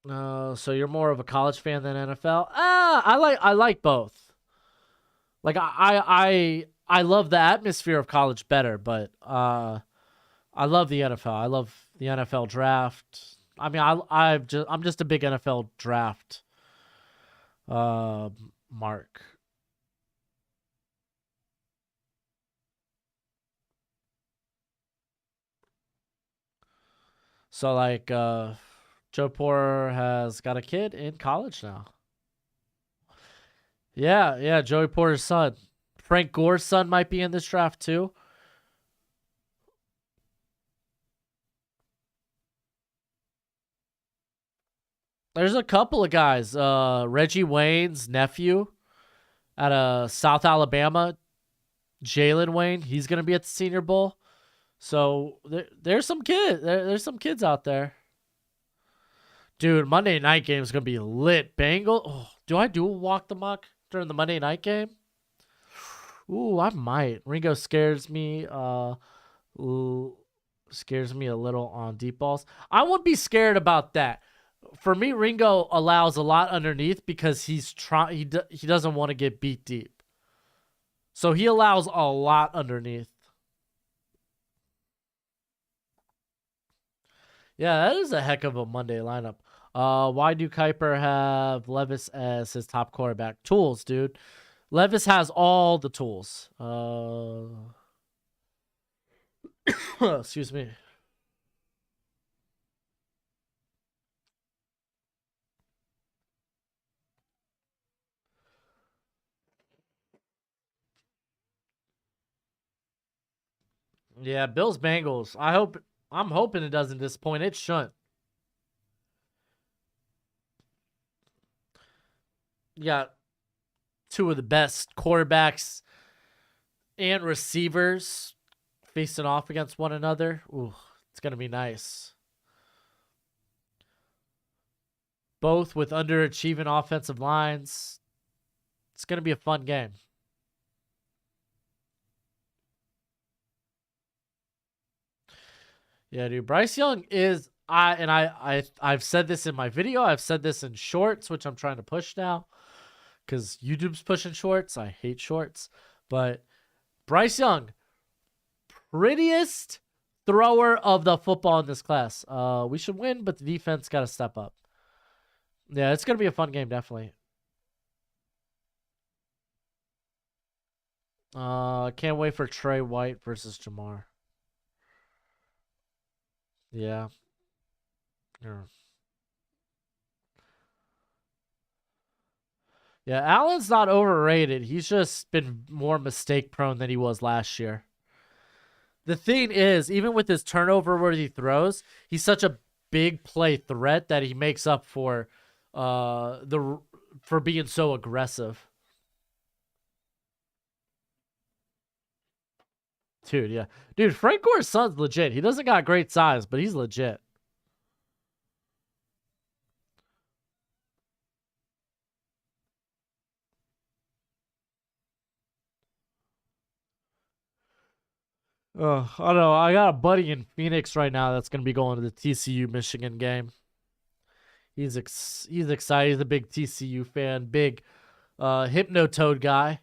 Speaker 1: So you're more of a college fan than NFL. I like both. Like I love the atmosphere of college better, but I love the NFL. I love the NFL draft. I mean, I'm just a big NFL draft mark. So like Joe Porter has got a kid in college now. Yeah, yeah, Joey Porter's son. Frank Gore's son might be in this draft too. There's a couple of guys. Reggie Wayne's nephew out of South Alabama, Jalen Wayne. He's gonna be at the Senior Bowl. So there's some there's some kids out there. Dude, Monday night game is gonna be lit. Bengal. Oh, do I do a walk the muck during the Monday night game? Ooh, I might. Ringo scares me. Ooh, scares me a little on deep balls. I wouldn't be scared about that. For me, Ringo allows a lot underneath because he's trying. He doesn't want to get beat deep, so he allows a lot underneath. Yeah, that is a heck of a Monday lineup. Why do Kuiper have Levis as his top quarterback? Tools, dude. Levis has all the tools. Excuse me. Yeah, Bills Bengals. I'm hoping it doesn't disappoint. It shouldn't. You got two of the best quarterbacks and receivers facing off against one another. Ooh, it's gonna be nice. Both with underachieving offensive lines. It's gonna be a fun game. Yeah, dude. Bryce Young is I've said this in my video. I've said this in shorts, which I'm trying to push now because YouTube's pushing shorts. I hate shorts, but Bryce Young, prettiest thrower of the football in this class. We should win, but the defense got to step up. Yeah, it's gonna be a fun game, definitely. Can't wait for Trey White versus Jamar. Yeah. Yeah. Yeah, Allen's not overrated. He's just been more mistake prone than he was last year. The thing is, even with his turnover worthy throws, he's such a big play threat that he makes up the for being so aggressive. Dude, yeah. Dude, Frank Gore's son's legit. He doesn't got great size, but he's legit. I don't know. I got a buddy in Phoenix right now that's going to be going to the TCU Michigan game. He's excited. He's a big TCU fan, big Hypnotoad guy.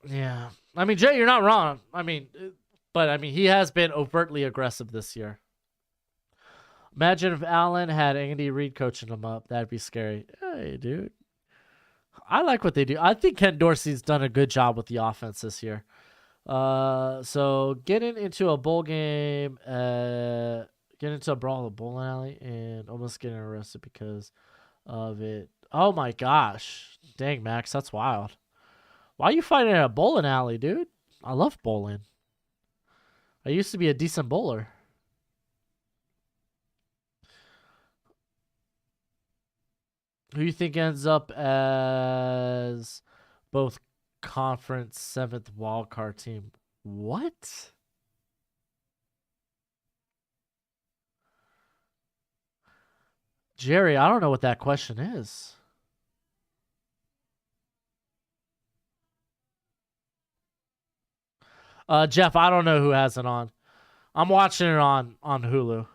Speaker 1: Yeah. I mean, Jay, you're not wrong. But I mean, he has been overtly aggressive this year. Imagine if Allen had Andy Reid coaching him up. That'd be scary. Hey, dude. I like what they do. I think Ken Dorsey's done a good job with the offense this year. So getting into a bowl game, getting into a brawl in the bowling alley, and almost getting arrested because of it. Oh my gosh. Dang, Max, that's wild. Why are you fighting at a bowling alley, dude? I love bowling. I used to be a decent bowler. Who you think ends up as both conference seventh wildcard team? What? Jerry, I don't know what that question is. Jeff, I don't know who has it on. I'm watching it on Hulu.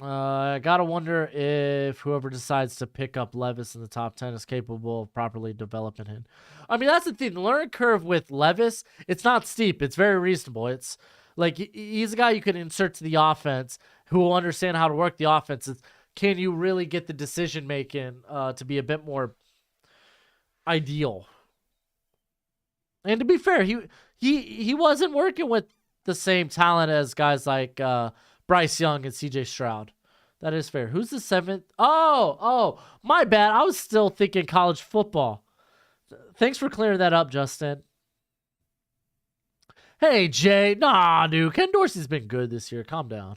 Speaker 1: I gotta wonder if whoever decides to pick up Levis in the top 10 is capable of properly developing him. I mean, that's the thing. The learning curve with Levis, it's not steep. It's very reasonable. It's like he's a guy you can insert to the offense who will understand how to work the offense. It's, can you really get the decision making to be a bit more ideal? And to be fair, he wasn't working with the same talent as guys like Bryce Young and C.J. Stroud. That is fair. Who's the seventh? Oh, my bad. I was still thinking college football. Thanks for clearing that up, Justin. Hey, Jay. Nah, dude. Ken Dorsey's been good this year. Calm down.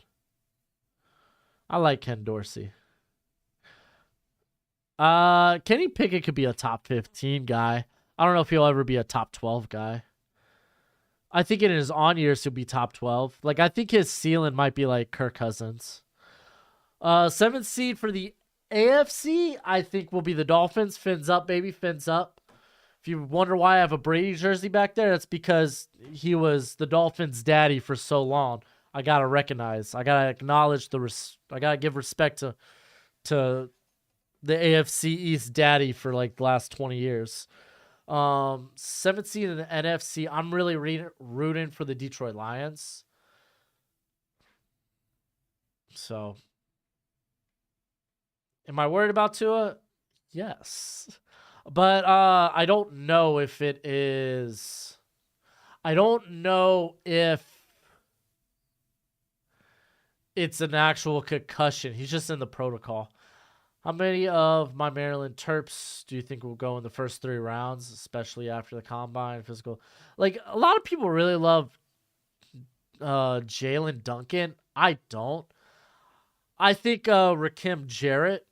Speaker 1: I like Ken Dorsey. Kenny Pickett could be a top 15 guy. I don't know if he'll ever be a top 12 guy. I think in his on years he'll be top 12. Like, I think his ceiling might be like Kirk Cousins. Seventh seed for the AFC, I think will be the Dolphins. Fins up, baby, fins up. If you wonder why I have a Brady jersey back there, that's because he was the Dolphins' daddy for so long. I gotta recognize, I gotta acknowledge I gotta give respect to the AFC East daddy for like the last 20 years. Seventh seed in the NFC. I'm really rooting for the Detroit Lions. So, am I worried about Tua? Yes, but I don't know if it is. I don't know if it's an actual concussion. He's just in the protocol. How many of my Maryland Terps do you think will go in the first 3 rounds, especially after the combine physical? Like, a lot of people really love Jalen Duncan. I don't. I think Rakim Jarrett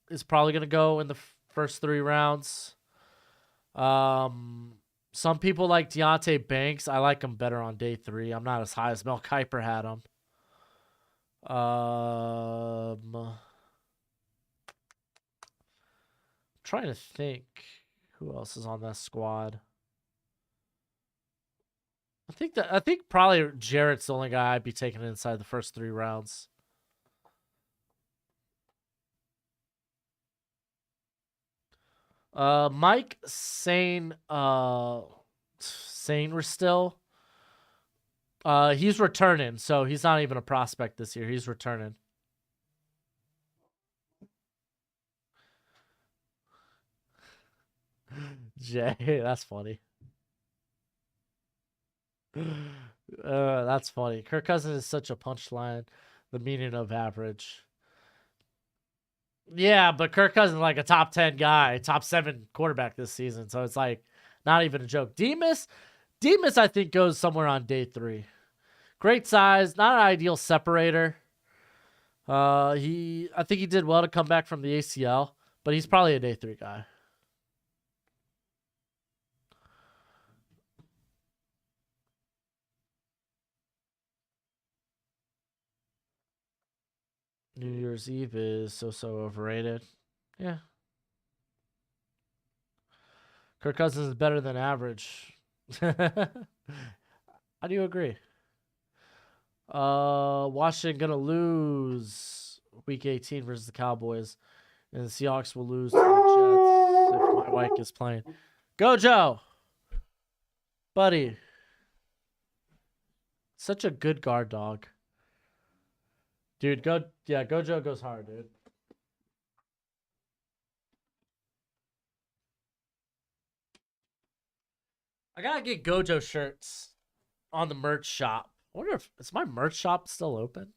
Speaker 1: is probably going to go in the first 3 rounds. Some people like Deontay Banks. I like him better on day 3. I'm not as high as Mel Kiper had him. Trying to think who else is on that squad. I think probably Jarrett's the only guy I'd be taking inside the first 3 rounds. Mike Sainristil. He's returning, so he's not even a prospect this year. He's returning. Jay, that's funny. That's funny. Kirk Cousins is such a punchline. The meaning of average. Yeah, but Kirk Cousins is like a top 10 guy, top 7 quarterback this season. So it's like not even a joke. Demas, I think, goes somewhere on day 3. Great size, not an ideal separator. I think he did well to come back from the ACL, but he's probably a day 3 guy. New Year's Eve is so overrated. Yeah. Kirk Cousins is better than average. I do agree. Washington gonna lose week 18 versus the Cowboys, and the Seahawks will lose to the Jets if my wife is playing. Go Joe, buddy. Such a good guard dog, dude. Go Joe goes hard, dude. I gotta get Gojo shirts on the merch shop. I wonder if is my merch shop still open.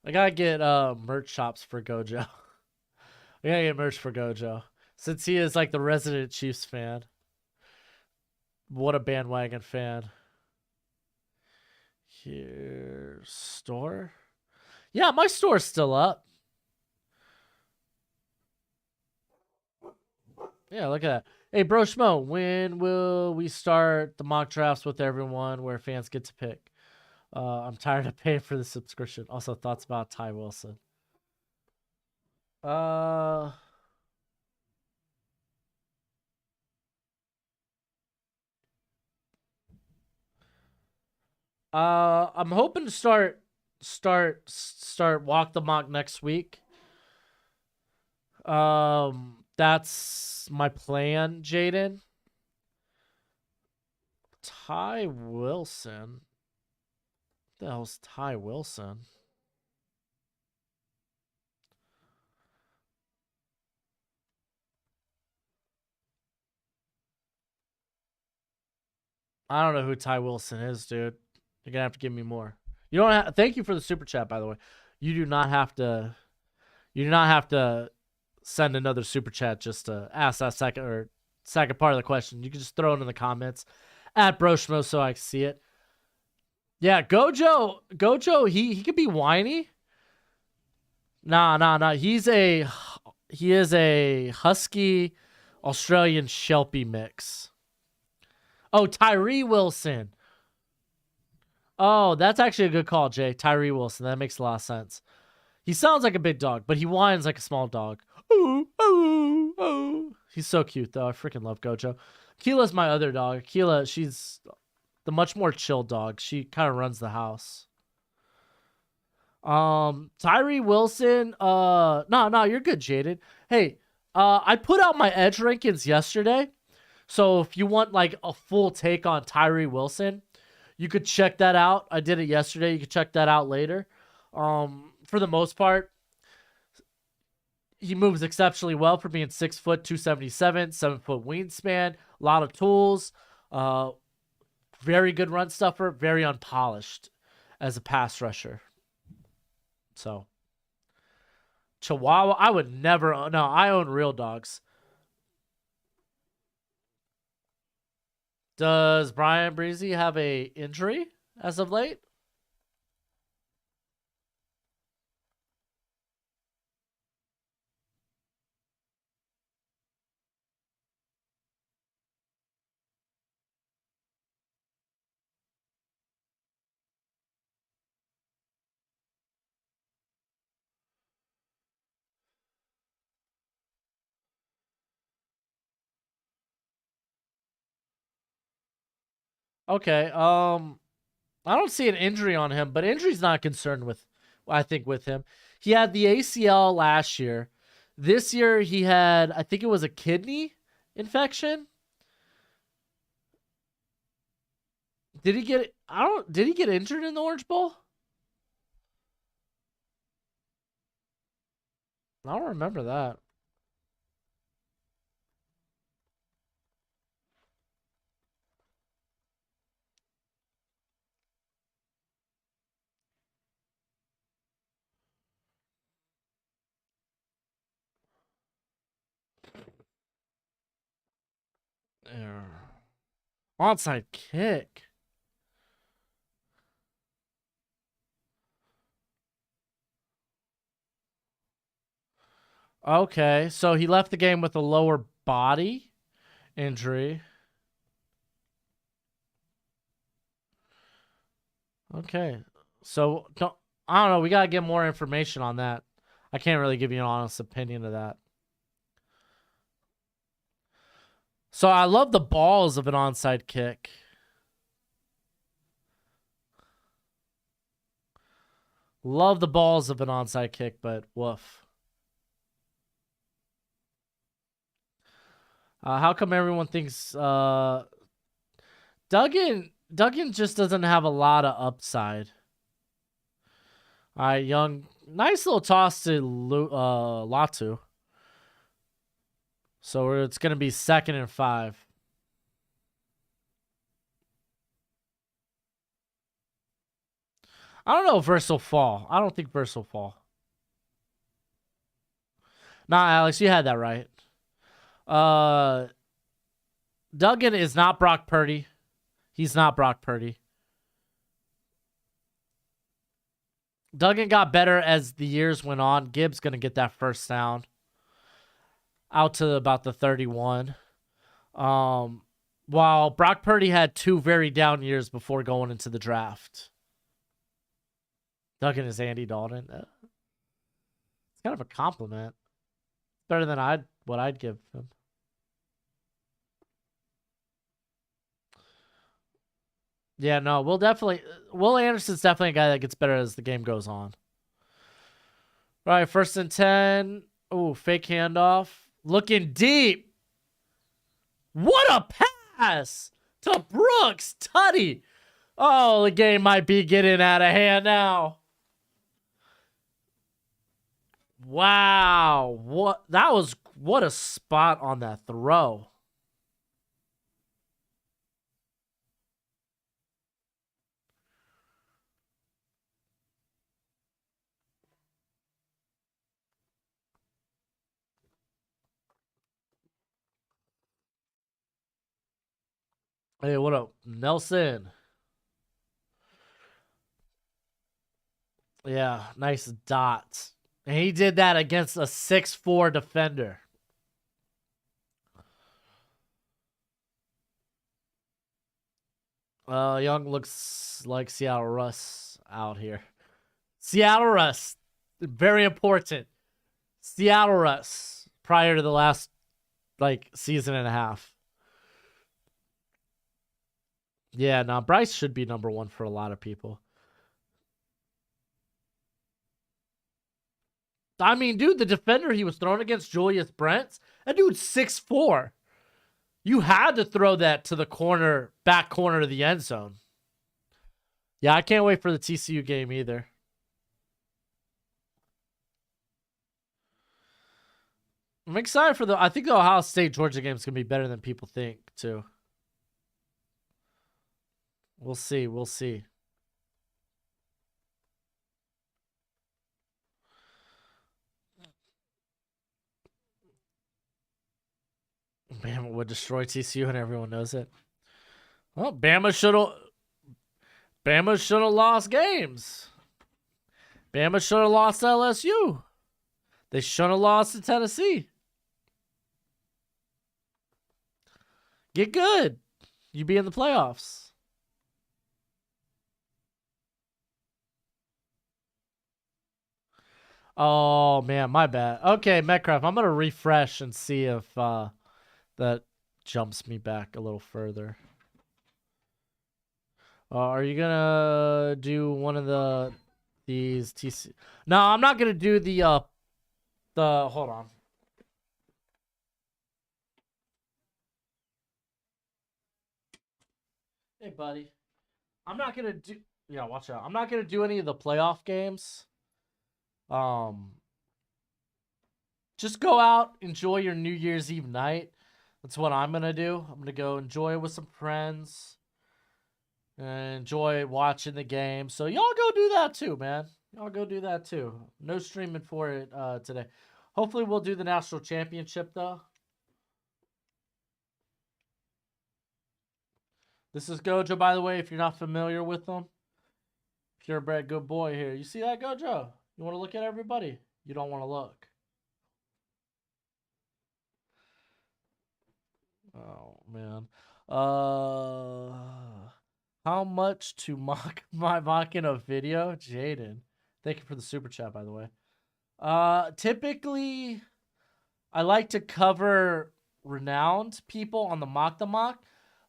Speaker 1: I gotta get merch shops for Gojo. I gotta get merch for Gojo since he is like the resident Chiefs fan. What a bandwagon fan. Here, store. Yeah, my store's still up. Yeah, look at that. Hey, Broshmo, when will we start the mock drafts with everyone where fans get to pick? I'm tired of paying for the subscription. Also, thoughts about Ty Wilson. Uh, I'm hoping to start start walk the mock next week. That's my plan, Jaden. Ty Wilson. What the hell's Ty Wilson? I don't know who Ty Wilson is, dude. You're gonna have to give me more. You don't have, thank you for the super chat, by the way. You do not have to. You do not have to send another super chat just to ask that second part of the question. You can just throw it in the comments at Broshmo so I can see it. Yeah, Gojo, he could be whiny. Nah. He is a husky Australian Shelpie mix. Oh, Tyree Wilson. Oh, that's actually a good call, Jay. Tyree Wilson. That makes a lot of sense. He sounds like a big dog, but he whines like a small dog. Ooh, ooh, ooh. He's so cute, though. I freaking love Gojo. Keela's my other dog. Keela, she's the much more chill dog. She kind of runs the house. Tyree Wilson. No, you're good, Jaden. Hey, I put out my edge rankings yesterday. So if you want like a full take on Tyree Wilson, you could check that out. I did it yesterday. You could check that out later. For the most part, he moves exceptionally well for being 6 foot, 277, 7 foot wingspan, a lot of tools, very good run stuffer, very unpolished as a pass rusher. So, Chihuahua, I would never. No, I own real dogs. Does Brian Breezy have a injury as of late? Okay. I don't see an injury on him, but injury's not concerned with. I think with him, he had the ACL last year. This year he had, I think it was a kidney infection. Did he get? I don't. Did he get injured in the Orange Bowl? I don't remember that. Yeah. Onside kick. Okay, so he left the game with a lower body injury. Okay, so I don't know. We gotta get more information on that. I can't really give you an honest opinion of that. So I love the balls of an onside kick. Love the balls of an onside kick, but woof. How come everyone thinks Duggan just doesn't have a lot of upside? All right, Young, nice little toss to Latu. So it's gonna be 2nd and 5. I don't know if Verse will fall. I don't think Verse will fall. Nah, Alex, you had that right. Duggan is not Brock Purdy. He's not Brock Purdy. Duggan got better as the years went on. Gibbs going to get that first down out to about the 31. While Brock Purdy had 2 very down years before going into the draft. Duggan is Andy Dalton. It's kind of a compliment. Better than what I'd give him. Yeah, no, we'll definitely. Will Anderson's definitely a guy that gets better as the game goes on. All right, 1st and 10. Oh, fake handoff. Looking deep. What a pass to Brooks Tutty. Oh, the game might be getting out of hand now. Wow. What a spot on that throw. Hey, what up? Nelson. Yeah, nice dot. And he did that against a 6'4 defender. Young looks like Seattle Russ out here. Seattle Russ. Very important. Seattle Russ prior to the last season and a half. Yeah, no, Bryce should be number one for a lot of people. I mean, dude, the defender he was throwing against Julius Brents, that dude's 6'4". You had to throw that to the back corner of the end zone. Yeah, I can't wait for the TCU game either. I'm excited for I think the Ohio State Georgia game is gonna be better than people think too. We'll see. We'll see. Bama would destroy TCU and everyone knows it. Well, Bama should have lost games. Bama should have lost to LSU. They shouldn't have lost to Tennessee. Get good. You be in the playoffs. Oh man, my bad. Okay, Metcalf, I'm gonna refresh and see if that jumps me back a little further. Are you gonna do one of these TC? No, I'm not gonna do the hold on. Hey, buddy. I'm not gonna do. Yeah, watch out. I'm not gonna do any of the playoff games. Um, just go out, enjoy your New Year's Eve night. That's what I'm gonna do. I'm gonna go enjoy it with some friends and enjoy watching the game. So y'all go do that too, man. Y'all go do that too. No streaming for it today. Hopefully we'll do the national championship though. This is Gojo, by the way, if you're not familiar with them. Purebred good boy here. You see that, Gojo? You want to look at everybody? You don't want to look. Oh man. How much to mock my mocking a video? Jaden. Thank you for the super chat, by the way. Typically I like to cover renowned people on the mock.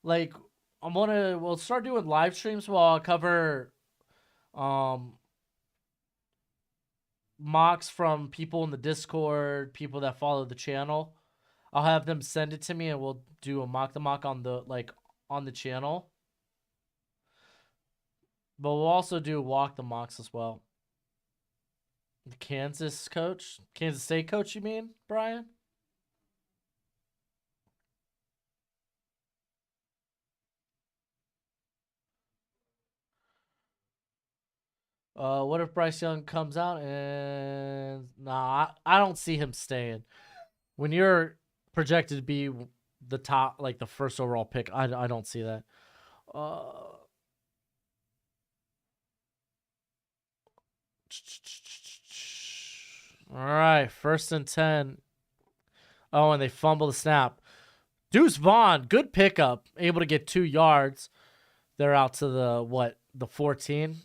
Speaker 1: Like we'll start doing live streams while I cover mocks from people in the Discord, people that follow the channel. I'll have them send it to me and we'll do a mock on the on the channel. But we'll also do walk the mocks as well. The Kansas State coach, you mean, Brian? What if Bryce Young comes out and I don't see him staying. When you're projected to be the top, like the first overall pick, I don't see that. All right, 1st and 10. Oh, and they fumble the snap. Deuce Vaughn, good pickup, able to get 2 yards. They're out to the 14.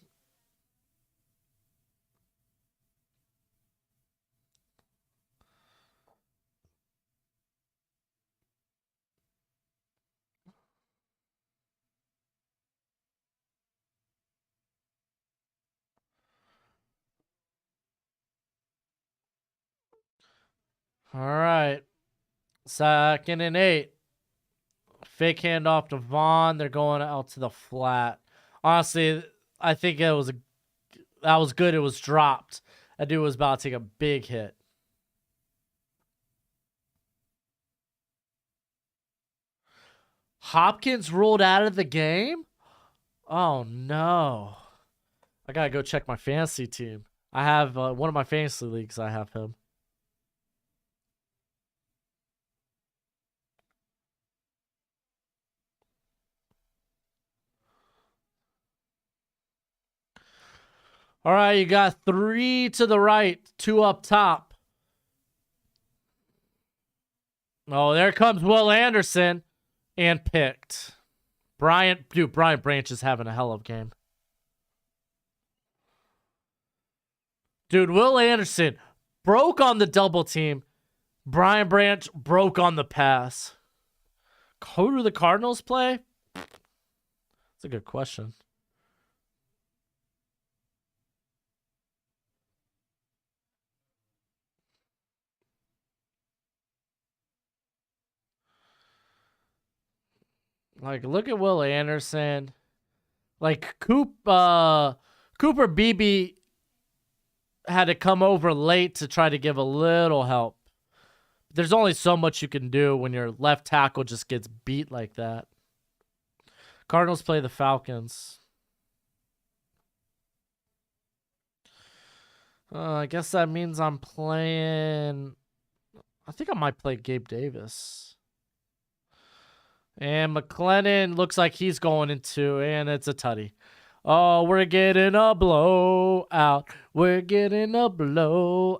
Speaker 1: All right. 2nd and 8. Fake handoff to Vaughn. They're going out to the flat. Honestly, I think that was good. It was dropped. That dude was about to take a big hit. Hopkins ruled out of the game? Oh no. I gotta go check my fantasy team. I have one of my fantasy leagues. I have him. All right, you got 3 to the right, 2 up top. Oh, there comes Will Anderson and picked. Brian Branch is having a hell of a game. Dude, Will Anderson broke on the double team. Brian Branch broke on the pass. Who do the Cardinals play? That's a good question. Like, look at Will Anderson. Like, Cooper Beebe had to come over late to try to give a little help. There's only so much you can do when your left tackle just gets beat like that. Cardinals play the Falcons. I guess that means I'm playing. I think I might play Gabe Davis. And McLennan looks like he's going into, and it's a tutty. Oh, we're getting a blowout. We're getting a blowout.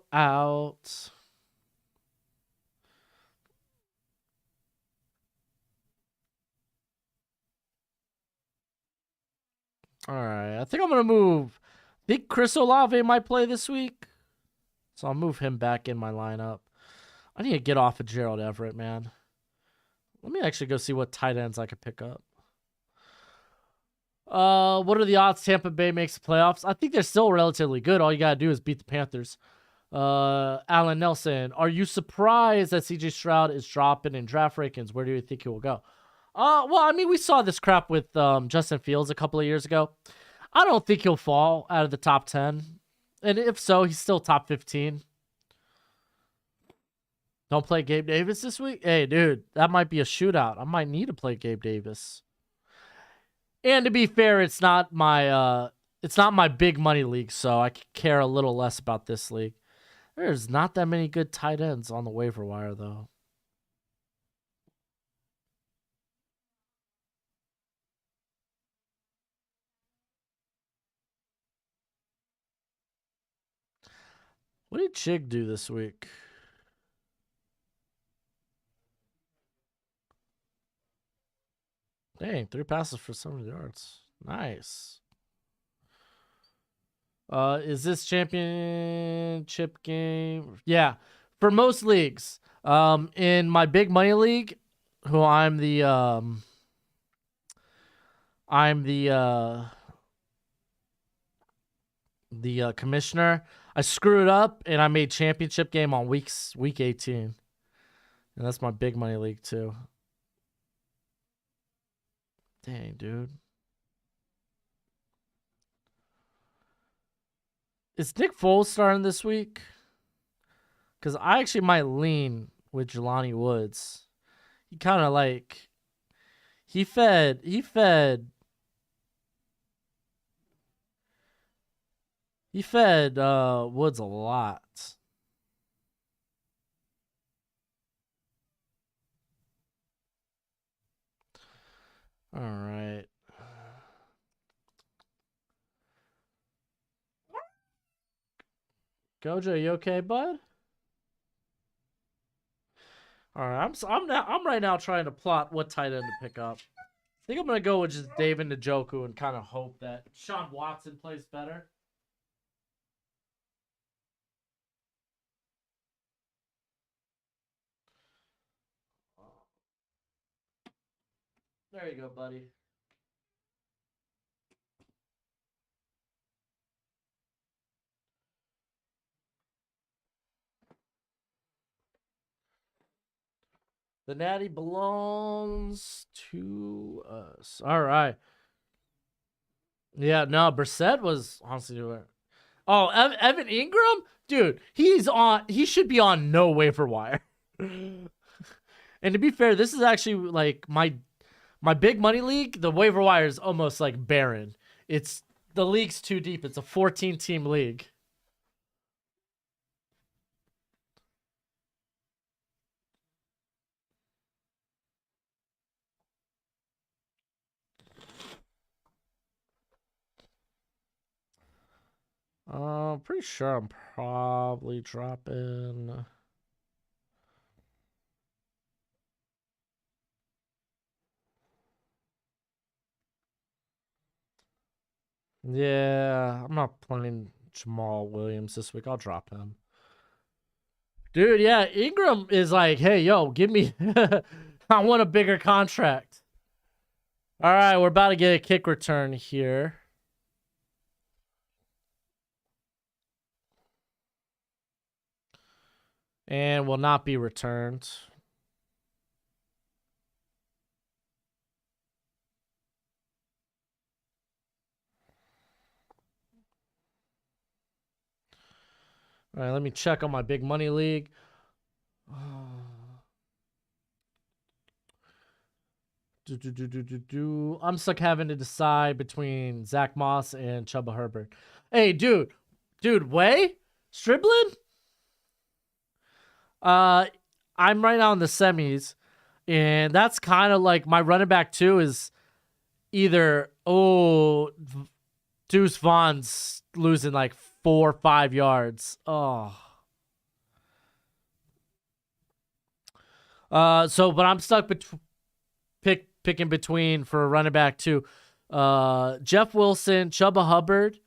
Speaker 1: All right, I think I'm gonna move. I think Chris Olave might play this week, so I'll move him back in my lineup. I need to get off of Gerald Everett, man. Let me actually go see what tight ends I could pick up. What are the odds Tampa Bay makes the playoffs? I think they're still relatively good. All you gotta do is beat the Panthers. Alan Nelson, are you surprised that CJ Stroud is dropping in draft rankings? Where do you think he will go? Well, I mean, we saw this crap with Justin Fields a couple of years ago. I don't think he'll fall out of the top 10. And if so, he's still top 15. Don't play Gabe Davis this week? Hey, dude, that might be a shootout. I might need to play Gabe Davis. And to be fair, it's not my big money league, so I care a little less about this league. There's not that many good tight ends on the waiver wire, though. What did Chig do this week? Dang, 3 passes for 70 yards. Nice. Is this championship game? Yeah, for most leagues. In my big money league, who I'm the commissioner. I screwed up and I made championship game on week 18, and that's my big money league too. Dang, dude. Is Nick Foles starting this week? Because I actually might lean with Jelani Woods. He kind of like he fed Woods a lot. All right. Gojo, you okay, bud? All right, I'm right now trying to plot what tight end to pick up. I think I'm gonna go with just David Njoku and kind of hope that Sean Watson plays better. There you go, buddy. The natty belongs to us. All right. Yeah, no, Brissett was honestly doing. Oh, Evan Ingram, dude, he's on. He should be on no waiver wire. And to be fair, this is actually like my big money league. The waiver wire is almost like barren. It's the league's too deep. It's a 14 team league. Pretty sure I'm probably dropping. Yeah, I'm not playing Jamal Williams this week. I'll drop him. Dude, yeah, Ingram is like, hey, yo, give me. I want a bigger contract. All right, we're about to get a kick return here. And will not be returned. All right, let me check on my big money league. I'm stuck having to decide between Zach Moss and Chuba Herbert. Hey, dude, Way Striblin. I'm right now in the semis, and that's kind of like my running back too is either Deuce Vaughn's losing like 4 or 5 yards. Oh. But I'm stuck picking between for a running back too. Jeff Wilson, Chuba Hubbard,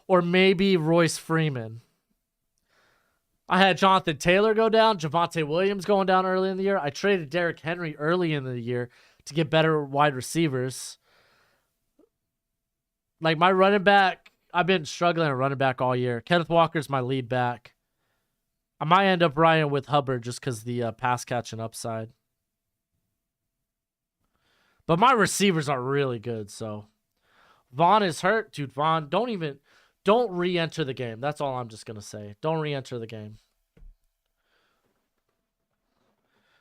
Speaker 1: or maybe Royce Freeman. I had Jonathan Taylor go down, Javonte Williams going down early in the year. I traded Derrick Henry early in the year to get better wide receivers. Like my running back, I've been struggling at running back all year. Kenneth Walker's my lead back. I might end up riding with Hubbard just because the pass catching upside. But my receivers are really good, so Vaughn is hurt. Dude, Vaughn, don't re-enter the game. That's all I'm just gonna say. Don't re-enter the game.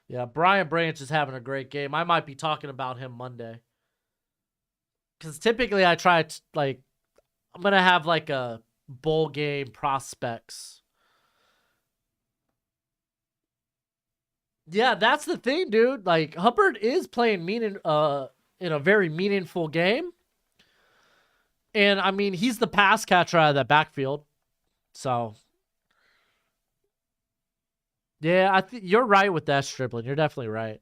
Speaker 1: Yeah, Brian Branch is having a great game. I might be talking about him Monday. Because typically I try to, like, I'm going to have, like, a bowl game prospects. Yeah, that's the thing, dude. Like, Hubbard is playing in a very meaningful game. And, I mean, he's the pass catcher out of that backfield. So, yeah, I think you're right with that, Striblin. You're definitely right. I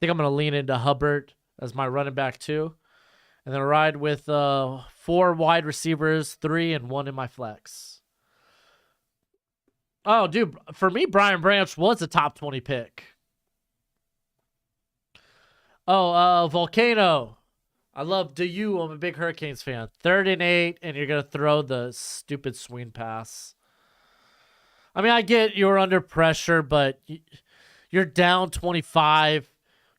Speaker 1: think I'm going to lean into Hubbard as my running back, too. And then ride with 4 wide receivers, 3 and 1 in my flex. Oh, dude, for me, Brian Branch was a top 20 pick. Oh, Volcano. I love Do You. I'm a big Hurricanes fan. 3rd and 8, and you're going to throw the stupid swing pass. I mean, I get you're under pressure, but you're down 25.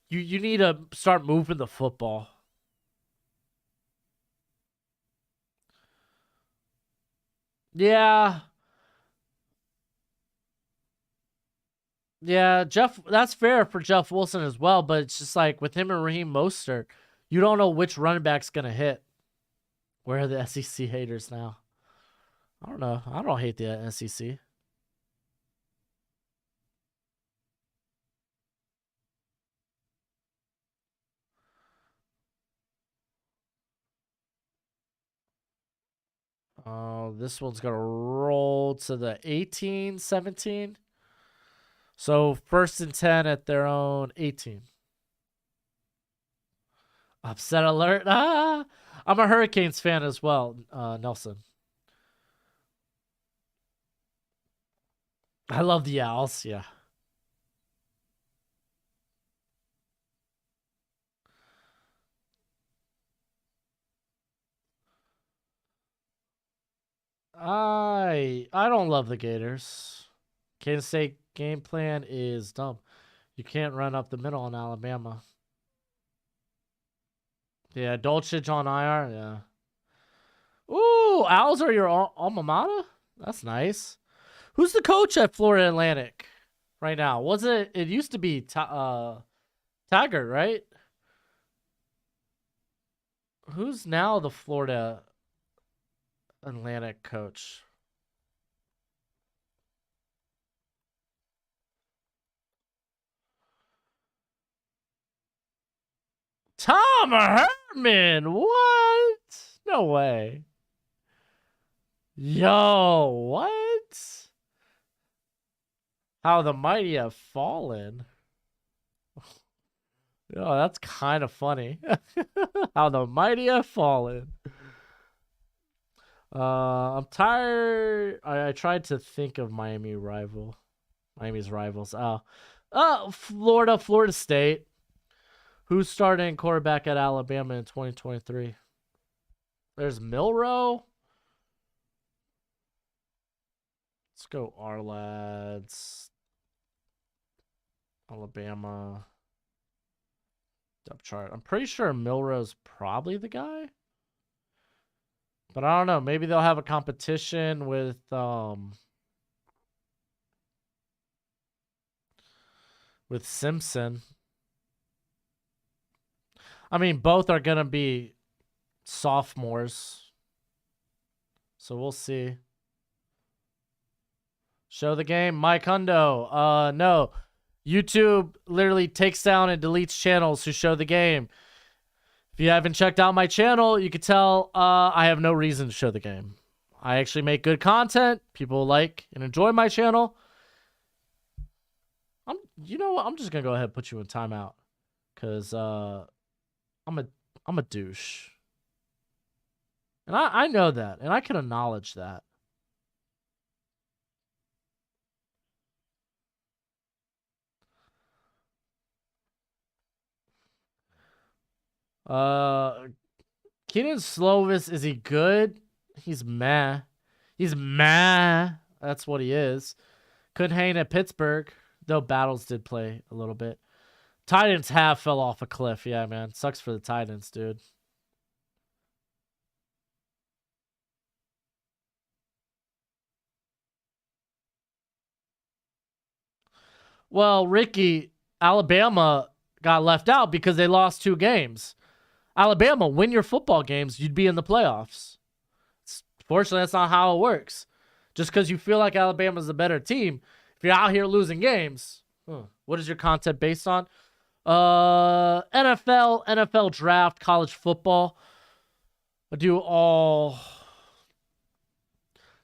Speaker 1: You need to start moving the football. Yeah. Yeah, Jeff. That's fair for Jeff Wilson as well, but it's just like with him and Raheem Mostert, you don't know which running back's gonna hit. Where are the SEC haters now? I don't know. I don't hate the SEC. Oh, this one's gonna roll to the 18, 17. So 1st and 10 at their own 18. Upset alert. Ah, I'm a Hurricanes fan as well, Nelson. I love the Owls. Yeah. I don't love the Gators. Kansas State game plan is dumb. You can't run up the middle in Alabama. Yeah, Dolchich on IR. Yeah. Ooh, Owls are your alma mater? That's nice. Who's the coach at Florida Atlantic right now? Was it? It used to be Taggart, right? Who's now the Florida Atlantic coach? Tom Herman. What? No way. Yo, what? How the mighty have fallen. Oh, that's kind of funny. How the mighty have fallen. I'm tired. I tried to think of Miami's rivals. Florida State. Who's starting quarterback at Alabama in 2023? There's Milrow. Let's go our lads. Alabama. Depth chart. I'm pretty sure Milrow's probably the guy. But I don't know. Maybe they'll have a competition with Simpson. I mean, both are gonna be sophomores. So we'll see. Show the game. Mike Hundo. No. YouTube literally takes down and deletes channels who show the game. If you haven't checked out my channel, you could tell I have no reason to show the game. I actually make good content. People like and enjoy my channel. You know what? I'm just gonna go ahead and put you in timeout. Cause I'm a douche. And I know that, and I can acknowledge that. Keenan Slovis, is he good? He's meh. He's meh. That's what he is. Couldn't hang at Pittsburgh, though Battles did play a little bit. Titans have fell off a cliff. Yeah, man. Sucks for the Titans, dude. Well, Ricky, Alabama got left out because they lost 2 games. Alabama, win your football games, you'd be in the playoffs. Fortunately, that's not how it works. Just because you feel like Alabama's a better team, if you're out here losing games, what is your content based on? NFL draft, college football. I do all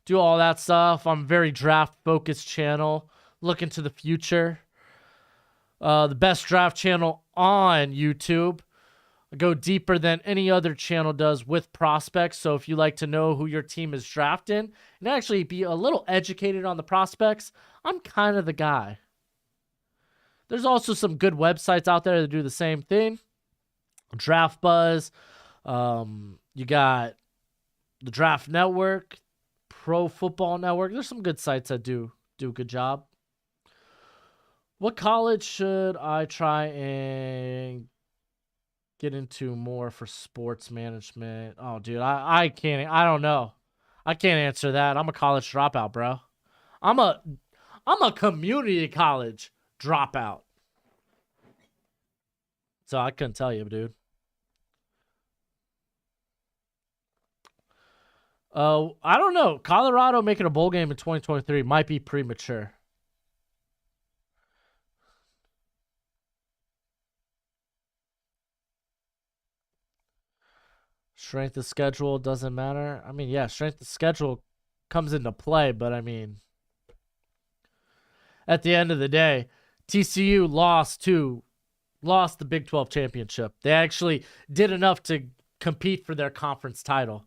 Speaker 1: that stuff. I'm a very draft focused channel. Look into the future. The best draft channel on YouTube. I go deeper than any other channel does with prospects. So if you like to know who your team is drafting and actually be a little educated on the prospects, I'm kind of the guy. There's also some good websites out there that do the same thing. Draft Buzz. You got the Draft Network, Pro Football Network. There's some good sites that do a good job. What college should I try and get into more for sports management? Oh, dude, I can't. I don't know. I can't answer that. I'm a college dropout, bro. I'm a community college dropout. So I couldn't tell you, dude. I don't know. Colorado making a bowl game in 2023 might be premature. Strength of schedule doesn't matter. I mean, yeah, strength of schedule comes into play, but I mean, at the end of the day, TCU lost the Big 12 championship. They actually did enough to compete for their conference title.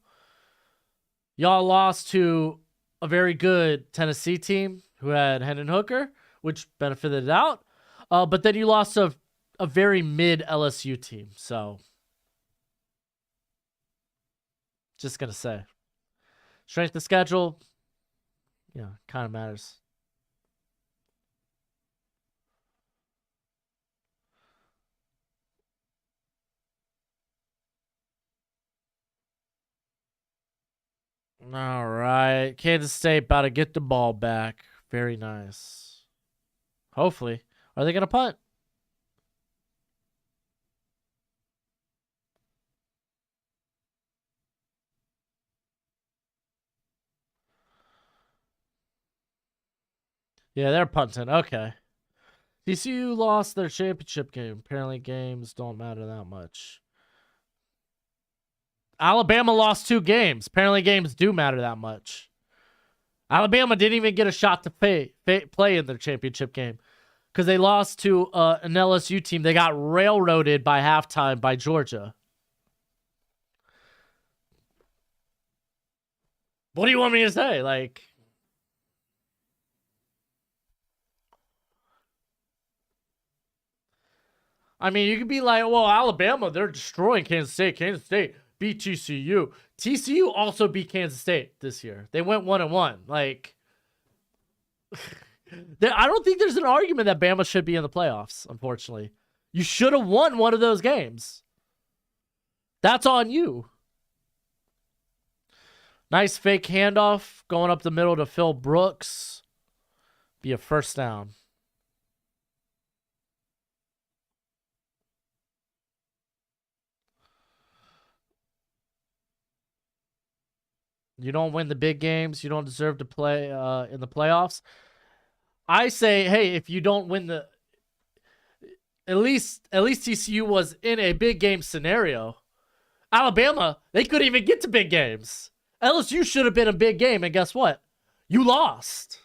Speaker 1: Y'all lost to a very good Tennessee team who had Hendon Hooker, which benefited out. But then you lost to a very mid LSU team. So, just going to say. Strength of schedule, yeah, kind of matters. All right. Kansas State about to get the ball back. Very nice. Hopefully. Are they going to punt? Yeah, they're punting. Okay. TCU lost their championship game. Apparently, games don't matter that much. Alabama lost 2 games. Apparently, games do matter that much. Alabama didn't even get a shot to play in their championship game because they lost to an LSU team. They got railroaded by halftime by Georgia. What do you want me to say? Like, I mean, you could be like, well, Alabama, they're destroying Kansas State. Kansas State beat TCU. TCU also beat Kansas State this year. They went 1-1. Like, I don't think there's an argument that Bama should be in the playoffs, unfortunately. You should have won one of those games. That's on you. Nice fake handoff going up the middle to Phil Brooks. Be a first down. You don't win the big games. You don't deserve to play in the playoffs. I say, hey, if you don't win the, at least TCU was in a big game scenario. Alabama, they couldn't even get to big games. LSU should have been a big game, and guess what? You lost.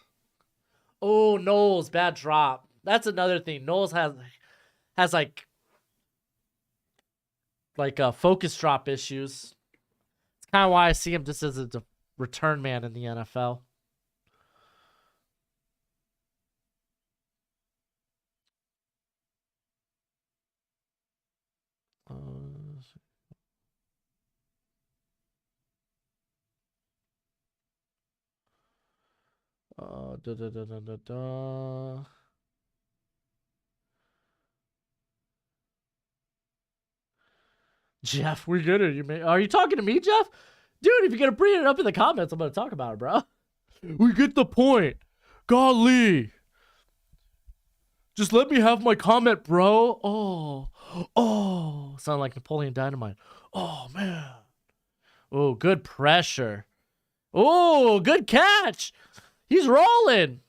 Speaker 1: Oh, Knowles, bad drop. That's another thing. Knowles has like focus drop issues. It's kind of why I see him just as a return man in the NFL. Da, da, da, da, da, da. Jeff, we get it. Are you talking to me, Jeff? Dude, if you're gonna bring it up in the comments, I'm gonna talk about it, bro. We get the point. Golly. Just let me have my comment, bro. Oh. Sound like Napoleon Dynamite. Oh, man. Oh, good pressure. Oh, good catch. He's rolling.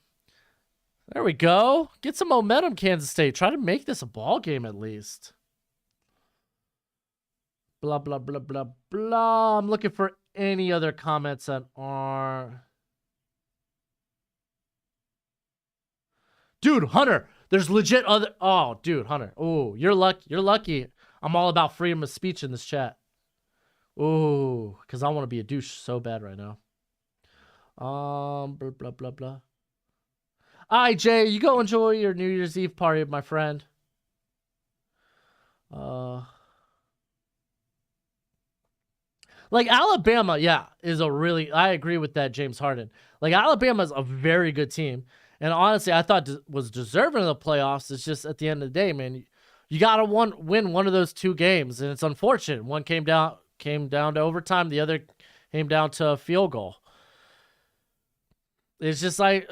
Speaker 1: There we go. Get some momentum, Kansas State. Try to make this a ball game at least. Blah, blah, blah, blah, blah. I'm looking for any other comments that are... Dude, Hunter, there's legit other... Oh, dude, Hunter. Oh, you're lucky. I'm all about freedom of speech in this chat. Oh, because I want to be a douche so bad right now. Blah, blah, blah, blah. All right, Jay, you go enjoy your New Year's Eve party, my friend. Like Alabama, yeah, is a really... I agree with that, James Harden. Like Alabama's a very good team. And honestly, I thought was deserving of the playoffs. It's just at the end of the day, man, you got to win one of those 2 games. And it's unfortunate. One came down to overtime. The other came down to a field goal. It's just like...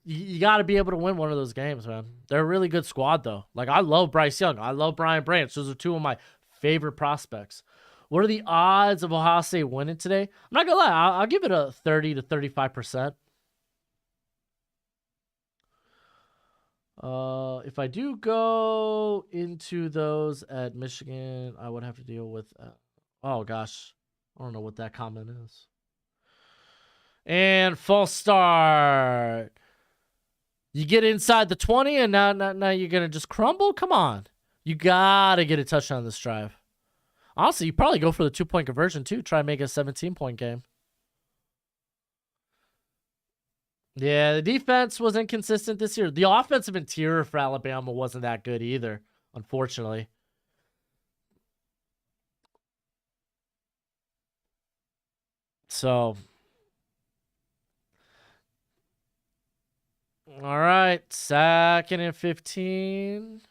Speaker 1: You got to be able to win one of those games, man. They're a really good squad, though. Like, I love Bryce Young. I love Brian Branch. Those are 2 of my favorite prospects. What are the odds of Ohio State winning today? I'm not going to lie. I'll give it a 30 to 35%. If I do go into those at Michigan, I would have to deal with... oh, gosh. I don't know what that comment is. And false start. You get inside the 20, and now you're going to just crumble? Come on. You got to get a touchdown on this drive. Honestly, you probably go for the 2-point conversion, too. Try and make it a 17-point game. Yeah, the defense was inconsistent this year. The offensive interior for Alabama wasn't that good either, unfortunately. So... All right, 2nd and 15.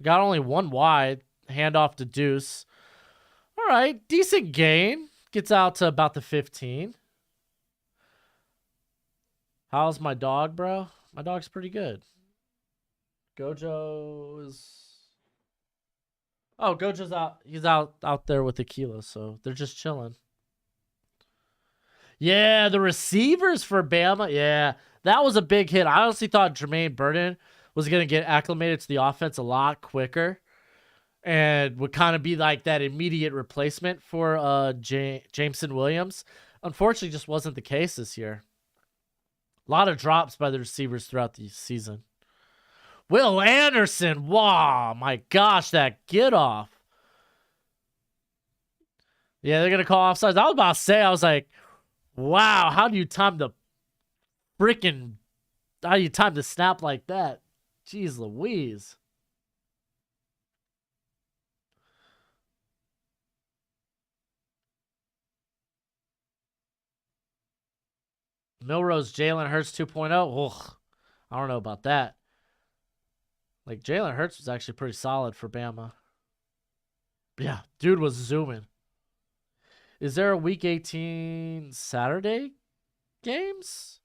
Speaker 1: Got only 1 wide. Handoff to Deuce. All right, decent gain. Gets out to about the 15. How's my dog, bro? My dog's pretty good. Gojo is. Oh, Gojo's out. He's out there with Aquila, so they're just chilling. Yeah, the receivers for Bama. Yeah, that was a big hit. I honestly thought Jermaine Burton was gonna get acclimated to the offense a lot quicker and would kind of be like that immediate replacement for Jameson Williams. Unfortunately, just wasn't the case this year. A lot of drops by the receivers throughout the season. Will Anderson, wow, my gosh, that get off. Yeah, they're gonna call offsides. I was about to say, I was like, wow, how do you time the freaking? How do you time the snap like that? Jeez Louise. Milrose, Jalen Hurts 2.0. Ugh, I don't know about that. Like, Jalen Hurts was actually pretty solid for Bama. Yeah, dude was zooming. Is there a week 18 Saturday games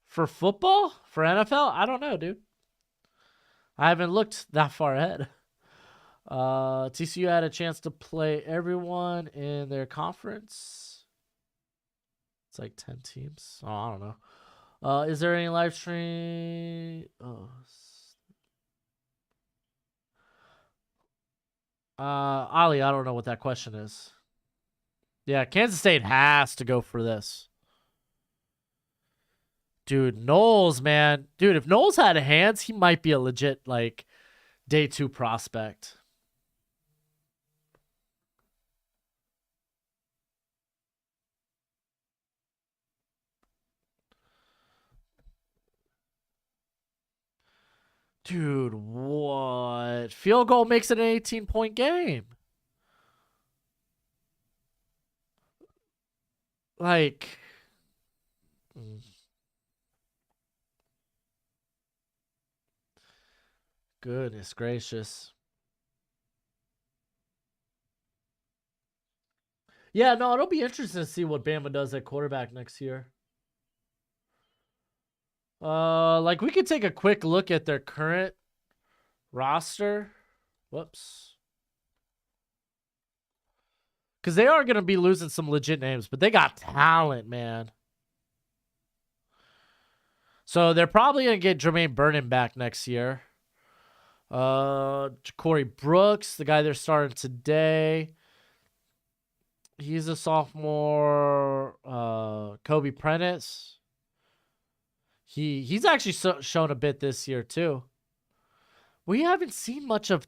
Speaker 1: for football? For NFL? I don't know, dude. I haven't looked that far ahead. TCU had a chance to play everyone in their conference. It's like 10 teams. Oh, I don't know. Is there any live stream? Oh. Ali, I don't know what that question is. Yeah, Kansas State has to go for this. Dude, Knowles, man. Dude, if Knowles had hands, he might be a legit, like, day 2 prospect. Dude, what? Field goal makes it an 18-point game. Like, goodness gracious. Yeah, no, it'll be interesting to see what Bama does at quarterback next year. Like, we could take a quick look at their current roster. Whoops. Because they are going to be losing some legit names, but they got talent, man. So they're probably going to get Jermaine Burton back next year. Corey Brooks, the guy they're starting today. He's a sophomore. Kobe Prentice. He's actually shown a bit this year too. We haven't seen much of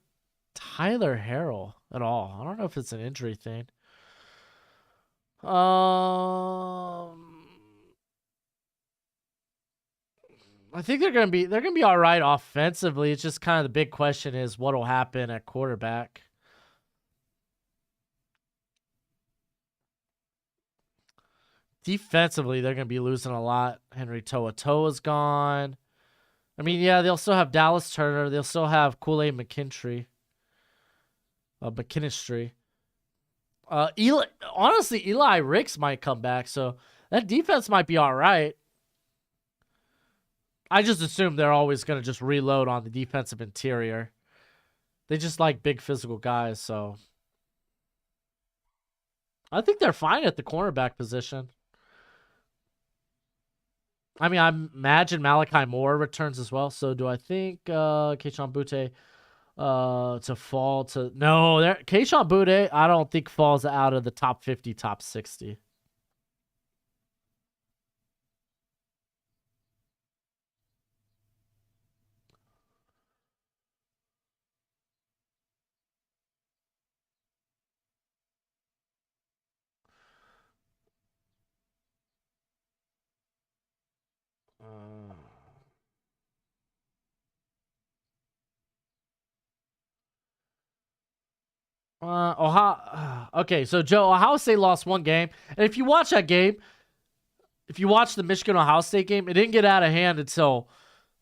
Speaker 1: Tyler Harrell at all. I don't know if it's an injury thing. I think they're gonna be all right offensively. It's just kind of the big question is what'll happen at quarterback. Defensively, they're gonna be losing a lot. Henry To'oto'o's gone. I mean, yeah, they'll still have Dallas Turner. They'll still have Kool-Aid McKinstry. Eli Ricks might come back, so that defense might be all right. I just assume they're always going to just reload on the defensive interior. They just like big physical guys, so I think they're fine at the cornerback position. I mean, I imagine Malachi Moore returns as well. So do I think Keishon Butte to fall to no? Keishon Butte, I don't think falls out of the top 50, top 60. Ohio. Okay, so Joe, Ohio State lost one game, and if you watch that game, if you watch the Michigan Ohio State game, it didn't get out of hand until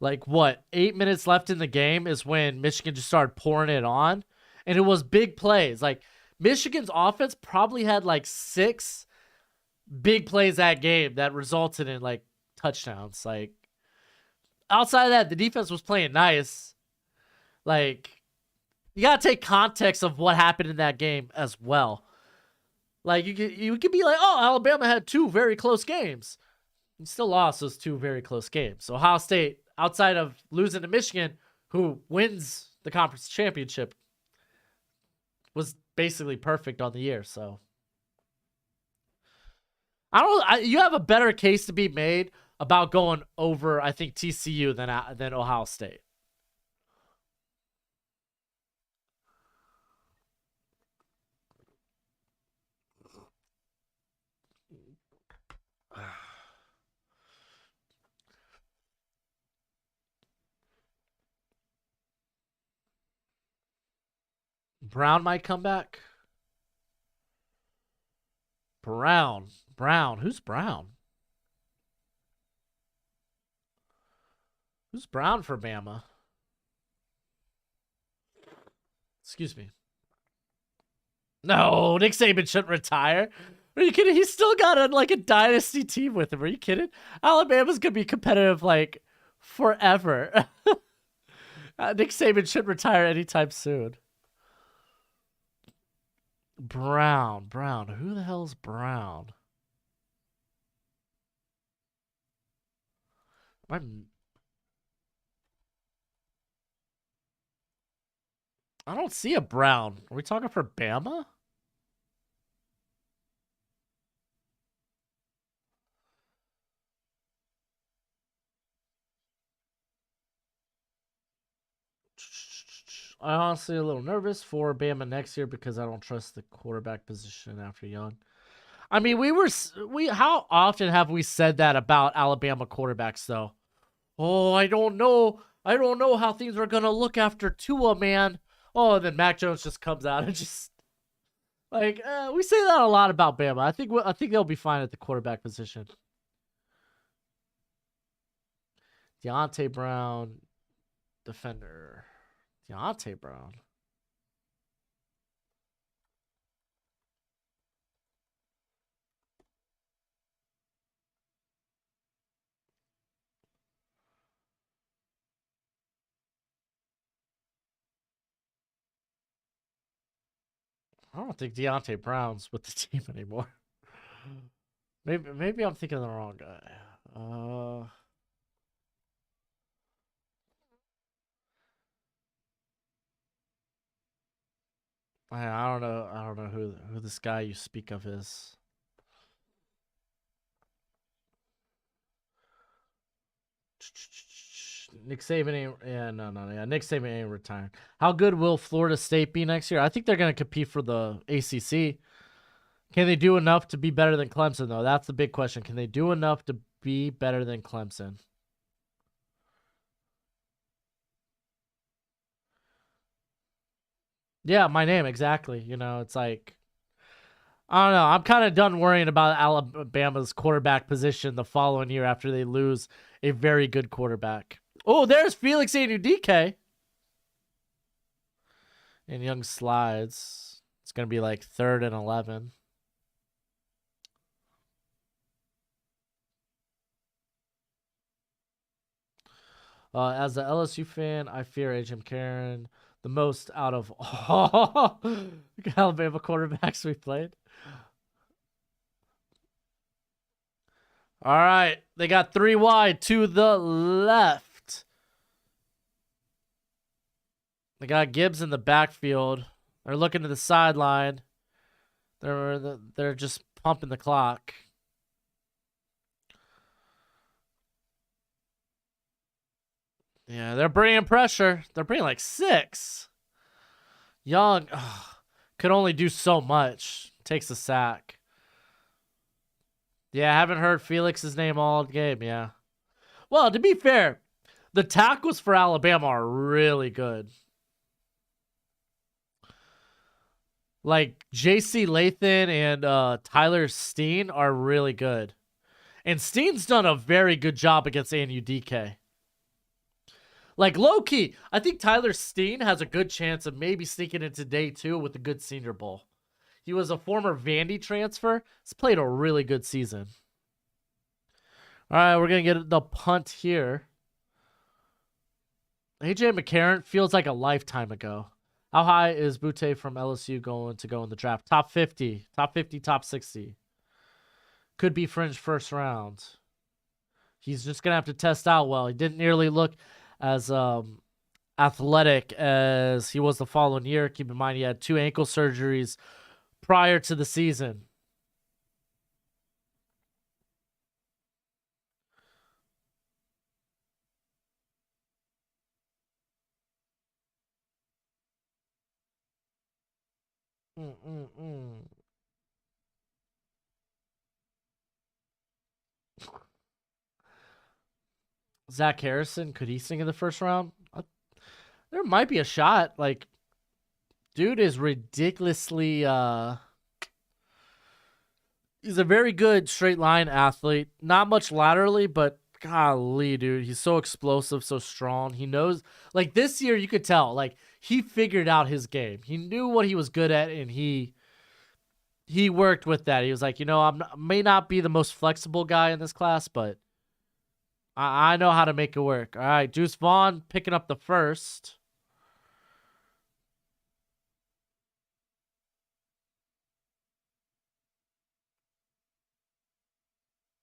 Speaker 1: like what 8 minutes left in the game is when Michigan just started pouring it on, and it was big plays. Like Michigan's offense probably had like 6 big plays that game that resulted in like touchdowns. Like outside of that, the defense was playing nice. Like you gotta take context of what happened in that game as well. Like you could be like, oh, Alabama had two very close games. You still lost those two very close games. So Ohio State, outside of losing to Michigan, who wins the conference championship, was basically perfect on the year. So you have a better case to be made about going over, I think, TCU than Ohio State. Brown might come back. Brown. Who's Brown? Who's Brown for Bama? Excuse me. No, Nick Saban shouldn't retire. Are you kidding? He's still got a dynasty team with him. Are you kidding? Alabama's gonna be competitive like forever. Nick Saban shouldn't retire anytime soon. Brown. Who the hell's Brown? I don't see a Brown. Are we talking for Bama? I'm honestly a little nervous for Bama next year because I don't trust the quarterback position after Young. I mean, how often have we said that about Alabama quarterbacks though? Oh, I don't know. I don't know how things are gonna look after Tua, man. Oh, and then Mac Jones just comes out and just like we say that a lot about Bama. I think they'll be fine at the quarterback position. Deontay Brown, defender. Deontay Brown. I don't think Deontay Brown's with the team anymore. Maybe I'm thinking of the wrong guy. I don't know. I don't know who this guy you speak of is. Nick Saban ain't. Yeah, no. Yeah, Nick Saban ain't retiring. How good will Florida State be next year? I think they're going to compete for the ACC. Can they do enough to be better than Clemson, though? That's the big question. Can they do enough to be better than Clemson? Yeah, my name, exactly. You know, it's like, I don't know. I'm kind of done worrying about Alabama's quarterback position the following year after they lose a very good quarterback. Oh, there's Felix Anudike. And Young slides. It's going to be like 3rd and 11. As an LSU fan, I fear A.J. Karen the most out of all Alabama quarterbacks we played. All right. They got 3 wide to the left. They got Gibbs in the backfield. They're looking to the sideline. They're just pumping the clock. Yeah, they're bringing pressure. They're bringing like 6. Young could only do so much. Takes a sack. Yeah, I haven't heard Felix's name all game. Yeah. Well, to be fair, the tackles for Alabama are really good. Like J.C. Lathan and Tyler Steen are really good. And Steen's done a very good job against ANUDK. Like low key, I think Tyler Steen has a good chance of maybe sneaking into day 2 with a good Senior Bowl. He was a former Vandy transfer. He's played a really good season. All right, we're going to get the punt here. AJ McCarron feels like a lifetime ago. How high is Butte from LSU going to go in the draft? Top 50, top 50, top 60. Could be fringe first round. He's just going to have to test out well. He didn't nearly look as athletic as he was the following year. Keep in mind, he had 2 ankle surgeries prior to the season. Mm-mm-mm. Zach Harrison, could he sing in the first round? There might be a shot. Like, dude is ridiculously he's a very good straight line athlete. Not much laterally, but golly, dude, he's so explosive, so strong. He knows, like, this year you could tell, like, he figured out his game. He knew what he was good at, and he worked with that. He was like, may not be the most flexible guy in this class, but I know how to make it work. All right, Deuce Vaughn picking up the first.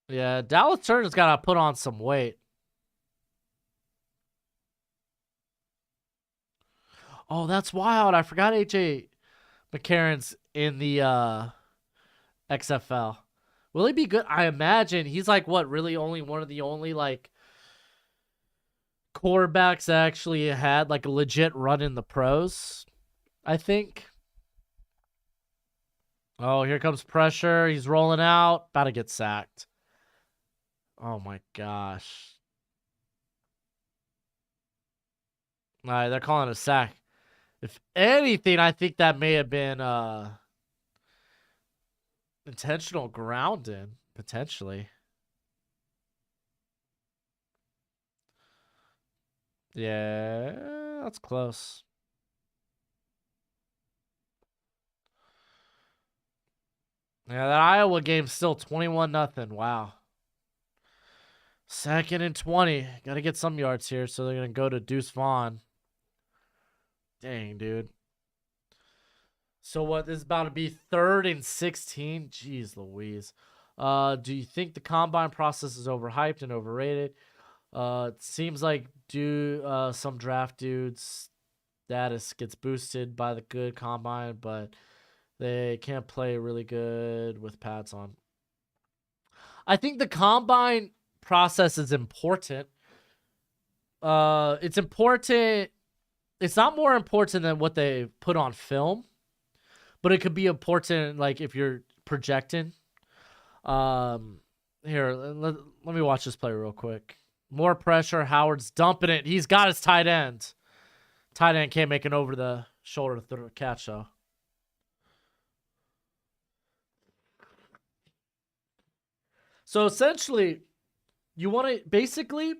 Speaker 1: Yeah, Dallas Turner's got to put on some weight. Oh, that's wild. I forgot AJ McCarron's in the XFL. Will he be good? I imagine he's like what, really only one of the only like quarterbacks that actually had like a legit run in the pros, I think. Oh, here comes pressure. He's rolling out. About to get sacked. Oh my gosh. All right, they're calling it a sack. If anything, I think that may have been intentional grounding, potentially. Yeah, that's close. Yeah, that Iowa game's still 21-0. Wow. 2nd and 20. Got to get some yards here, so they're going to go to Deuce Vaughn. Dang, dude. So what? This is about to be 3rd and 16. Jeez Louise. Do you think the combine process is overhyped and overrated? It seems like some draft dudes' status gets boosted by the good combine, but they can't play really good with pads on. I think the combine process is important. It's important. It's not more important than what they put on film, but it could be important like if you're projecting. Here, let me watch this play real quick. More pressure. Howard's dumping it. He's got his tight end. Tight end can't make an over the shoulder catch though. So essentially, you want to basically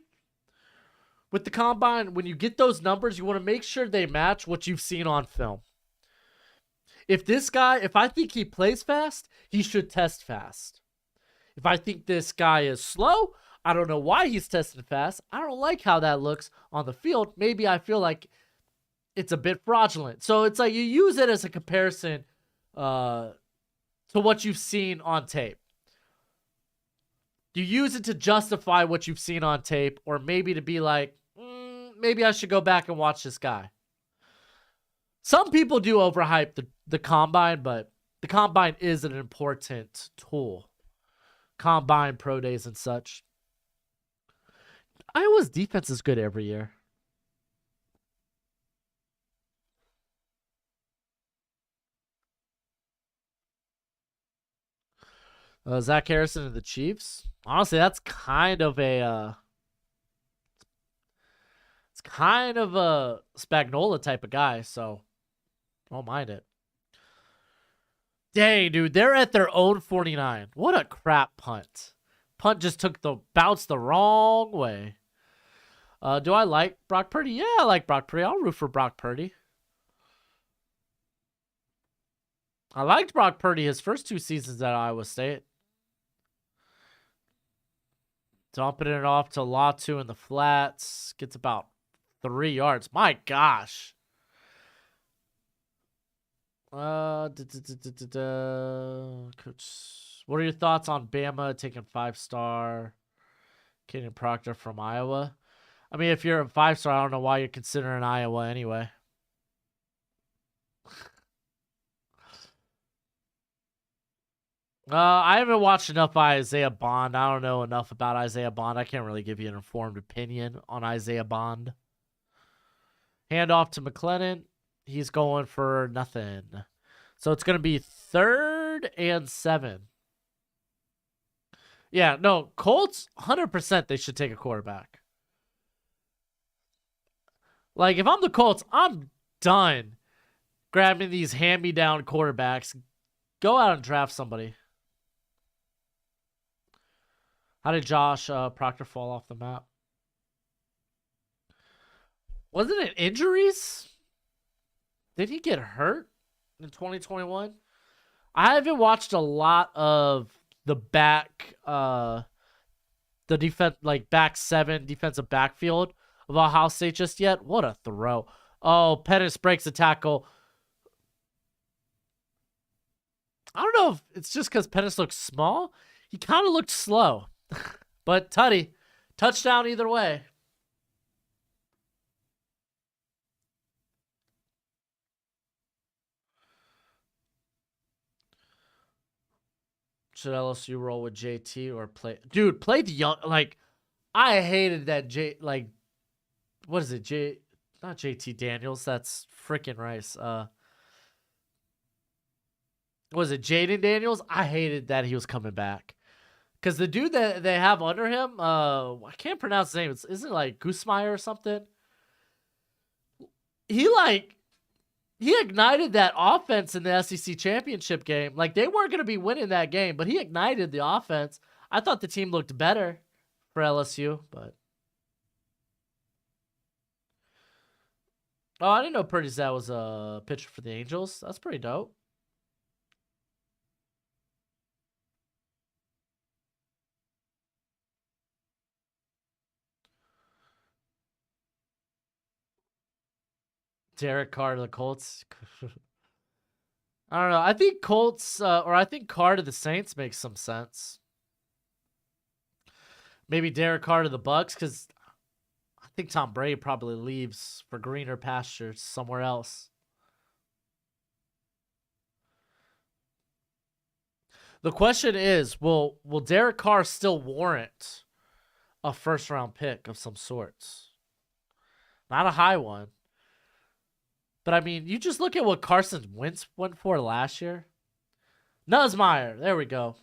Speaker 1: with the combine, when you get those numbers, you want to make sure they match what you've seen on film. If I think he plays fast, he should test fast. If I think this guy is slow, I don't know why he's testing fast. I don't like how that looks on the field. Maybe I feel like it's a bit fraudulent. So it's like you use it as a comparison to what you've seen on tape. You use it to justify what you've seen on tape, or maybe to be like, maybe I should go back and watch this guy. Some people do overhype the combine, but the combine is an important tool. Combine, pro days, and such. Iowa's defense is good every year. Zach Harrison and the Chiefs. Honestly, that's kind of it's kind of a Spagnola type of guy, so I don't mind it. Dang, dude, they're at their own 49. What a crap punt. Punt just bounced the wrong way. Do I like Brock Purdy? Yeah, I like Brock Purdy. I'll root for Brock Purdy. I liked Brock Purdy his first 2 seasons at Iowa State. Dumping it off to Latu in the flats. Gets about 3 yards. My gosh. Coach, what are your thoughts on Bama taking 5-star Kenyon Proctor from Iowa? I mean, if you're a 5-star, I don't know why you're considering Iowa anyway. I haven't watched enough Isaiah Bond. I don't know enough about Isaiah Bond. I can't really give you an informed opinion on Isaiah Bond. Hand off to McLennan. He's going for nothing. So it's going to be 3rd and 7. Yeah, no, Colts, 100% they should take a quarterback. Like, if I'm the Colts, I'm done grabbing these hand-me-down quarterbacks. Go out and draft somebody. How did Josh Proctor fall off the map? Wasn't it injuries? Did he get hurt in 2021? I haven't watched a lot of the the defense, like back 7 defensive backfield of Ohio State just yet. What a throw. Oh, Pettis breaks a tackle. I don't know if it's just because Pettis looks small. He kind of looked slow. But Tutty, touchdown either way. Should LSU roll with JT or play? Dude, play the young. Like, I hated that what is it? Not JT Daniels. That's freaking Rice. Was it Jaden Daniels? I hated that he was coming back. Because the dude that they have under him, I can't pronounce his name. Isn't it like Goosemeyer or something? He he ignited that offense in the SEC championship game. Like, they weren't going to be winning that game, but he ignited the offense. I thought the team looked better for LSU, but oh, I didn't know Purdy Zat was a pitcher for the Angels. That's pretty dope. Derek Carr to the Colts. I don't know. I think Colts or I think Carr to the Saints makes some sense. Maybe Derek Carr to the Bucks because I think Tom Brady probably leaves for greener pastures somewhere else. The question is, will Derek Carr still warrant a 1st-round pick of some sorts? Not a high one. But I mean, you just look at what Carson Wentz went for last year. Nussmeier, there we go.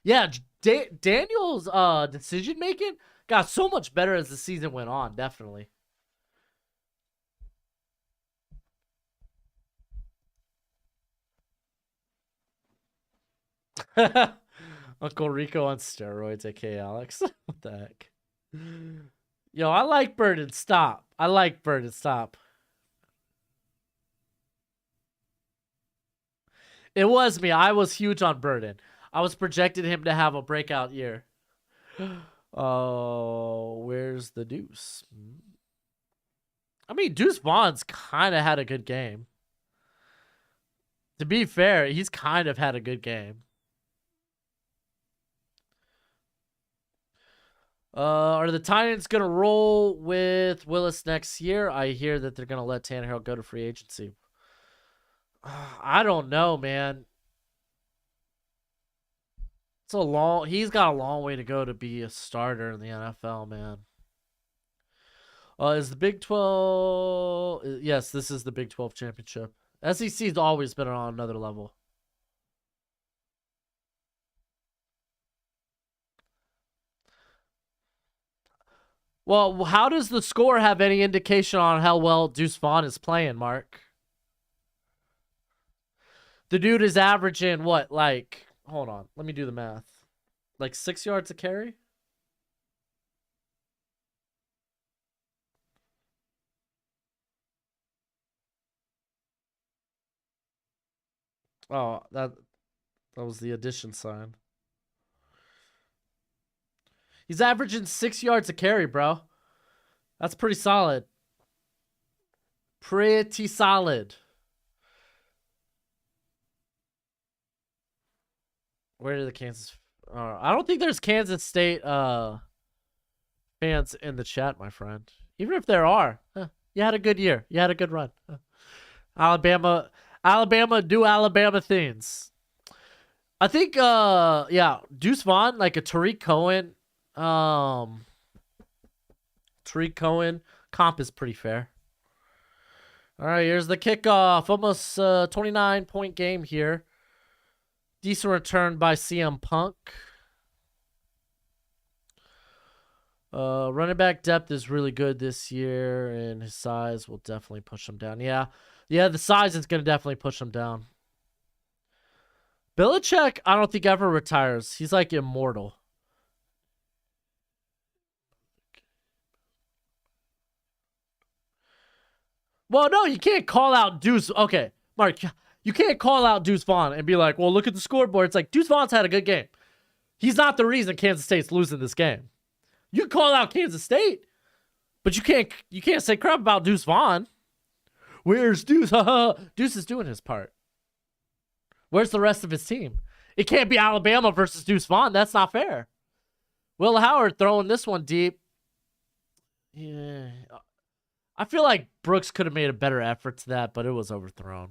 Speaker 1: Yeah, Daniel's decision making got so much better as the season went on. Definitely. Uncle Rico on steroids, aka Alex. What the heck? Yo, I like Burden. Stop. I like Burden. Stop. It was me. I was huge on Burden. I was projecting him to have a breakout year. Oh, where's the Deuce? I mean, Deuce Vaughn's kind of had a good game. To be fair, he's kind of had a good game. Are the Titans gonna roll with Willis next year? I hear that they're gonna let Tannehill go to free agency. I don't know, man. He's got a long way to go to be a starter in the NFL, man. Is the Big 12? Yes, this is the Big 12 championship. SEC's always been on another level. Well, how does the score have any indication on how well Deuce Vaughn is playing, Mark? The dude is averaging what? Like, hold on, let me do the math. Like 6 yards a carry? Oh, that was the addition sign. He's averaging 6 yards a carry, bro. That's pretty solid. Pretty solid. Where did the Kansas? I don't think there's Kansas State fans in the chat, my friend. Even if there are, you had a good year. You had a good run. Alabama do Alabama things. I think yeah, Deuce Vaughn, like a Tariq Cohen comp is pretty fair. All right, here's the kickoff. Almost 29-point game here. Decent return by CM Punk. Running back depth is really good this year, and his size will definitely push him down. Yeah, the size is going to definitely push him down. Belichick, I don't think ever retires. He's like immortal. Well, no, you can't call out Deuce. Okay, Mark, you can't call out Deuce Vaughn and be like, well, look at the scoreboard. It's like, Deuce Vaughn's had a good game. He's not the reason Kansas State's losing this game. You call out Kansas State, but you can't say crap about Deuce Vaughn. Where's Deuce? Deuce is doing his part. Where's the rest of his team? It can't be Alabama versus Deuce Vaughn. That's not fair. Will Howard throwing this one deep. Yeah. I feel like Brooks could have made a better effort to that, but it was overthrown.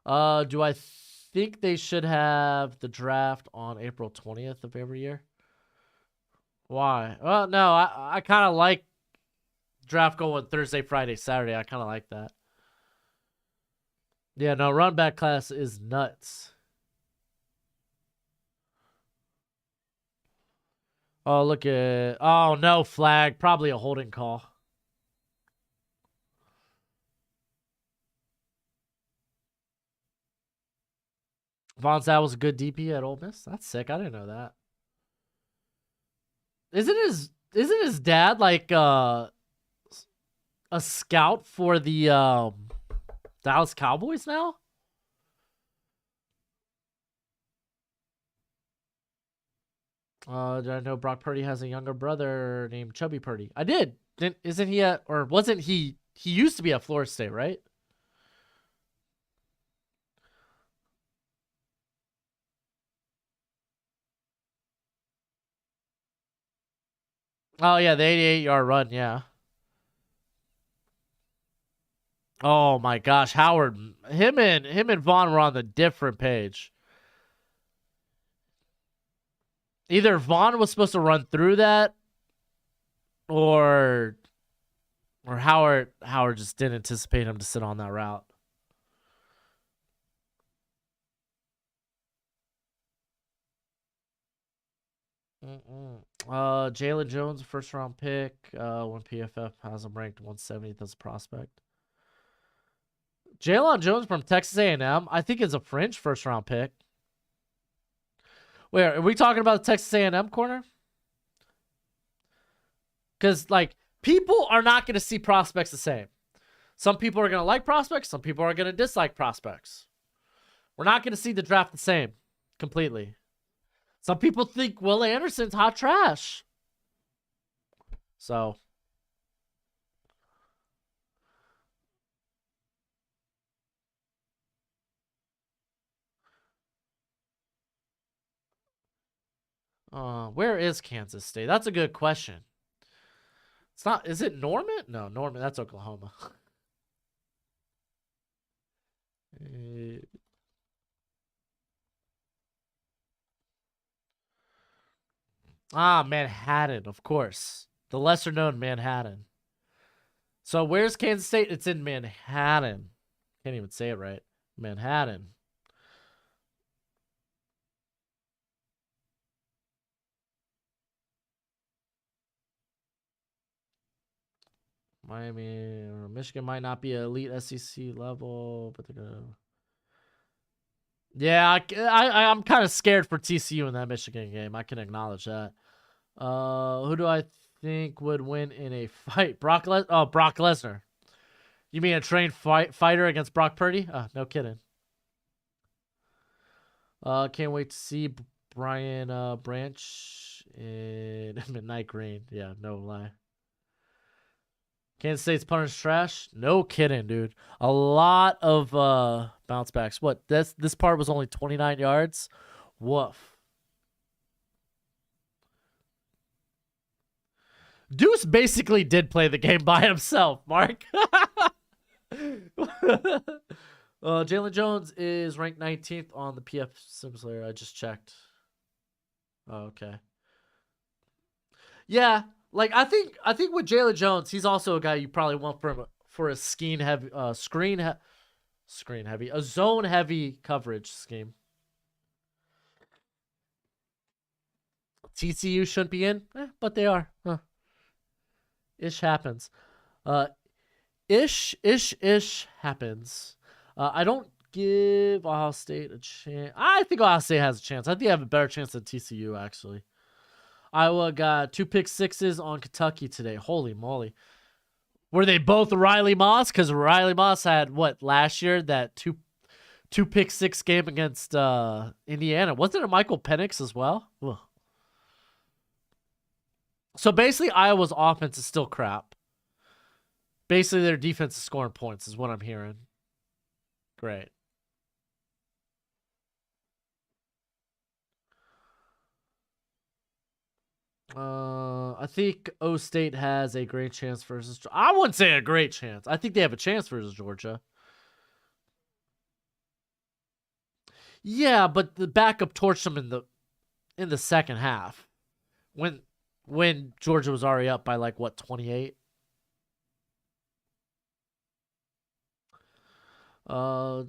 Speaker 1: Do I think they should have the draft on April 20th of every year? Why? Well, no, I kind of like draft going Thursday, Friday, Saturday. I kind of like that. Yeah, no, run back class is nuts. Oh, look at... Oh, no, flag. Probably a holding call. Von Satt was a good DP at Ole Miss. That's sick. I didn't know that. Isn't his dad like a scout for the Dallas Cowboys now? Did I know Brock Purdy has a younger brother named Chubby Purdy? I did. Isn't he or wasn't he? He used to be at Florida State, right? Oh yeah, the 88-yard run, yeah. Oh my gosh, Howard, him and Vaughn were on the different page. Either Vaughn was supposed to run through that, or Howard just didn't anticipate him to sit on that route. Jalen Jones, first round pick. When PFF has him ranked 170th as a prospect. Jalen Jones from Texas A&M, I think is a fringe first round pick. Wait, are we talking about the Texas A&M corner? Because like people are not going to see prospects the same. Some people are going to like prospects. Some people are going to dislike prospects. We're not going to see the draft the same completely. Some people think Will Anderson's hot trash. So. Where is Kansas State? That's a good question. It's not. Is it Norman? No, Norman. That's Oklahoma. Manhattan, of course. The lesser known Manhattan. So where's Kansas State? It's in Manhattan. Can't even say it right. Manhattan. Miami or Michigan might not be an elite SEC level, but they're gonna. Yeah, I'm kind of scared for TCU in that Michigan game. I can acknowledge that. Who do I think would win in a fight? Brock Lesnar. You mean a trained fighter against Brock Purdy? No kidding. Can't wait to see Brian Branch in Midnight Green. Yeah, no lie. Kansas State's punter's trash. No kidding, dude. A lot of bounce backs. What? This part was only 29 yards. Woof. Deuce basically did play the game by himself, Mark. Jalen Jones is ranked 19th on the PF Simulator. I just checked. Oh, okay. Yeah, like I think with Jalen Jones, he's also a guy you probably want for a screen heavy, a zone heavy coverage scheme. TCU shouldn't be in, but they are. Huh. Ish happens. Uh, ish happens. I don't give Ohio State a chance. I think Ohio State has a chance. I think they have a better chance than TCU actually. Iowa got 2 pick sixes on Kentucky today. Holy moly. Were they both Riley Moss? Because Riley Moss had what last year, that two pick six game against Indiana. Wasn't it Michael Penix as well? Ugh. So basically Iowa's offense is still crap. Basically their defense is scoring points is what I'm hearing. Great. I think O State has a great chance versus. I wouldn't say a great chance. I think they have a chance versus Georgia. Yeah, but the backup torched them in the second half when Georgia was already up by like what 28. Uh,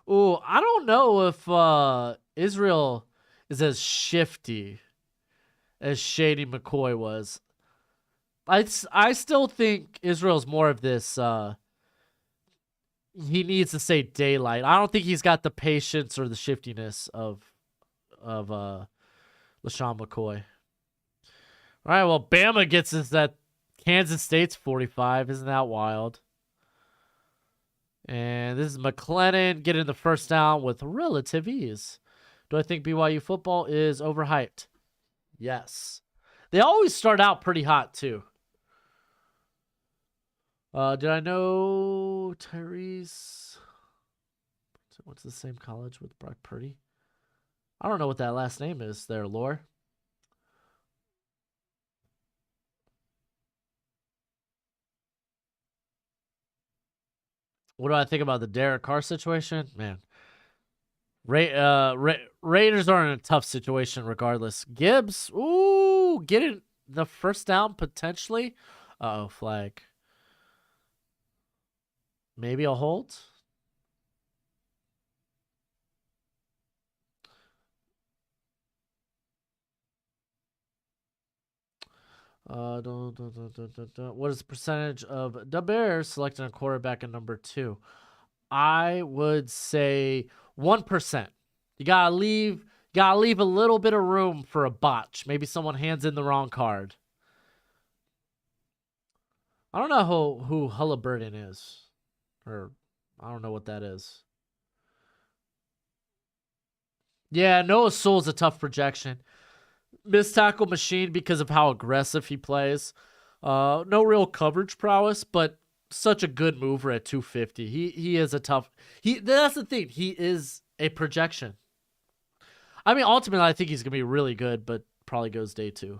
Speaker 1: oh, I don't know if Israel is as shifty as Shady McCoy was. I still think Israel's more of this. He needs to say daylight. I don't think he's got the patience or the shiftiness of LaShawn McCoy. All right, well, Bama gets us that Kansas State's 45. Isn't that wild? And this is McLennan getting the first down with relative ease. Do I think BYU football is overhyped? Yes. They always start out pretty hot, too. Did I know Tyrese went to the same college with Brock Purdy? I don't know what that last name is there, Lore. What do I think about the Derek Carr situation? Man, Raiders are in a tough situation regardless. Gibbs, ooh, getting the first down potentially. Uh-oh, flag. Maybe a hold. What is the percentage of the Bears selecting a quarterback at number 2? I would say 1%. You gotta leave a little bit of room for a botch. Maybe someone hands in the wrong card. I don't know who Halliburton is, or I don't know what that is. Yeah, Noah Sewell's a tough projection. Missed tackle machine because of how aggressive he plays. No real coverage prowess, but such a good mover at 250. He is a tough. That's the thing. He is a projection. I mean, ultimately, I think he's gonna be really good, but probably goes day 2.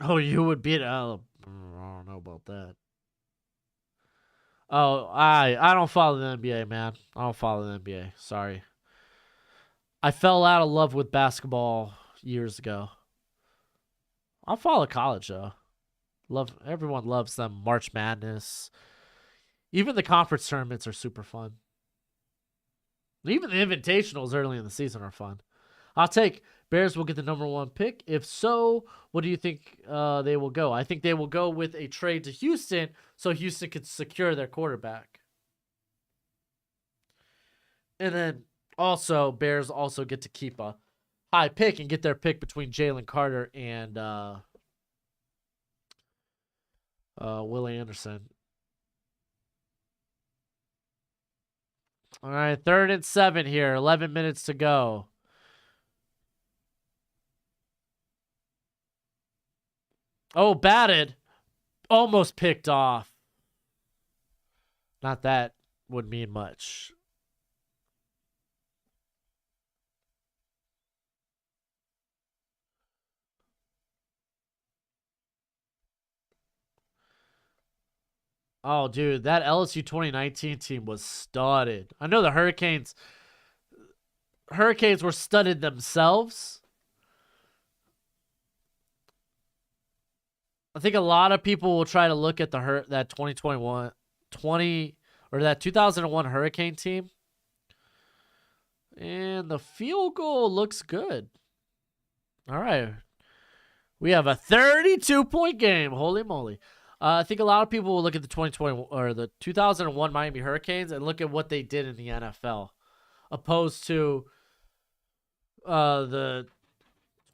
Speaker 1: Oh, you would beat. I don't know about that. Oh, I don't follow the NBA, man. I don't follow the NBA. Sorry. I fell out of love with basketball years ago. I'll follow college though. Everyone loves them. March Madness. Even the conference tournaments are super fun. Even the invitationals early in the season are fun. I'll take Bears will get the number 1 pick. If so, what do you think they will go? I think they will go with a trade to Houston so Houston could secure their quarterback. And then also, Bears also get to keep a high pick and get their pick between Jalen Carter and Willie Anderson. All right, 3rd and 7 here. 11 minutes to go. Oh, batted. Almost picked off. Not that would mean much. Oh, dude, that LSU 2019 team was studded. I know the Hurricanes were studded themselves. I think a lot of people will try to look at that 2021 20 or that 2001 Hurricane team. And the field goal looks good. All right. We have a 32-point game. Holy moly. I think a lot of people will look at the 2020 or the 2001 Miami Hurricanes and look at what they did in the NFL, opposed to the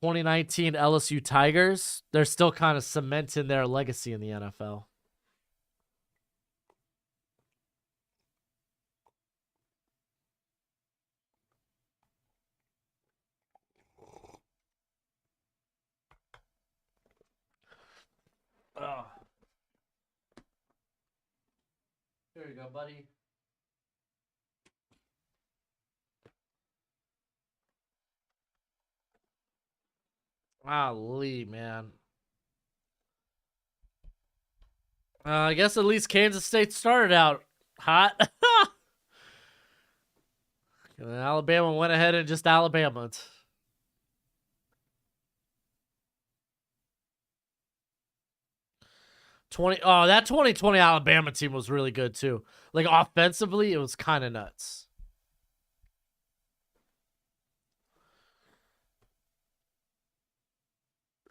Speaker 1: 2019 LSU Tigers. They're still kind of cementing their legacy in the NFL. Oh. Here you go, buddy. Golly, man. I guess at least Kansas State started out hot. And Alabama went ahead and just Alabama. 20 that 2020 Alabama team was really good too. Like offensively, it was kind of nuts.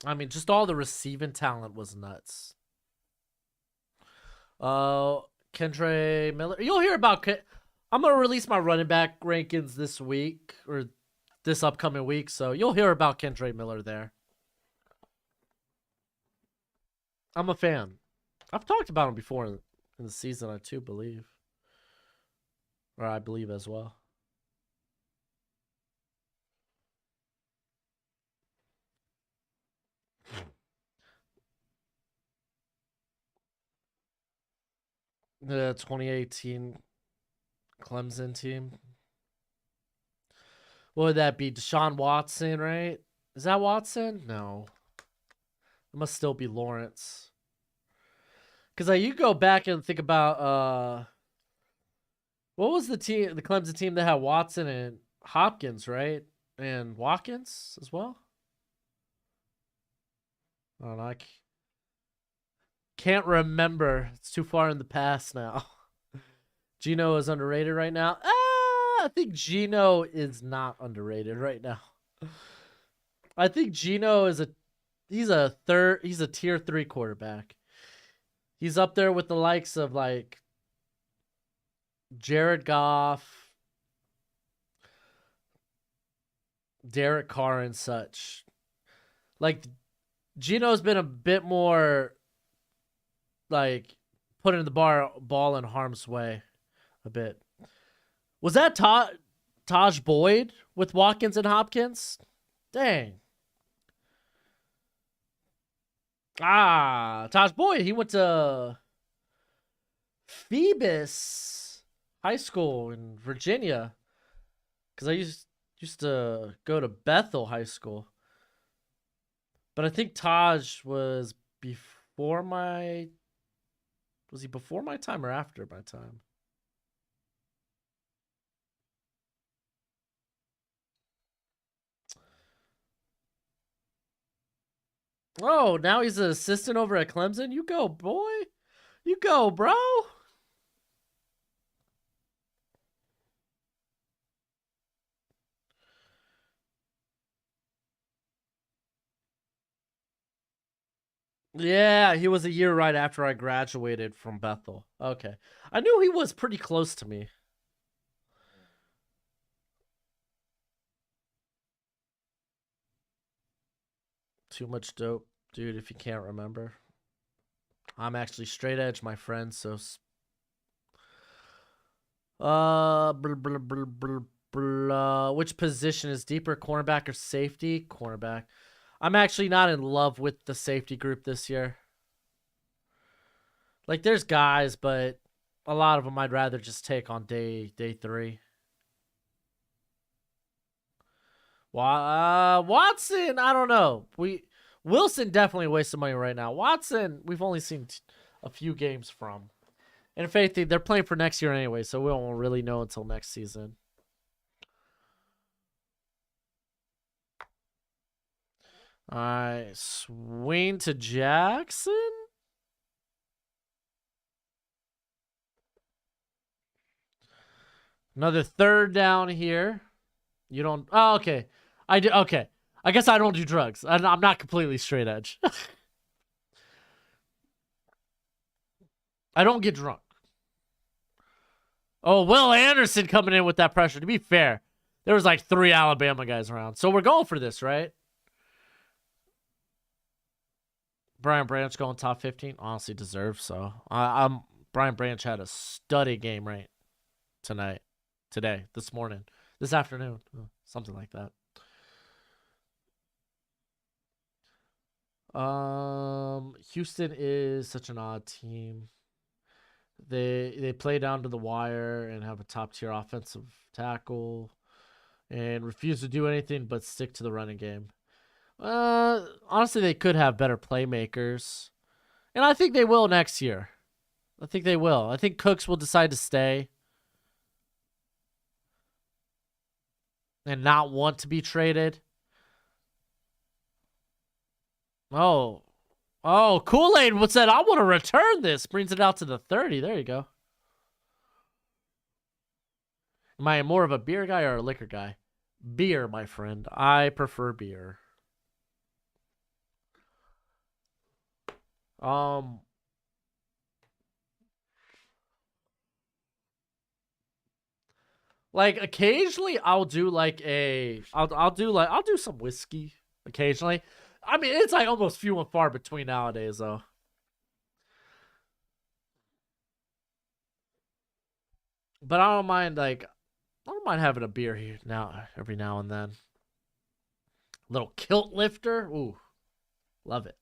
Speaker 1: I mean, just all the receiving talent was nuts. Uh, Kendre Miller. You'll hear about. I'm gonna release my running back rankings this week or this upcoming week, so you'll hear about Kendre Miller there. I'm a fan. I've talked about him before in the season, I too believe, or I believe as well. The 2018 Clemson team. What would that be? Deshaun Watson, right? Is that Watson? No. It must still be Lawrence. Because you go back and think about what was the Clemson team that had Watson and Hopkins, right? And Watkins as well? I don't know. I can't remember. It's too far in the past now. Geno is underrated right now. I think Geno is not underrated right now. I think Geno is he's a tier 3 quarterback. He's up there with the likes of like Jared Goff, Derek Carr, and such. Like Geno's been a bit more like putting the ball in harm's way a bit. Was that Taj Boyd with Watkins and Hopkins? Dang. Taj Boyd. He went to Phoebus High School in Virginia. Because I used to go to Bethel High School. But I think Taj was before my... Was he before my time or after my time? Oh, now he's an assistant over at Clemson? You go, boy. You go, bro. Yeah, he was a year right after I graduated from Bethel. Okay. I knew he was pretty close to me. Too much dope, dude, if you can't remember. I'm actually straight edge, my friend, so blah, blah, blah, blah, blah. Which position is deeper, cornerback or safety? Cornerback. I'm actually not in love with the safety group this year. Like, there's guys, but a lot of them I'd rather just take on day three. Watson, I don't know. Wilson definitely wasting money right now. Watson, we've only seen a few games from. And in fact, they're playing for next year anyway, so we won't really know until next season. All right, swing to Jackson. Another third down here. You don't. Oh, okay. I do. Okay. I guess I don't do drugs. I'm not completely straight edge. I don't get drunk. Oh, Will Anderson coming in with that pressure. To be fair, there was like 3 Alabama guys around, so we're going for this, right? Brian Branch going top 15. Honestly, deserves so. I'm Brian Branch had a study game right tonight, today, this morning, this afternoon, something like that. Houston is such an odd team. They play down to the wire and have a top tier offensive tackle and refuse to do anything but stick to the running game. Honestly, they could have better playmakers, and I think they will next year. I think they will. I think Cooks will decide to stay and not want to be traded. Oh, oh, Kool-Aid said, I want to return this. Brings it out to the 30. There you go. Am I more of a beer guy or a liquor guy? Beer, my friend. I prefer beer. Um, like occasionally I'll do some whiskey occasionally. I mean, it's like almost few and far between nowadays though. But I don't mind having a beer here now every now and then. Little kilt lifter. Ooh, love it.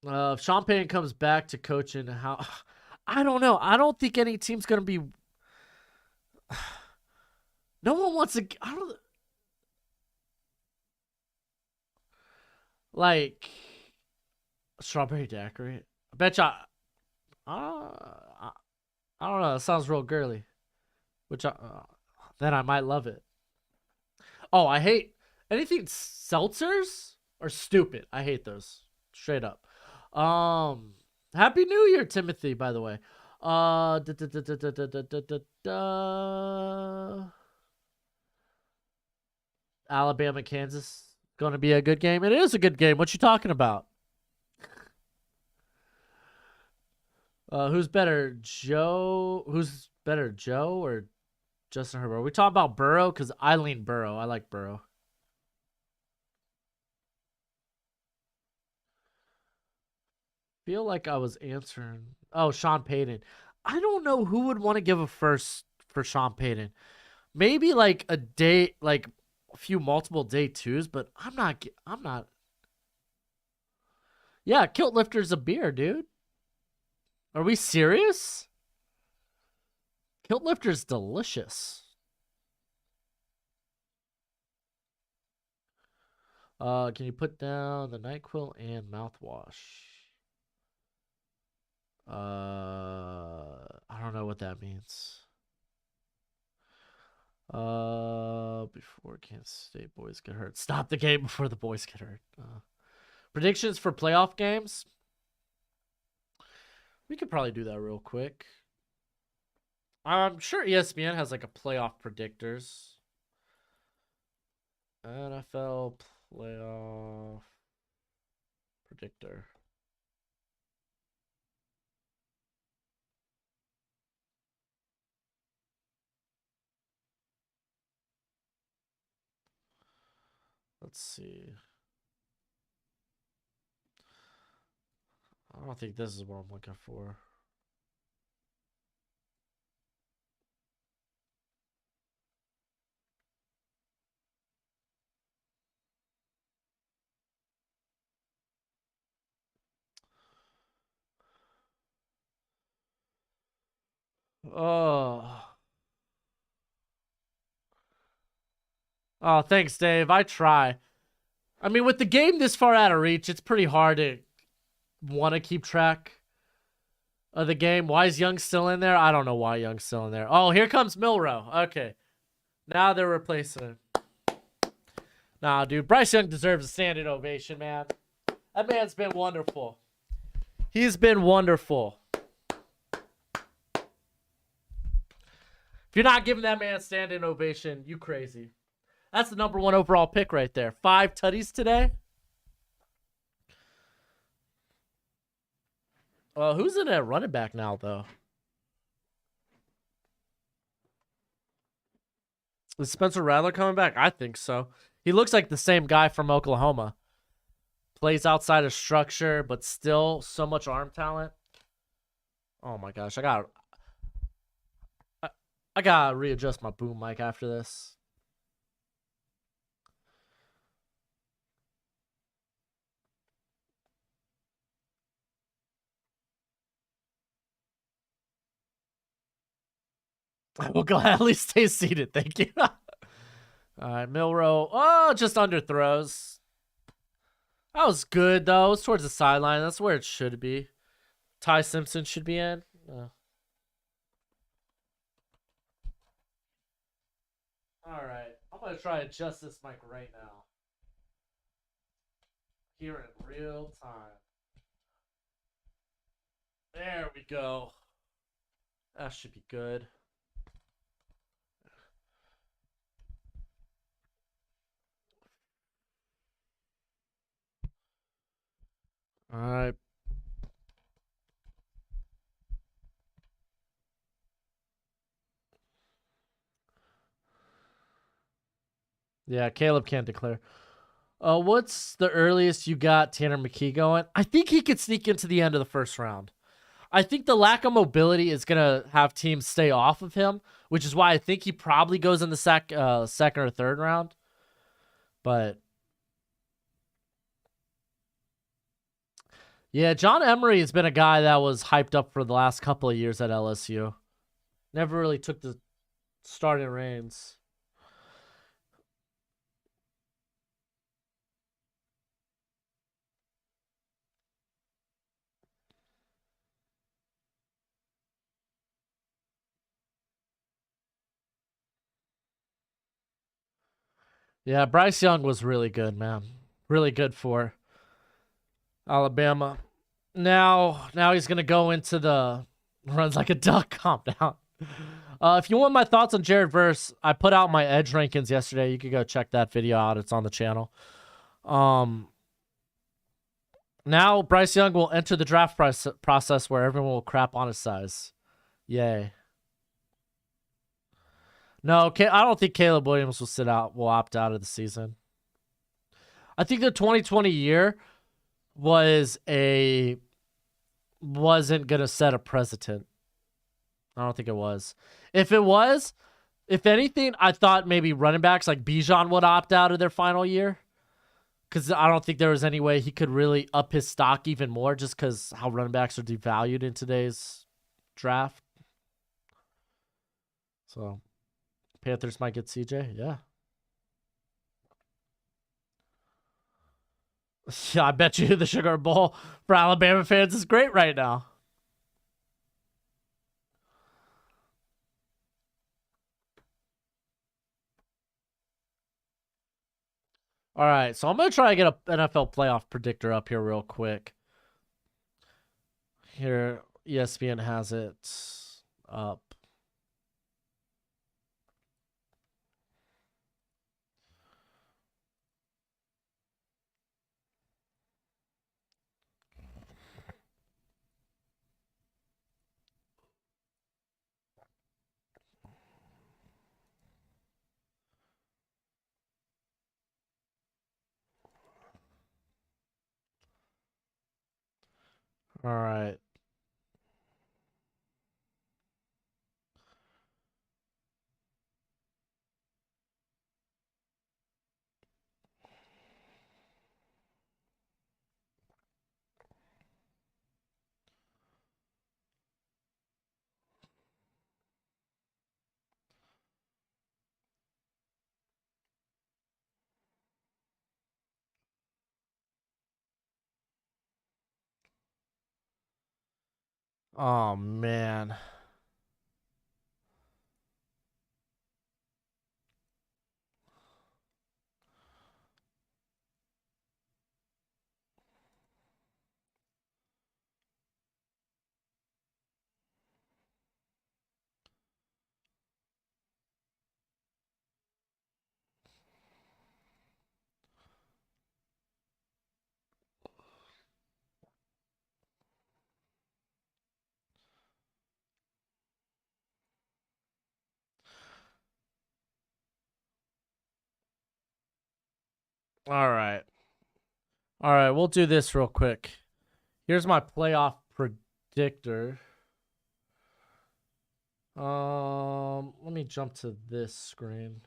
Speaker 1: If Sean Payton comes back to coaching, how I don't know. I don't think any team's gonna be. No one wants to. I don't like strawberry daiquiri. I bet you. I, I don't know. It sounds real girly. Then I might love it. Oh, I hate anything seltzers are stupid. I hate those straight up. Um, Happy New Year, Timothy. By the way, da, da, da, da, da, da, da, da, da, da. Alabama, Kansas, going to be a good game. It is a good game. What you talking about? Who's better, Joe? Who's better, Joe or Justin Herbert? Are we talking about Burrow? Because I lean Burrow. I like Burrow. Feel like I was answering. Oh, Sean Payton. I don't know who would want to give a first for Sean Payton. Maybe like a day, like a few multiple day twos, but I'm not. I'm not. Yeah, Kilt Lifter's a beer, dude. Are we serious? Kilt Lifter's delicious. Can you put down the NyQuil and mouthwash? I don't know what that means. Before Kansas State boys get hurt. Stop the game before the boys get hurt. Predictions for playoff games? We could probably do that real quick. I'm sure ESPN has like a playoff predictors. NFL playoff predictor. Let's see. I don't think this is what I'm looking for. Oh. Oh, thanks, Dave. I try. I mean, with the game this far out of reach, it's pretty hard to want to keep track of the game. Why is Young still in there? I don't know why Young's still in there. Oh, here comes Milrow. Okay. Now they're replacing him. Nah, dude. Bryce Young deserves a standing ovation, man. That man's been wonderful. He's been wonderful. If you're not giving that man a standing ovation, you crazy. That's the #1 overall pick right there. 5 tutties today. Who's in at running back now, though? Is Spencer Rattler coming back? I think so. He looks like the same guy from Oklahoma. Plays outside of structure, but still so much arm talent. Oh my gosh, I gotta readjust my boom mic after this. I will gladly stay seated. Thank you. All right, Milrow. Oh, just underthrows. That was good, though. It was towards the sideline. That's where it should be. Ty Simpson should be in. All right. I'm going to try to adjust this mic right now. Here in real time. There we go. That should be good. All right. Yeah, Caleb can't declare. What's the earliest you got Tanner McKee going? I think he could sneak into the end of the first round. I think the lack of mobility is going to have teams stay off of him, which is why I think he probably goes in the second or third round. But yeah, John Emery has been a guy that was hyped up for the last couple of years at LSU. Never really took the starting reins. Yeah, Bryce Young was really good, man. Really good for Alabama. Now he's gonna go into the runs like a duck. Calm down. If you want my thoughts on Jared Verse, I put out my edge rankings yesterday. You could go check that video out. It's on the channel. Now Bryce Young will enter the draft process where everyone will crap on his size. Yay. No, I don't think Caleb Williams will opt out of the season. I think the 2020 year wasn't gonna set a precedent. I don't think it was. If it was, if anything, I thought maybe running backs like Bijan would opt out of their final year. Because I don't think there was any way he could really up his stock even more just because how running backs are devalued in today's draft. So, Panthers might get CJ. Yeah. Yeah, I bet you the Sugar Bowl for Alabama fans is great right now. All right, so I'm going to try to get an NFL playoff predictor up here real quick. Here, ESPN has it up. All right. Oh man. All right. All right, we'll do this real quick. Here's my playoff predictor. Let me jump to this screen.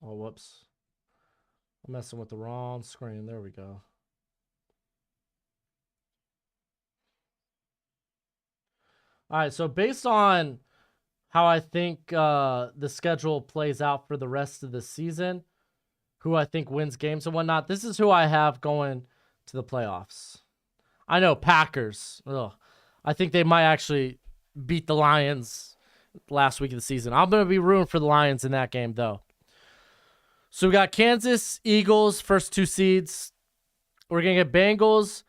Speaker 1: Oh, whoops. I'm messing with the wrong screen. There we go. All right, so based on how I think the schedule plays out for the rest of the season, who I think wins games and whatnot, this is who I have going to the playoffs. I know, Packers. Ugh. I think they might actually beat the Lions last week of the season. I'm going to be rooting for the Lions in that game, though. So we got Kansas, Eagles, first two seeds. We're going to get Bengals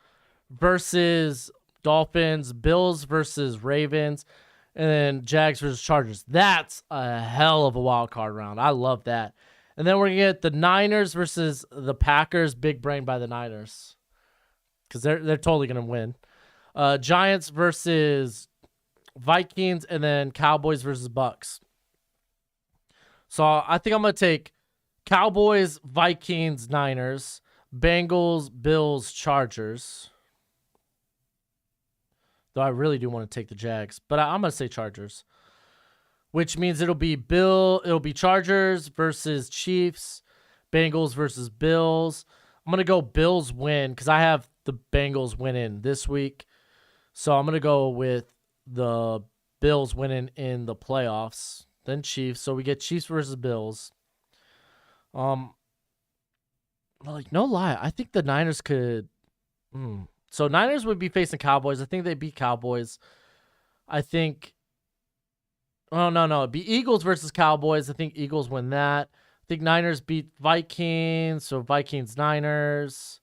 Speaker 1: versus Dolphins, Bills versus Ravens, and then Jags versus Chargers. That's a hell of a wild card round. I love that. And then we're going to get the Niners versus the Packers. Big brain by the Niners because they're totally going to win. Giants versus Vikings, and then Cowboys versus Bucks. So I think I'm going to take Cowboys, Vikings, Niners, Bengals, Bills, Chargers. Though I really do want to take the Jags, but I'm going to say Chargers. Which means it'll be Chargers versus Chiefs, Bengals versus Bills. I'm going to go Bills win because I have the Bengals winning this week. So I'm going to go with the Bills winning in the playoffs, then Chiefs. So we get Chiefs versus Bills. Like, no lie, I think the Niners could. So Niners would be facing Cowboys. I think they beat Cowboys. I think. Oh no, it'd be Eagles versus Cowboys. I think Eagles win that. I think Niners beat Vikings, so Vikings Niners.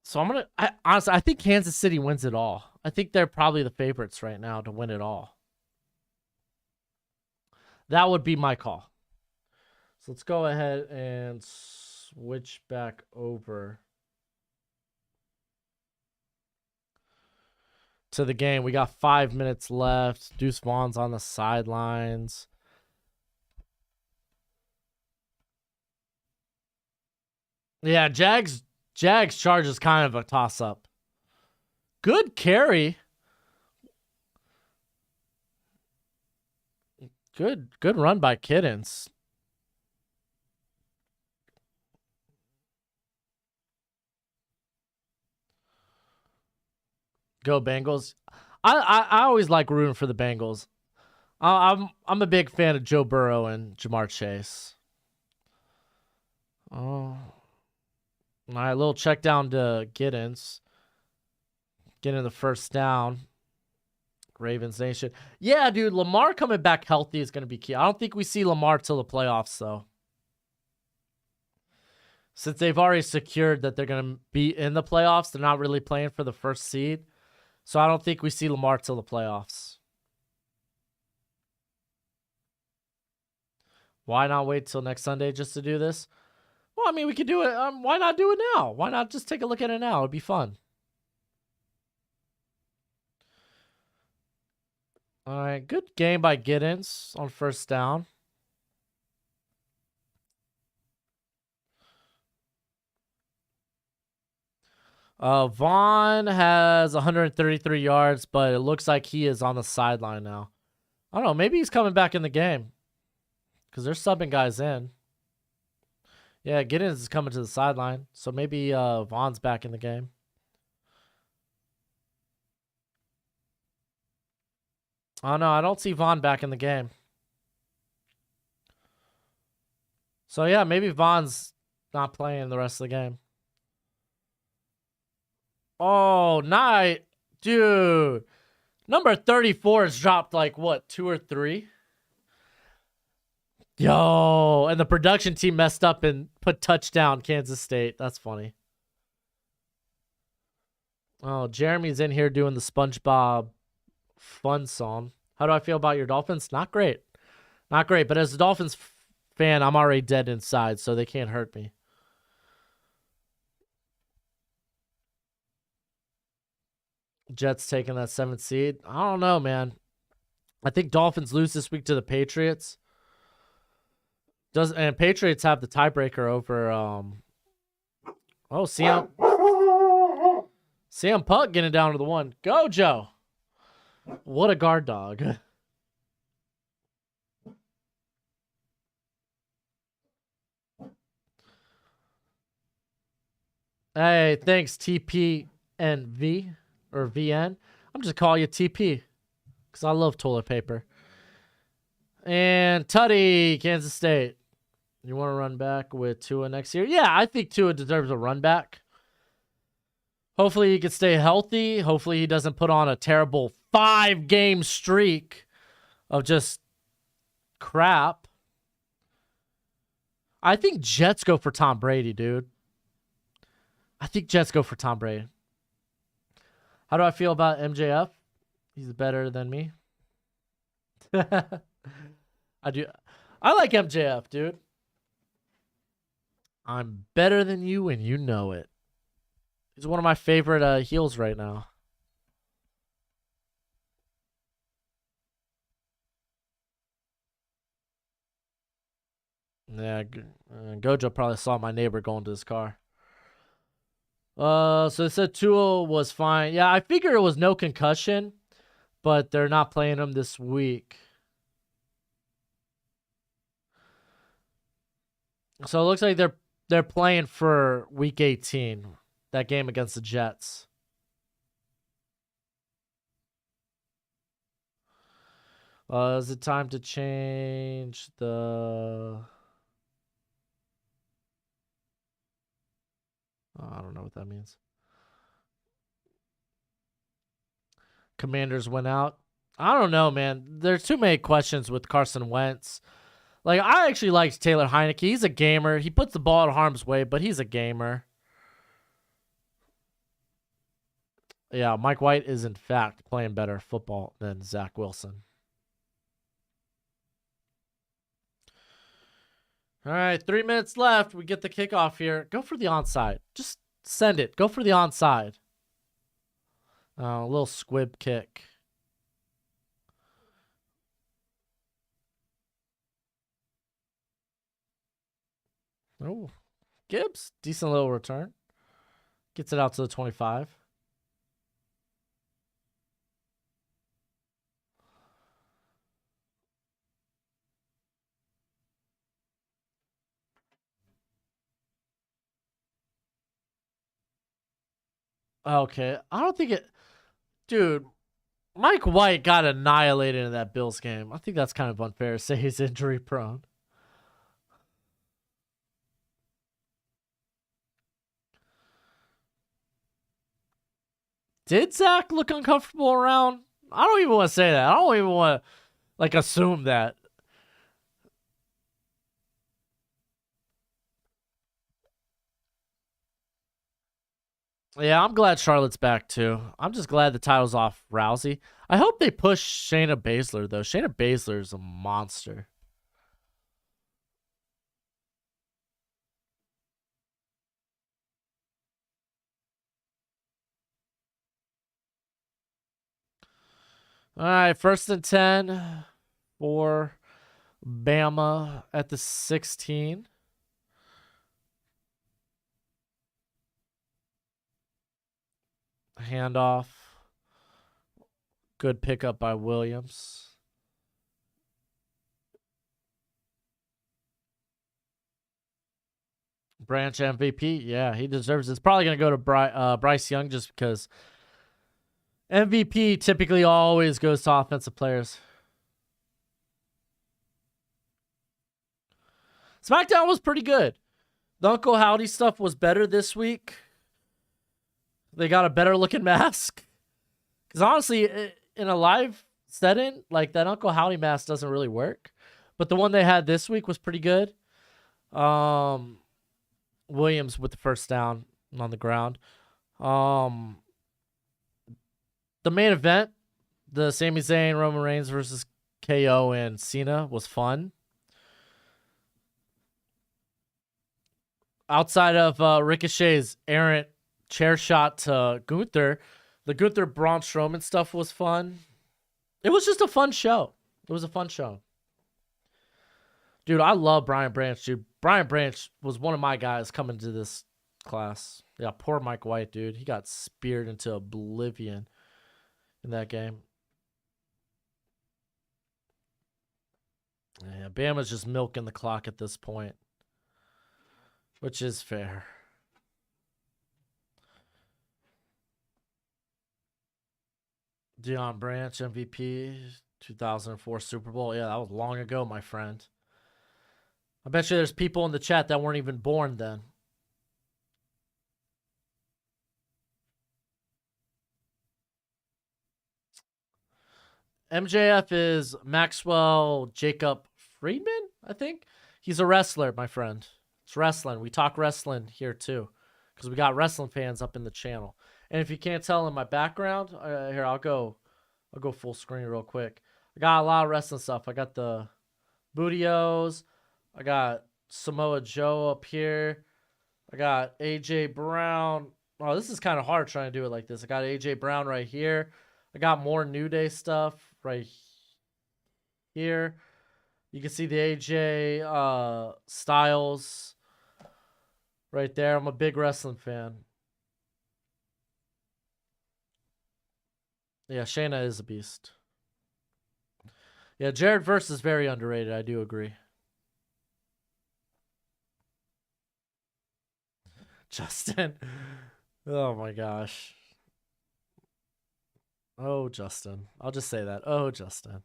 Speaker 1: So honestly, I think Kansas City wins it all. I think they're probably the favorites right now to win it all. That would be my call. So let's go ahead and switch back over to the game. We got 5 minutes left. Deuce Vaughn's on the sidelines. Yeah, Jags Chargers kind of a toss up. Good carry. Good run by Kittens. Go Bengals. I always like rooting for the Bengals. I'm a big fan of Joe Burrow and Jamar Chase. Oh. All right, little check down to Giddens. Getting the first down. Ravens Nation. Yeah, dude, Lamar coming back healthy is going to be key. I don't think we see Lamar till the playoffs, though. Since they've already secured that they're going to be in the playoffs, they're not really playing for the first seed. So I don't think we see Lamar till the playoffs. Why not wait till next Sunday just to do this? Well, I mean, we could do it. Why not do it now? Why not just take a look at it now? It'd be fun. All right, good game by Giddens on first down. Vaughn has 133 yards, but it looks like he is on the sideline now. I don't know. Maybe he's coming back in the game because they're subbing guys in. Yeah, Giddens is coming to the sideline, so maybe Vaughn's back in the game. Oh no, I don't see Vaughn back in the game. So yeah, maybe Vaughn's not playing the rest of the game. Oh, night, dude. Number 34 has dropped like what, 2 or 3? Yo, and the production team messed up and put touchdown Kansas State. That's funny. Oh, Jeremy's in here doing the SpongeBob fun song. How do I feel about your Dolphins? Not great. Not great, but as a Dolphins fan, I'm already dead inside, so they can't hurt me. Jets taking that 7th seed. I don't know, man. I think Dolphins lose this week to the Patriots. And Patriots have the tiebreaker over CM Punk getting down to the 1. Go, Joe. What a guard dog. Hey, thanks TP and V or VN. I'm just calling you TP because I love toilet paper. And Tutty, Kansas State. You want to run back with Tua next year? Yeah, I think Tua deserves a run back. Hopefully he can stay healthy. Hopefully he doesn't put on a terrible 5-game streak of just crap. I think Jets go for Tom Brady, dude. I think Jets go for Tom Brady. How do I feel about MJF? He's better than me. I do. I like MJF, dude. I'm better than you and you know it. He's one of my favorite heels right now. Yeah, Gojo probably saw my neighbor going to his car. So it said Tua was fine. Yeah, I figured it was no concussion, but they're not playing him this week. So it looks like they're playing for week 18, that game against the Jets. Is it time to change the... Oh, I don't know what that means. Commanders went out. I don't know, man. There's too many questions with Carson Wentz. Like, I actually liked Taylor Heineke. He's a gamer. He puts the ball in harm's way, but he's a gamer. Yeah, Mike White is, in fact, playing better football than Zach Wilson. All right, 3 minutes left. We get the kickoff here. Go for the onside. Just send it. Go for the onside. A little squib kick. Oh, Gibbs. Decent little return. Gets it out to the 25. Okay. I don't think it... Dude, Mike White got annihilated in that Bills game. I think that's kind of unfair to say he's injury prone. Did Zach look uncomfortable around? I don't even want to say that. I don't even want to like assume that. Yeah, I'm glad Charlotte's back too. I'm just glad the title's off Rousey. I hope they push Shayna Baszler though. Shayna Baszler is a monster. All right, 1st and 10 for Bama at the 16. Handoff. Good pickup by Williams. Branch MVP. Yeah, he deserves it. It's probably going to go to Bryce Young just because MVP typically always goes to offensive players. SmackDown was pretty good. The Uncle Howdy stuff was better this week. They got a better looking mask. Because honestly, in a live setting, like that Uncle Howdy mask doesn't really work. But the one they had this week was pretty good. Williams with the first down on the ground. The main event, the Sami Zayn, Roman Reigns versus KO and Cena was fun. Outside of Ricochet's errant chair shot to Gunther, the Gunther Braun Strowman stuff was fun. It was just a fun show. It was a fun show. Dude, I love Brian Branch, dude. Brian Branch was one of my guys coming to this class. Yeah, poor Mike White, dude. He got speared into oblivion in that game. Yeah, Bama's just milking the clock at this point, which is fair. Deion Branch, MVP, 2004 Super Bowl. Yeah, that was long ago, my friend. I bet you there's people in the chat that weren't even born then. MJF is Maxwell Jacob Friedman, I think. He's a wrestler, my friend. It's wrestling. We talk wrestling here too, because we got wrestling fans up in the channel. And if you can't tell in my background, here I'll go full screen real quick. I got a lot of wrestling stuff. I got the Bootios. I got Samoa Joe up here. I got AJ Brown. Oh, this is kind of hard trying to do it like this. I got AJ Brown right here. I got more New Day stuff right here. You can see the AJ Styles right there. I'm a big wrestling fan. Yeah, Shayna is a beast. Yeah, Jared Verse is very underrated. I do agree. Justin. Oh my gosh. Oh, Justin. I'll just say that. Oh, Justin.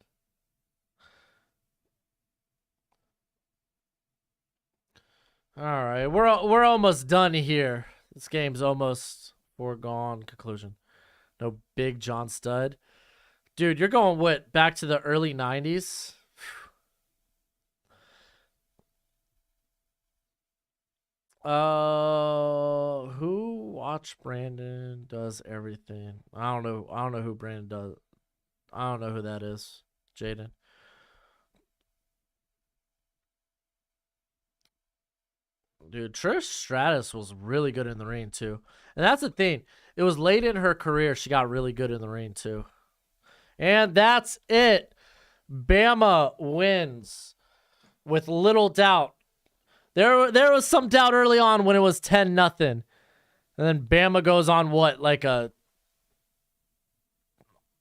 Speaker 1: All right, we're almost done here. This game's almost foregone conclusion. No Big John Studd. Dude, you're going what? Back to the early 90s? Who watch Brandon does everything? I don't know who Brandon does. I don't know who that is. Jaden. Dude, Trish Stratus was really good in the ring too. And that's the thing. It was late in her career she got really good in the ring too. And that's it. Bama wins with little doubt. There was some doubt early on when it was 10-0. And then Bama goes on what? Like a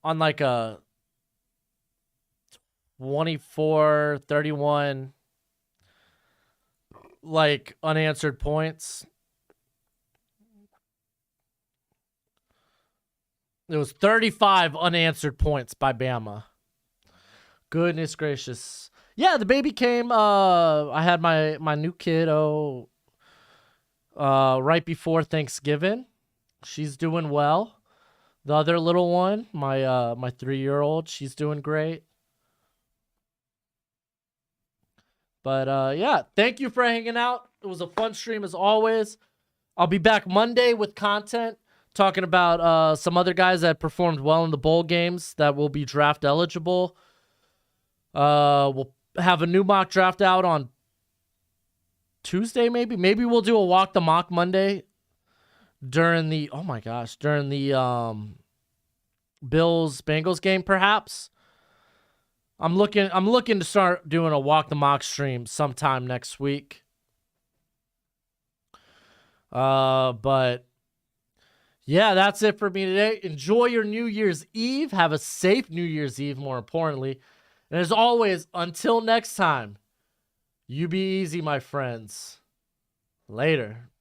Speaker 1: 24-31 like unanswered points. It was 35 unanswered points by Bama. Goodness gracious. Yeah, the baby came. I had my new kiddo right before Thanksgiving. She's doing well. The other little one, my 3-year-old, she's doing great. But yeah, thank you for hanging out. It was a fun stream as always. I'll be back Monday with content talking about some other guys that performed well in the bowl games that will be draft eligible. We'll have a new mock draft out on Tuesday, maybe. Maybe we'll do a walk the mock Monday during the Bills Bengals game, perhaps. I'm looking to start doing a walk the mock stream sometime next week. But Yeah, that's it for me today. Enjoy your New Year's Eve. Have a safe New Year's Eve, more importantly. And as always, until next time, you be easy, my friends. Later.